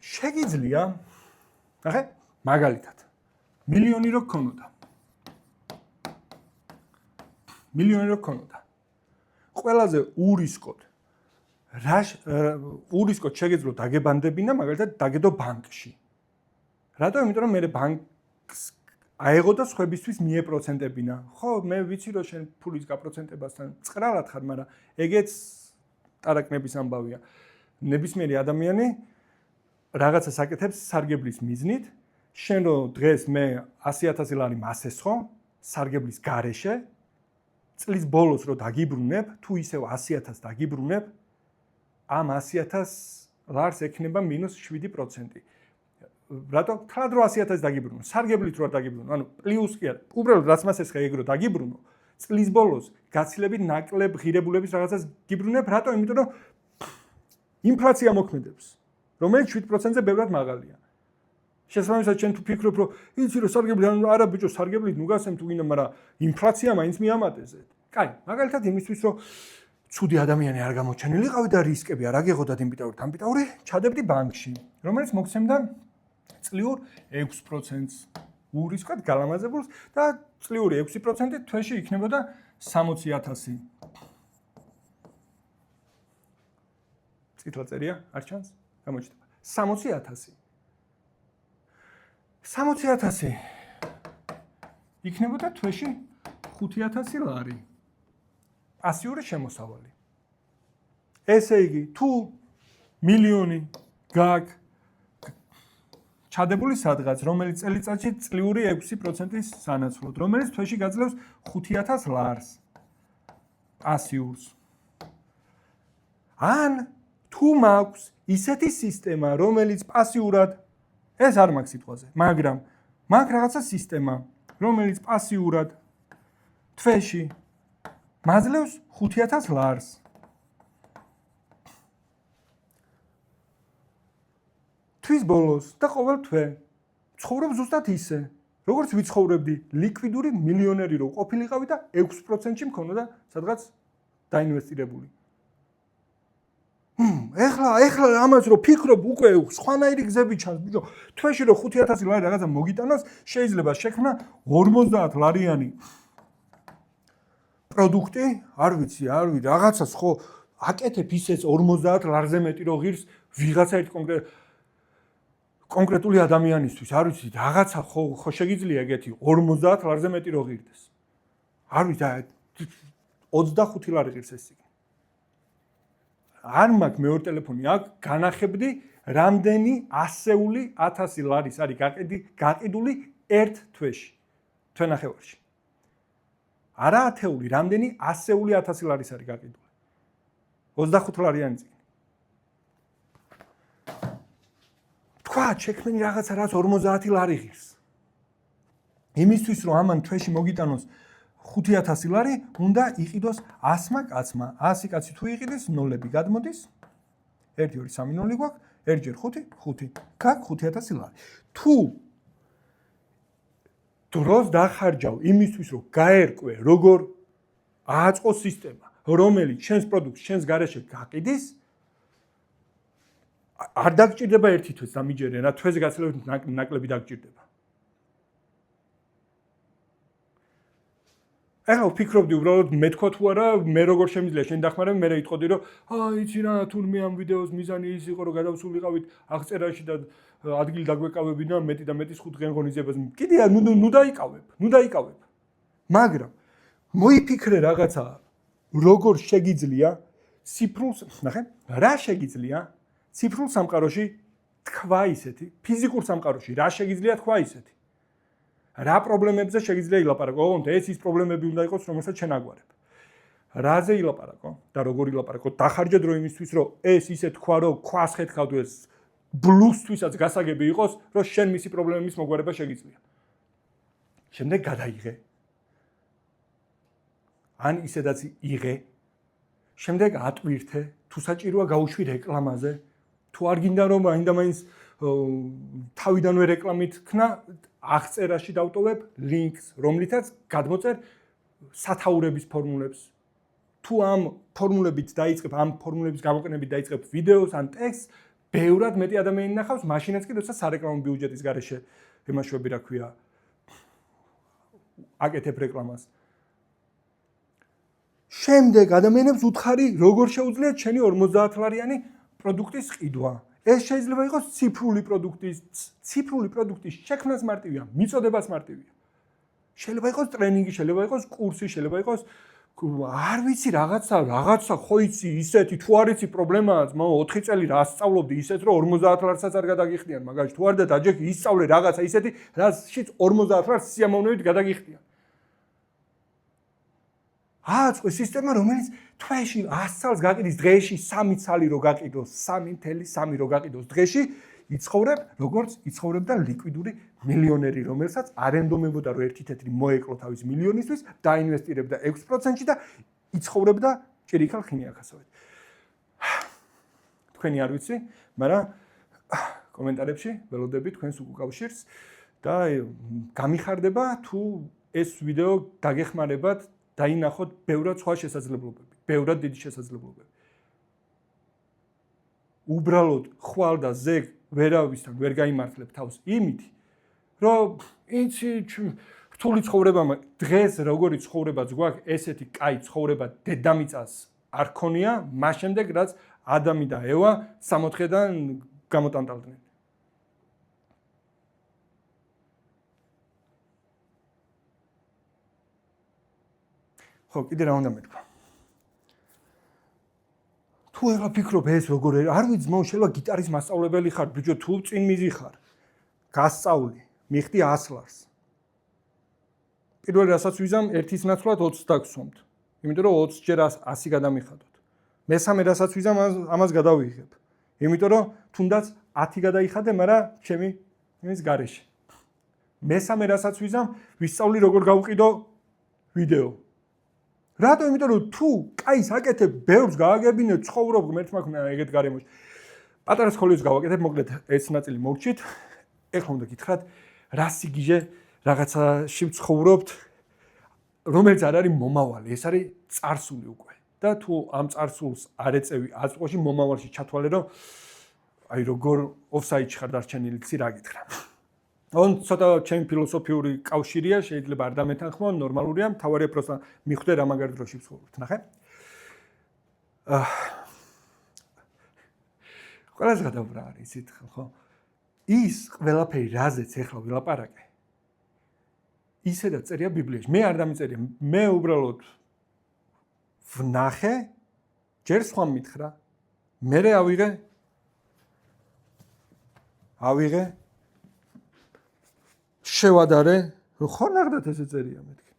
[SPEAKER 1] შეგიძლია, ნახე, მაგალითად, მილიონი რო გქონოდა. ყველაზე ურისკოდ ურისკოდ შეგეძლო დაგებანდებინა, მაგალითად, დაგედო ბანკში. რატო? იმიტომ რომ მე ბანკს აეღო და სხვებისთვის მიეპროცენტებინა. ხო, მე ვიცი რომ შენ ფულის გაპროცენტებასთან წყრალად ხარ, მაგრამ ეგეც ტარაკნების ამბავია. ნებისმიერი ადამიანი რაღაცას აკეთებს სარგებლის მიზნით, შენ რო დღეს მე 100,000 ლარი მასესხო სარგებლის გარეშე, წლის ბოლოს რო დაგიბრუნებ, თუ ისევ 100,000 დაგიბრუნებ, ამ 100,000 ლარს ექნება -7%. რატო? თლად რო 100,000 დაგიბრუნო, სარგებლით რო დაგიბრუნო, ანუ პლუს კი არა, უბრალოდ რაც მასესხე ეგ რო დაგიბრუნო, წლის ბოლოს გაცილებით ნაკლებ ღირებულების რაღაცას გიბრუნებ, რატო? იმიტომ რომ ინფლაცია მოქმედებს, რომელიც 7%-ზე ბევრად მაღალია. შესაბამისად, შენ თუ ფიქრობ, რომ იცი რომ სარგებლით, არა ბიჭო, სარგებლით ნუ გასცემ თუ გინდა, მაგრამ ინფლაცია მაინც მიამატეზე. კაი, მაგალითად იმისთვის, რომ ცუდი ადამიანი არ გამოჩენილიყავი და რისკები არ აგეღოდათ იმპიტაური, ჩადებდი ბანკში, რომელიც მოგცემდა წლიურ 6%-ს ურისკად გალამაზებულს და წლიური 6% თვეში იქნებოდა 60,000. წითლა წერია, არ ჩანს? გამოჩნდება. 60,000. 60,000 იქნებოდა თვეში 5,000 ლარი. პასიური შემოსავალი. ესე იგი, თუ მილიონი გაქვს ჩადებული სადღაც, რომელიც წელიწადში წლიური 6%-ის სანაცვლოდ, რომელიც თვეში გაძლევს 5,000 ლარს. პასიურს. ან თუ მაქვს ისეთი სისტემა, რომელიც პასიურად ეს არ მაქვს სიტყვაზე, მაგრამ მაქვს რაღაცა სისტემა, რომელიც პასიურად თვეში მაძლევს 5,000 ლარს. თვის ბოლოს და ყოველ თვე ცხოვრობ ზუსტად ისე, როგორც ვიცხოვრებდი ლიკვიდური მილიონერი რო ყოფილიყავი და 6%-ში მქონოდა სადღაც დაინვესტირებული. ეხლა ამას რო ფიქრობ უკვე სხვანაირი გზები ჩანს ბიჭო თვეში რო 5000 ლარი რაღაცა მოგიტანოს შეიძლება შექმნა 50 ლარიანი პროდუქტი არ ვიცი რაღაცას ხო აკეთებ ისეც 50 ლარზე მეტი რო ღირს ვიღაცა ერთ კონკრეტული ადამიანისთვის არ ვიცი რაღაცა ხო შეგიძლია ეგეთი 50 ლარზე მეტი რო ღირდეს არ ვიცი 25 ლარი ღირს ეს იგი არ მაქვს მეორე ტელეფონი აქ განახებდი რამდენი ასეული 1000 ლარის არის გაყიდული ერთ თვეში თვენახევარში არა ათეული რამდენი ასეული 1000 ლარის არის გაყიდული 25 ლარიანი წიგნი თქვა შექმნი რაღაცა რაც 50 ლარი ღირს იმისთვის რომ ამან თვეში მოგიტანოს 5000 ლარი უნდა იყიდოს 100-მა კაცმა 100 კაცი თუ იყიდეს ნოლები გადმოდის 1 2 3 0 გვაქვს 1 ჯერ 5 5 გაკ 5000 ლარი თუ დროს დახარჯავ იმისთვის რომ გაერკვე როგორ ააწყოს სისტემა რომელიც შენს პროდუქტს შენს გარეშე გაყიდის არ დაგჭირდება ერთი თვეც დამიჯერე რა თვეზე გაცილებით ნაკლები დაგჭირდება ახლა ვფიქრობდი უბრალოდ მე თქვა თუ არა მე როგორ შემიძლია შენ დახმარები მე იტყოდი რომ იცი რა თურმე ამ ვიდეოს მიზანი ის იყო რომ გადავსულიყავით აღწერაში და ადგილი დაგვეკავებინა მეტი და მეტის 5 დღე ღონისძიებას კიდე ნუ დაიკავებ მაგრამ მოიფიქრე რაღაცა როგორ შეგიძლია ციფრულს ნახე რა შეგიძლია ციფრულ სამყაროში თქვა ისეთი ფიზიკურ სამყაროში რა შეგიძლია თქვა ისეთი რა პრობლემებზე შეგიძლია ილაპარაკო? ოღონდ ეს ის პრობლემები უნდა იყოს, რომელსაც შენ აგვარებ. რაზე ილაპარაკო და როგორ ილაპარაკო? დახარჯე დრო იმისთვის, რომ ეს ისე თქვა, რომ ქვას ხეთქავდო ეს ბლუსთვისაც გასაგები იყოს, რომ შენ მისი პრობლემების მოგვარება შეგიძლია. შემდეგ გადაიღე. ან ისედაც იღე. შემდეგ ატვირთე, თუ საჭიროა გაუშვი რეკლამაზე, თუ არ გინდა რომ მაინდა-მაინც თავიდანვე რეკლამით ქნა აღწერაში დავტოვებ ლინკს, რომლითაც გადმოწერ სათაურების ფორმულებს. თუ ამ ფორმულებით დაიწყებ, ამ ფორმულების გამოყენებით დაიწყებ ვიდეოს ან ტექსტს, ბევრად მეტი ადამიანი ნახავს, მაშინაც კი როცა სარეკლამო ბიუჯეტის გარეშე ემაშვები, რა ქვია, აკეთებ რეკლამას. შემდეგ ადამიანებს უთხარი, როგორ შეუძლიათ შენი 50 ლარიანი პროდუქტის ყიდვა. ეს შეიძლება იყოს ციფრული პროდუქტის შექმნას მარტივია, მიწოდებას მარტივია. შეიძლება იყოს ტრენინგი, შეიძლება იყოს კურსი, შეიძლება იყოს არ ვიცი რაღაცა ხო იცი ისეთი თუ არ იცი პრობლემაა, 4 წელი რა სწავლობდი ისეთ რომ 50 ლარსაც არ გადაგიხდიან, მაგალითად თუ არ და დაჯექი ისწავლე რაღაცა ისეთი, რაშიც 50 ლარს სიამოვნებით გადაგიხდიან. აწყო სისტემა რომელიც თვეში 100 წელს გაყიდის დღეში 3 ცალი რო გაყიდოს 3.3 რო გაყიდოს დღეში იცხოვრებ როგორც იცხოვრებდა ლიკვიდური მილიონერი რომელსაც არენდომებოდა რომ ერთი თეთრი მოეკლო თავის მილიონისთვის დაინვესტირებდა 6%-ში და იცხოვრებდა ჭირიქალ ხინიაქასოვით თქვენი არ ვიცი მაგრამ კომენტარებში ველოდები თქვენს უკავშირს და გამიხარდება თუ ეს ვიდეო დაგეხმარებათ დაინახოთ ბევრად სხვა შესაძლებლობები, ბევრად დიდი შესაძლებლობები. უბრალოდ ხვალ და ზეგ ვერავისთან ვერ გაიმართლებ თავს იმითი, რომ იცი რთული ცხოვრება დღეს როგორი ცხოვრებაც გვაქვს, ესეთი კაი ცხოვრება დედამიწას არ ქონია, მას შემდეგ რაც ადამი და ევა 64-დან გამოტანტალდნენ. ხო, კიდე რა უნდა მეთქვა? თუ ეხლა ფიქრობ ეს როგორ არ ვიცი, შეიძლება გიტარის მასწავლებელი ხარ, ბიჭო, თუ წინ მიზიხარ. გასწავლი, მიხდი 100 ლარს. პირველ რასაც ვიზამ, ერთის ნაცვლად 20 დაგსვამთ. იმიტომ რომ 20 ჯერ 100 გადამიხადოთ. მესამე რასაც ვიზამ, ამას გადავიღებ. იმიტომ რომ თუნდაც 10 გადაიხადე, მაგრამ ჩემი იმის გარეშე. მესამე რასაც ვიზამ, ვისწავლი როგორ გავყიდო ვიდეო. რატო? იმიტომ რომ თუ კაის აკეთებ, ბევრს გააგებინე, ცხოვრობ ღმერთმა ხნა ეგეთ გარემოში. პატარა სკოლის გავაკეთებ, მოკლედ ეს ნაწილი მოვჭით. ეხლა უნდა გითხრათ, რა სიგიჟე რაღაცაში ვცხოვრობთ, რომელიც არ არის მომავალი, ეს არის წარსული უკვე. და თუ ამ წარსულს არ ეწევი აწყვოში მომავალში ჩათვალე რომ აი როგორ ოფსაიდში ხარ დარჩენილი ცი რა გითხრა. On ცოტა ჩემი ფილოსოფიური კავშირია, შეიძლება არ დამეთანხმო, ნორმალურია, მთავარია პროსტა მიხვდე რა მაგარ დროში ვცხოვრობთ, ნახე? ყველას გადავრა არის იცით ხო? ის ყველაფერი რაზეც ეხლა ვილაპარაკე. ისედაც წერია ბიბლიაში. მე არ დამიწერია. მე უბრალოდ ვნახე, ჯერ სხვა მითხრა. მერე ავიღე შევადარე, ხო ნახდათ ესე წერია მეთქი.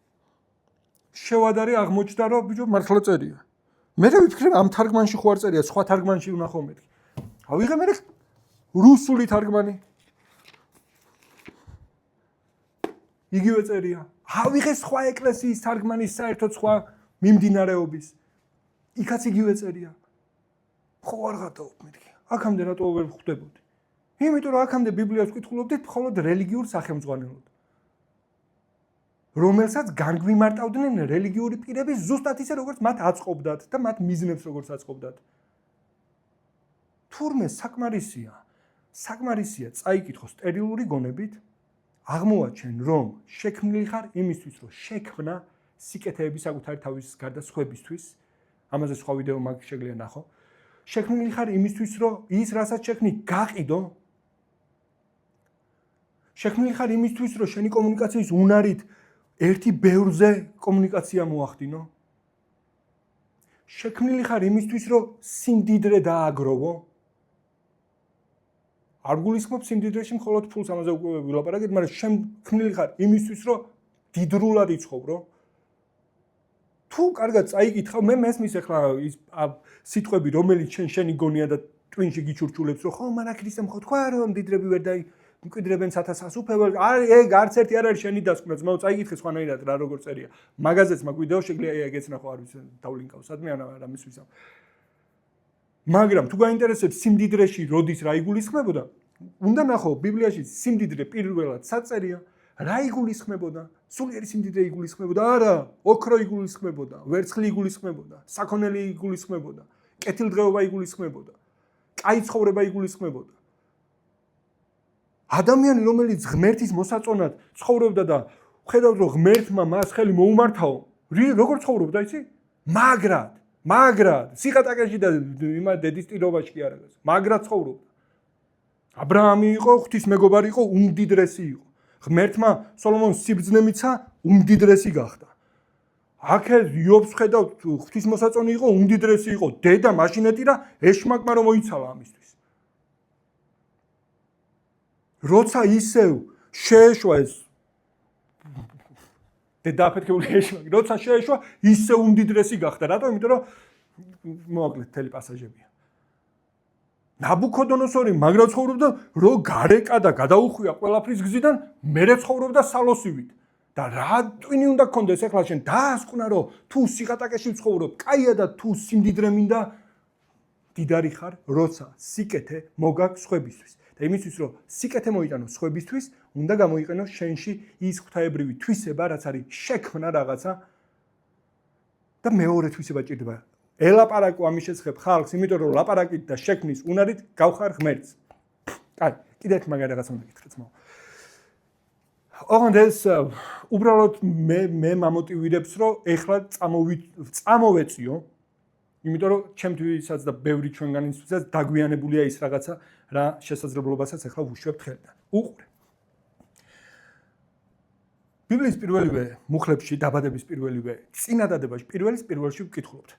[SPEAKER 1] შევადარე აღმოჩნდა რომ ბიჭო მართლა წერია. მე ვიფიქრე ამ თარგმანში ხო არ წერია, სხვა თარგმანში ვნახო მეთქი. ავიღე მე რუსული თარგმანი. იგივე წერია. ავიღე სხვა ეკლესიის თარგმანის საერთოდ სხვა მიმდინარეობის. იქაც იგივე წერია. ხო არ გადაობ მეთქი. აქამდე რატო ვერ ხვდებოდი? იმიტომ რომ აქამდე ბიბლიას ვკითხულობდით მხოლოდ რელიგიურ სახელმძღვანელოდ. რომელსაც განგვიმარტავდნენ რელიგიური პირები ზუსტად ისე როგორც მათ აწყობდათ და მათ მიზნებს როგორც აწყობდათ. თურმე საკმარისია წაიკითხო სტერილური გონებით, აღმოაჩენ რომ შექმნილი ხარ იმისთვის რომ შექმნა სიკეთეების საკუთარი თავის გარდა სხვებისთვის, ამაზე სხვა ვიდეო მაგ შეგიძლია ნახო. შექმნილი ხარ იმისთვის რომ ის რასაც შექმნი გაყიდო. შექმნილი ხარ იმისთვის რომ შენი კომუნიკაციის უნარით ერთი ბევრზე კომუნიკაცია მოახდინო. შექმნილი ხარ იმისთვის რომ სიმდიდრე დააგროვო. არ გულისხმობ სიმდიდრეში მხოლოდ ფულს ამაზე უკვე ვილაპარაკეთ, მაგრამ შექმნილი ხარ იმისთვის რომ დიდრულად იცხოვრო. თუ კარგად წაიკითხავ, მე მესმის ახლა ის სიტყვები რომელიც შენი გონია და ტვინში გიჩურჩულებს რომ ხო მაგრამ ქრისტემ ხო თქვა რომ დიდრები ვერ მკვიდრებენ სათასას უფეველს ეგ არც ერთი არ არის შენი დასკვნა ძმაო წაიკითხე სხვანაირად რა როგორ წერია მაგაზეც მაგ ვიდეო შეგიძლია ეგეც ნახო არ ვიცი დავლინკავ სადმე არა მისვისავ მაგრამ თუ გაინტერესებს სიმდიდრეში როდის რა იგულისხმებოდა უნდა ნახო ბიბლიაში სიმდიდრე პირველად საწერია რა იგულისხმებოდა სულიერი სიმდიდრე იგულისხმებოდა არა ოქრო იგულისხმებოდა ვერცხლი იგულისხმებოდა საქონელი იგულისხმებოდა კეთილდღეობა იგულისხმებოდა კაი ცხოვრება იგულისხმებოდა ადამიანი რომელიც ღმერთის მოსაწონად ცხოვრობდა და ხედავთ რომ ღმერთმა მას ხელი მოუმართაო როგორ ცხოვრობდა იცი მაგრად სიხატაკეში და იმა დედის ტირობაში კი არა მაგრად ცხოვრობდა აბრაამი იყო ღვთის მეგობარი იყო უმდიდრესი იყო ღმერთმა სოლომონს სიბრძნე მიცა უმდიდრესი გახდა აქ იობს ხედავთ ღვთის მოსაწონი იყო უმდიდრესი იყო დედა მაშინეთი რა ეშმაკმა რომ მოიცალა ამისთვის როცა ისევ შეეშვა ეს დედაფეთქებული ეშმაკი როცა შეეშვა ისევ უმდიდრესი გახდა რატო იმიტომ რომ მოაკლეთ თელი პასაჟებია ნაბუქოდონოსორი მაგრად ცხოვრობდა რო გარეკა და გადაუხვია ყველაფრის გზიდან მერე ცხოვრობდა სალოსივით და რა ტვინი უნდა გქონდეს ახლა შენ დაასკვნა რომ თუ სიხატაკეში ვცხოვრობ კაია და თუ სიმდიდრე მინდა დიდარი ხარ როცა სიკეთე მოგაქვს სხვებისთვის და იმისთვის რომ სიკეთე მოიტანო სხვებისთვის უნდა გამოიყენო შენში ის ღვთაებრივი თვისება რაც არის შექმნა რაღაცა და მეორე თვისება ჭირდება ელაპარაკო ამის შესახებ ხალხს იმიტომ რომ ლაპარაკით და შექმნის უნარით გავხარ ღმერთს კაი კიდევ მაგარი რაღაცა უნდა გითხრათ ძმაო ოღონდ ეს უბრალოდ მე მამოტივირებს რომ ეხლა წამოვეწიო იმიტომ რომ ჩემთვისაც და ბევრი ჩვენგანისთვისაც დაგვიანებულია ის რაღაცა რა შესაძლებლობასაც ახლა ვუშვებთ ხელიდან. უყურე. ბიბლიის პირველივე მუხლებში დაბადების პირველივე წინადადებაში პირველში ვკითხულობთ.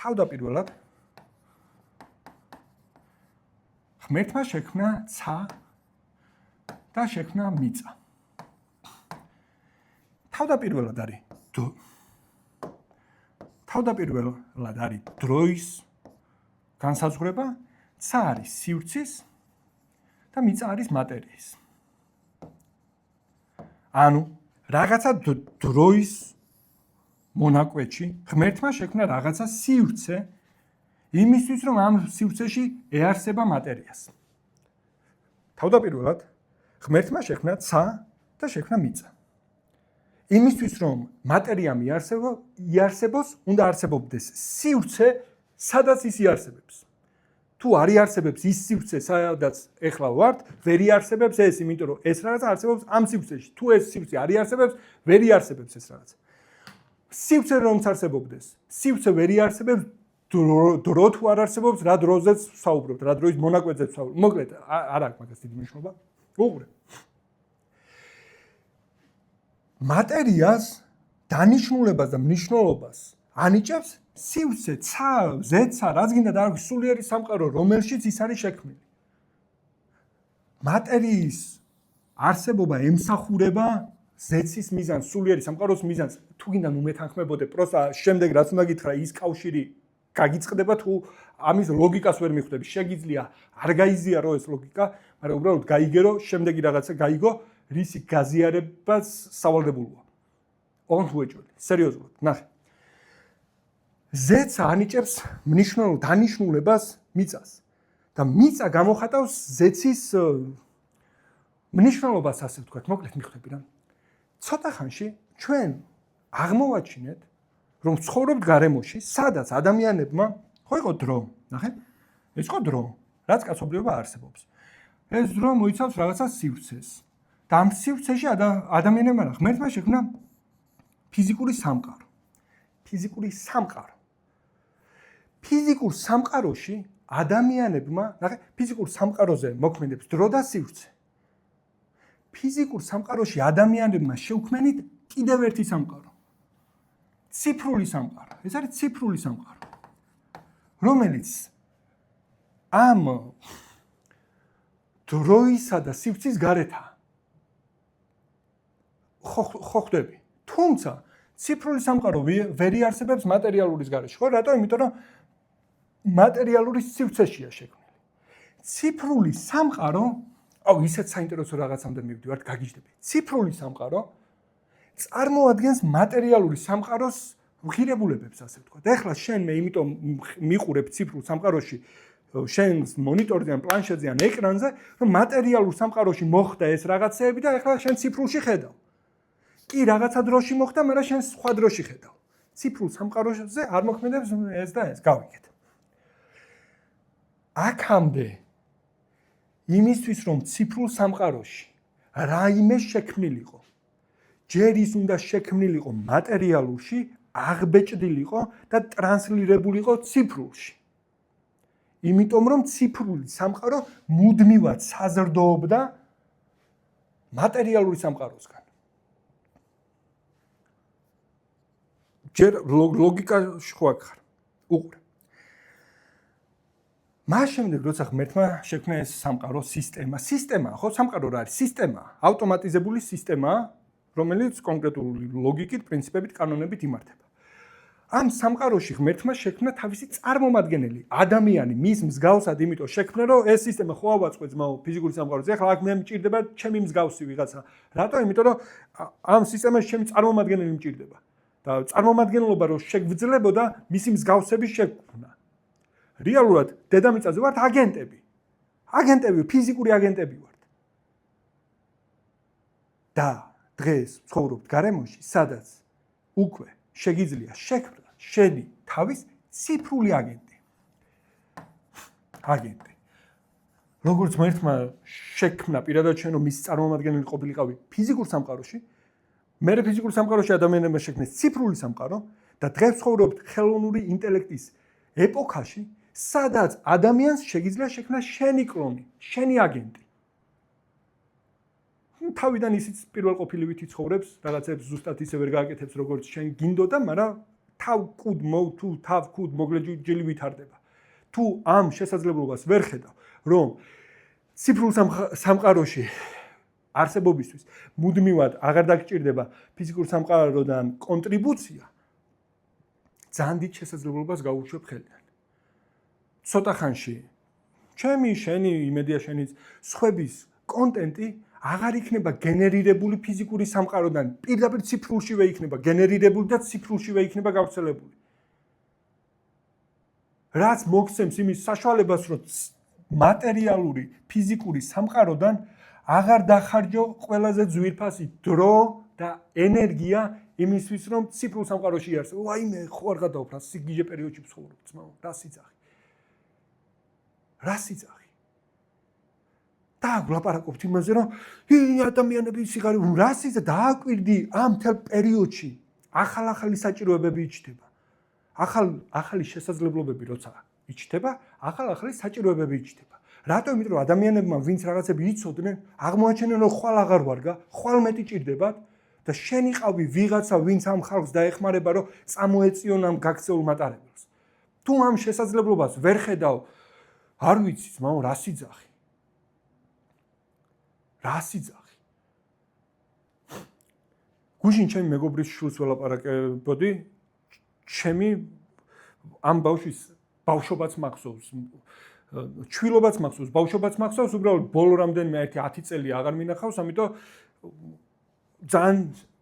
[SPEAKER 1] თავდაპირველად ღმერთმა შექმნა ცა და შექმნა მიწა. თავდაპირველად არის დროის განსაზღვრება, ცა არის სივრცის და მიწა არის მატერიის. ანუ რაღაცა დროის მონაკვეთში ღმერთმა შექმნა რაღაცა სივრცე იმისთვის რომ ამ სივრცეში ეარსება მატერიას. თავდაპირველად ღმერთმა შექმნა ცა და შექმნა მიწა. იმისთვის რომ მატერია იარსებოს, უნდა არსებობდეს სივრცე, სადაც ის იარსებებს. თუ არ იარსებებს ის სივრცე, სადაც ეხლა ვართ, ვერ იარსებებს ეს, იმიტომ რომ ეს რაღაც არსებობს ამ სივრცეში. თუ ეს სივრცე არ იარსებებს, ვერ იარსებებს ეს რაღაც. სივრცე რომც არსებობდეს, სივრცე ვერ იარსებებს, დრო თუ არ არსებობს, რა დროზეც ვსაუბრობთ, რა დროის მონაკვეთზეც ვსაუბრობთ. მოკლედ, არ აქვს მაგას დიდი მნიშვნელობა. უყურე. მატერიას დანიშნულებას და მნიშვნელობას ანიჭებს სივრცე, ცა, ზეცა, რაც გინდა და არის სულიერი სამყარო, რომელშიც ის არის შექმნილი. მატერიის არსებობა ემსახურება ზეცის მიზანს, სულიერი სამყაროს მიზანს. თუ გინდა ნუ მეთანხმებოდე, პროსტა შემდეგ რაც უნდა გითხრა, ის კავშირი გაგიწყდება თუ ამის ლოგიკას ვერ მიხვდები. შეგიძლია არ გაიზიარო ეს ლოგიკა, მაგრამ უბრალოდ გაიგერო, შემდეგი რაღაცა გაიგო, რისი გაზიარებაც სავალდებულოა. ოღონდ უეჭველი, სერიოზულად, ნახე. ზეცა ანიჭებს მნიშვნელოვან დანიშნულებას მიწას და მიწა გამოხატავს ზეცის მნიშვნელობას, ასე ვთქვათ, მოკლედ მიხვდები რა. ცოტა ხანში ჩვენ აღმოვაჩინეთ, რომ ცხოვრობთ გარემოში, სადაც ადამიანებმა ხო იყო დრო, ნახე? ეს იყო დრო, რაც კაცობრიობა არსებობს. ეს დრო მოიცავს რაღაცა სივრცეს. და ამ სივრცეში ადამიანებმა ღმერთმა შექმნა ფიზიკური სამყარო. ფიზიკური სამყარო. ფიზიკურ სამყაროში ადამიანებმა, ნახე, ფიზიკურ სამყაროზე მოქმედებს დრო და სივრცე. ფიზიკურ სამყაროში ადამიანებმა შეუქმნით კიდევ ერთი სამყარო. ციფრული სამყარო. ეს არის ციფრული სამყარო. რომელიც ამ დროისა და სივრცის გარეთაა. ხო ხდები. თუმცა ციფრული სამყარო ვერ იარსებებს მატერიალურის გარეშე. ხო, რატო? იმიტომ რომ მატერიალური სივრცეშია შექმნილი. ციფრული სამყარო, ისეთ საინტერესო რაღაცამდე მივდივართ, გაგიჟდები. ციფრული სამყარო წარმოადგენს მატერიალური სამყაროს ღირებულებებს, ასე ვთქვათ. ეხლა შენ მე იმიტომ მიყურებ ციფრულ სამყაროში, შენს მონიტორზე ან პლანშეტზე ან ეკრანზე, რომ მატერიალურ სამყაროში მოხდა ეს რაღაცეები და ეხლა შენ ციფრულში ხედავ. კი, რაღაცა დროში მოხდა, მაგრამ შენ სხვა დროში ხედავ. ციფრულ სამყაროზე არ მოქმედებს ეს და ეს, გავიგეთ. აქამდე იმისთვის რომ ციფრულ სამყაროში რაიმე შექმნილიყო, ჯერ ის უნდა შექმნილიყო მატერიალურში, აღბეჭდილიყო და ტრანსლირებულიყო ციფრულში. იმიტომ რომ ციფრული სამყარო მუდმივად საზრდოობდა მატერიალური სამყაროსგან. ჯერ ლოგიკაში ხო აქ ხარ. უყურე. მას შემდეგ როცა ღმერთმა შექმნა ეს სამყარო სისტემა, ხო, სამყარო რა არის? სისტემა, ავტომატიზებული სისტემა, რომელიც კონკრეტული ლოგიკით, პრინციპებით, კანონებით იმართება. ამ სამყაროში ღმერთმა შექმნა თავისი წარმომადგენელი, ადამიანი, მის მსგავსად, იმიტომ შექმნა, რომ ეს სისტემა ხო ავაწყო ძმაო ფიზიკური სამყაროზე, ახლა აქ მე მჭირდება ჩემი მსგავსი ვიღაცა. რატო? იმიტომ რომ ამ სისტემაში ჩემი წარმომადგენელი მჭირდება. და წარმომადგენლობა რომ შეგვძლებოდა მისი მსგავსების შექმნა. რეალურად დედამიწაზე ვართ აგენტები. აგენტები, ფიზიკური აგენტები ვართ. და დღეს ცხოვრობთ გარემოში, სადაც უკვე შეგიძლია შექმნა შენი თავის ციფრული აგენტი. აგენტი. როგორც ღმერთმა შექმნა პირადად შენ რომ მისი წარმომადგენელი ყოფილიყავი ფიზიკურ სამყაროში, მე ფიზიკურ სამყაროში ადამიანებმა შექმნეს ციფრული სამყარო და დღეს ცხოვრობთ ხელოვნური ინტელექტის ეპოქაში, სადაც ადამიანს შეგიძლია შექმნა შენი კლონი, შენი აგენტი. თავიდან ისიც პირველ ყოფილივითი ცხოვრებს, რაღაცებს ზუსტად ისე ვერ გააკეთებს, როგორც შენ გინდოდა, მაგრამ თავ კუდ მოგლეჯილი ვითარდება. თუ ამ შესაძლებლობას ვერ ხედავ, რომ ციფრულ სამყაროში არსებობისთვის მუდმივად აღარ დაგჭირდება ფიზიკურ სამყაროდან კონტრიბუცია, ძალიან დიდ შესაძლებლობას გაუშვებ ხელიდან. ცოტა ხანში ჩემი, შენი, იმედია შენიც, სხვების კონტენტი აღარ იქნება გენერირებული ფიზიკური სამყაროდან, პირდაპირ ციფრულშივე იქნება გენერირებული და ციფრულშივე იქნება გავრცელებული. რაც მოგცემს იმის საშუალებას, რომ მატერიალური ფიზიკური სამყაროდან აღარ დახარჯო ყველაზე ძვირფასი დრო და ენერგია იმისთვის, რომ ციფრულ სამყაროში იარსებო. ვაიმე, ხო არ გადაობ რა სიგიჟე პერიოდში ვცხოვრობ, ძმაო, რა სიძახი. რა სიძახი. და ვლაპარაკობთ იმაზე, რომ ადამიანები სიგარი, რა სიძახი, დააკვირდი ამ თელ პერიოდში ახალი საჭიროებები იჩნდება. ახალი შესაძლებლობები როცა იჩნდება, ახალი საჭიროებები იჩნდება. რატომ? იმიტომ რომ ადამიანებმა ვინც რაღაცები იცოდნენ, აღმოაჩენენ რომ ხვალ აღარ ვარგა, ხვალ მეტი ჭირდებათ და შენ იყავი ვიღაცა, ვინც ამ ხალხს დაეხმარება, რომ წამოეწიონ ამ გაქცეულ მატარებელს. თუ ამ შესაძლებლობას ვერ ხედავ, არ ვიცი, ძმაო, რა სიძახი. რა სიძახი. გუშინ ჩემი მეგობრის შვილს ველაპარაკებოდი, ჩემი ამ ბავშვის ბავშვობაც მახსოვს. ჩვილობაც მახსოვს, ბავშვობაც მახსოვს, უბრალოდ ბოლო რამდენიმე 10 წელი აღარ მინახავს, ამიტომ ძალიან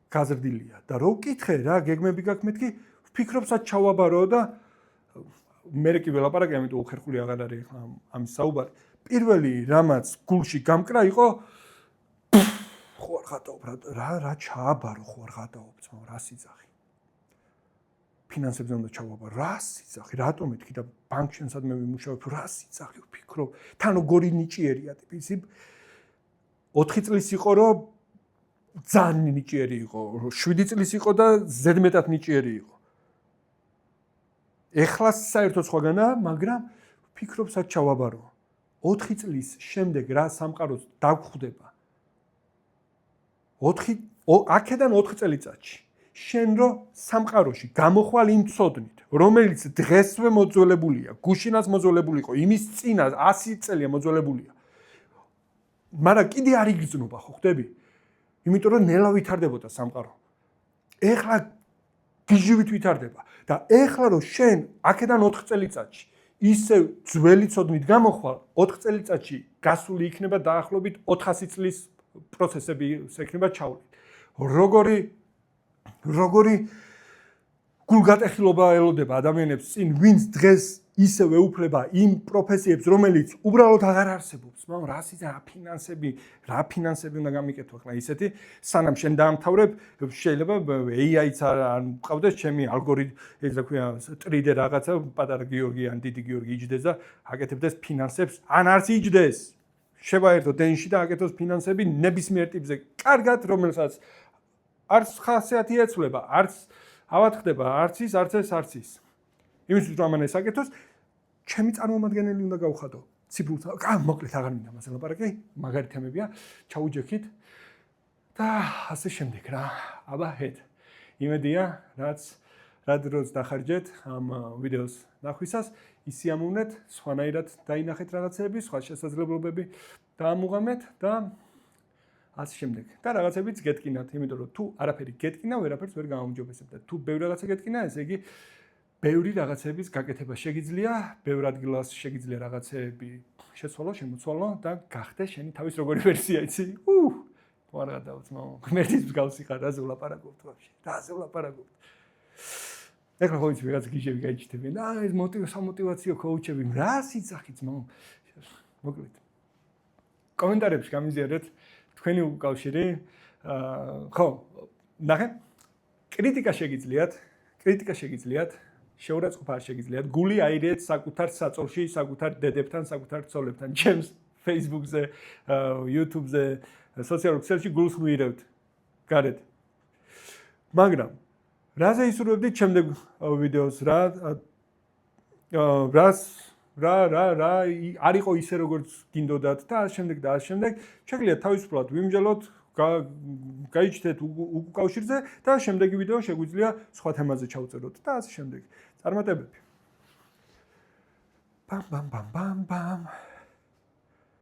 [SPEAKER 1] გაზრდილია და რო ვკითხე რა, გეგმები გაქვს, მეთქი, ვფიქრობ სად ჩავაბარო და მე კი ველაპარაკე, ამიტომ უხერხული აღარ არის ახლა ამის საუბარი. პირველი რამაც გულში გამკრა იყო ხო არ ხატაობ რა ჩააბარო, ხო არ ხატაობ, ძმაო, რა სიძახი. ფინანსებზე უნდა ჩავაბარო, რა სიძახი, რატომ მეთქი და ბანკში სადმე ვიმუშავებ, რა სიძახი ვფიქრობ, თან როგორი ნიჭიერია ტიპი. 4 წლის იყო, რომ ძალიან ნიჭიერი იყო, 7 წლის იყო და ზედმეტად ნიჭიერი იყო. ეხლა საერთოდ სხვაგანაა, მაგრამ ვფიქრობ სად ჩავაბარო. 4 წლის შემდეგ რა სამყაროს დავხვდება. აქედან 4 წელიწადში შენ რო სამყაროში გამოხვალ იმ ცოდნით, რომელიც დღესვე მოძველებულია, გუშინაც მოძველებული იყო, იმის წინა 100 წელია მოძველებულია. მაგრამ კიდე არ იგრძნობა, ხო ხდები? იმიტომ რომ ნელა ვითარდებოდა სამყარო. ეხლა გიჟივით ვითარდება და ეხლა რო შენ აქედან 4 წელიწადში ისევ ძველი ცოდნით გამოხვალ, 4 წელიწადში გასული იქნება დაახლოებით 400 წლის პროცესები შექნება ჩავლით. როგორი გულგატეხილობა ელოდება ადამიანებს წინ, ვინც დღეს ისევ ეუფლება იმ პროფესიებს, რომელიც უბრალოდ აღარ არსებობს. მაგრამ რა ფინანსები უნდა გამიკეთო ახლა ისეთი, სანამ შენ დაამთავრებ, შეიძლება AI-ც არ მყავდეს, ჩემი ალგორითმი, ესე ქვია, ტრიდერ რაღაცა, პატარა გიორგი ან დიდი გიორგი იჯდეს და აკეთებდეს ფინანსებს, ან არც იჯდეს. შევაერთო დენში და აკეთოს ფინანსები ნებისმიერ ტიპზე. კარგად, რომელსაც არც ხასიათი ეცვლება, არც ავად ხდება, არც ის, არც ის. იმისთვის რომ ამან ეს აკეთოს, ჩემი წარმომადგენელი უნდა გავხადო. ციფრულ, მოკლედ აღარ მინდა მასე ლაპარაკი, მაგარი თემებია, ჩაუჯექით და ასე შემდეგ რა. აბა ჰედ. იმედია, რა დროს დახარჯეთ ამ ვიდეოს ნახვისას, ისიამოვნეთ, სხვანაირად დაინახეთ რაღაცეები, სხვა შესაძლებლობები დაამუღამეთ და ასე შემდეგ. და რაღაცებიც გეტკინათ, იმიტომ რომ თუ არაფერი გეტკინა, ვერაფერს ვერ გამოუმჯობესებთ. თუ ბევრი რაღაცა გეტკინა, ესე იგი ბევრი რაღაცების გაკეთება შეგიძლია, ბევრ ადგილას შეგიძლია რაღაცეები შეცვალო, შემოცვალო და გახდე შენი თავის როგორი ვერსია, იცი? არ გადავთ, მამა. ღმერთის მსგავსი ხარ, რაზე ვლაპარაკობთ ვაფშე? რაზე ვლაპარაკობთ? ეხლა ხო იცი ვიღაც გიჟები გაიჩნდებიან. ეს სამოტივაციო კოუჩები, რა სიძახით, მამა. მოკლედ. კომენტარებში გამიზიარეთ თქვენი უკავშირი. ხო, ნახე. კრიტიკა შეგიძლიათ. შეურაცხყოფა არ შეგიძლიათ. გული აირიეთ საკუთარ საწოლში, საკუთარ დედებთან, საკუთარ ცოლებთან. ჩემს Facebook-ზე, YouTube-ზე, სოციალურ ქსელში გულს ვიირევთ. გარეთ. მაგრამ რაზე ისურვებდით შემდეგ ვიდეოს რა არ იყო ისე როგორც გინდოდათ და ამ შემდეგ და ამ შემდეგ შეგიძლიათ თავისუფლად ვიმჯელოთ, გაიჩნდეთ უკავშირზე და შემდეგი ვიდეო შეგვიძლია სხვა თემაზე ჩავწეროთ და ასე შემდეგ. წარმატებები. ბამ.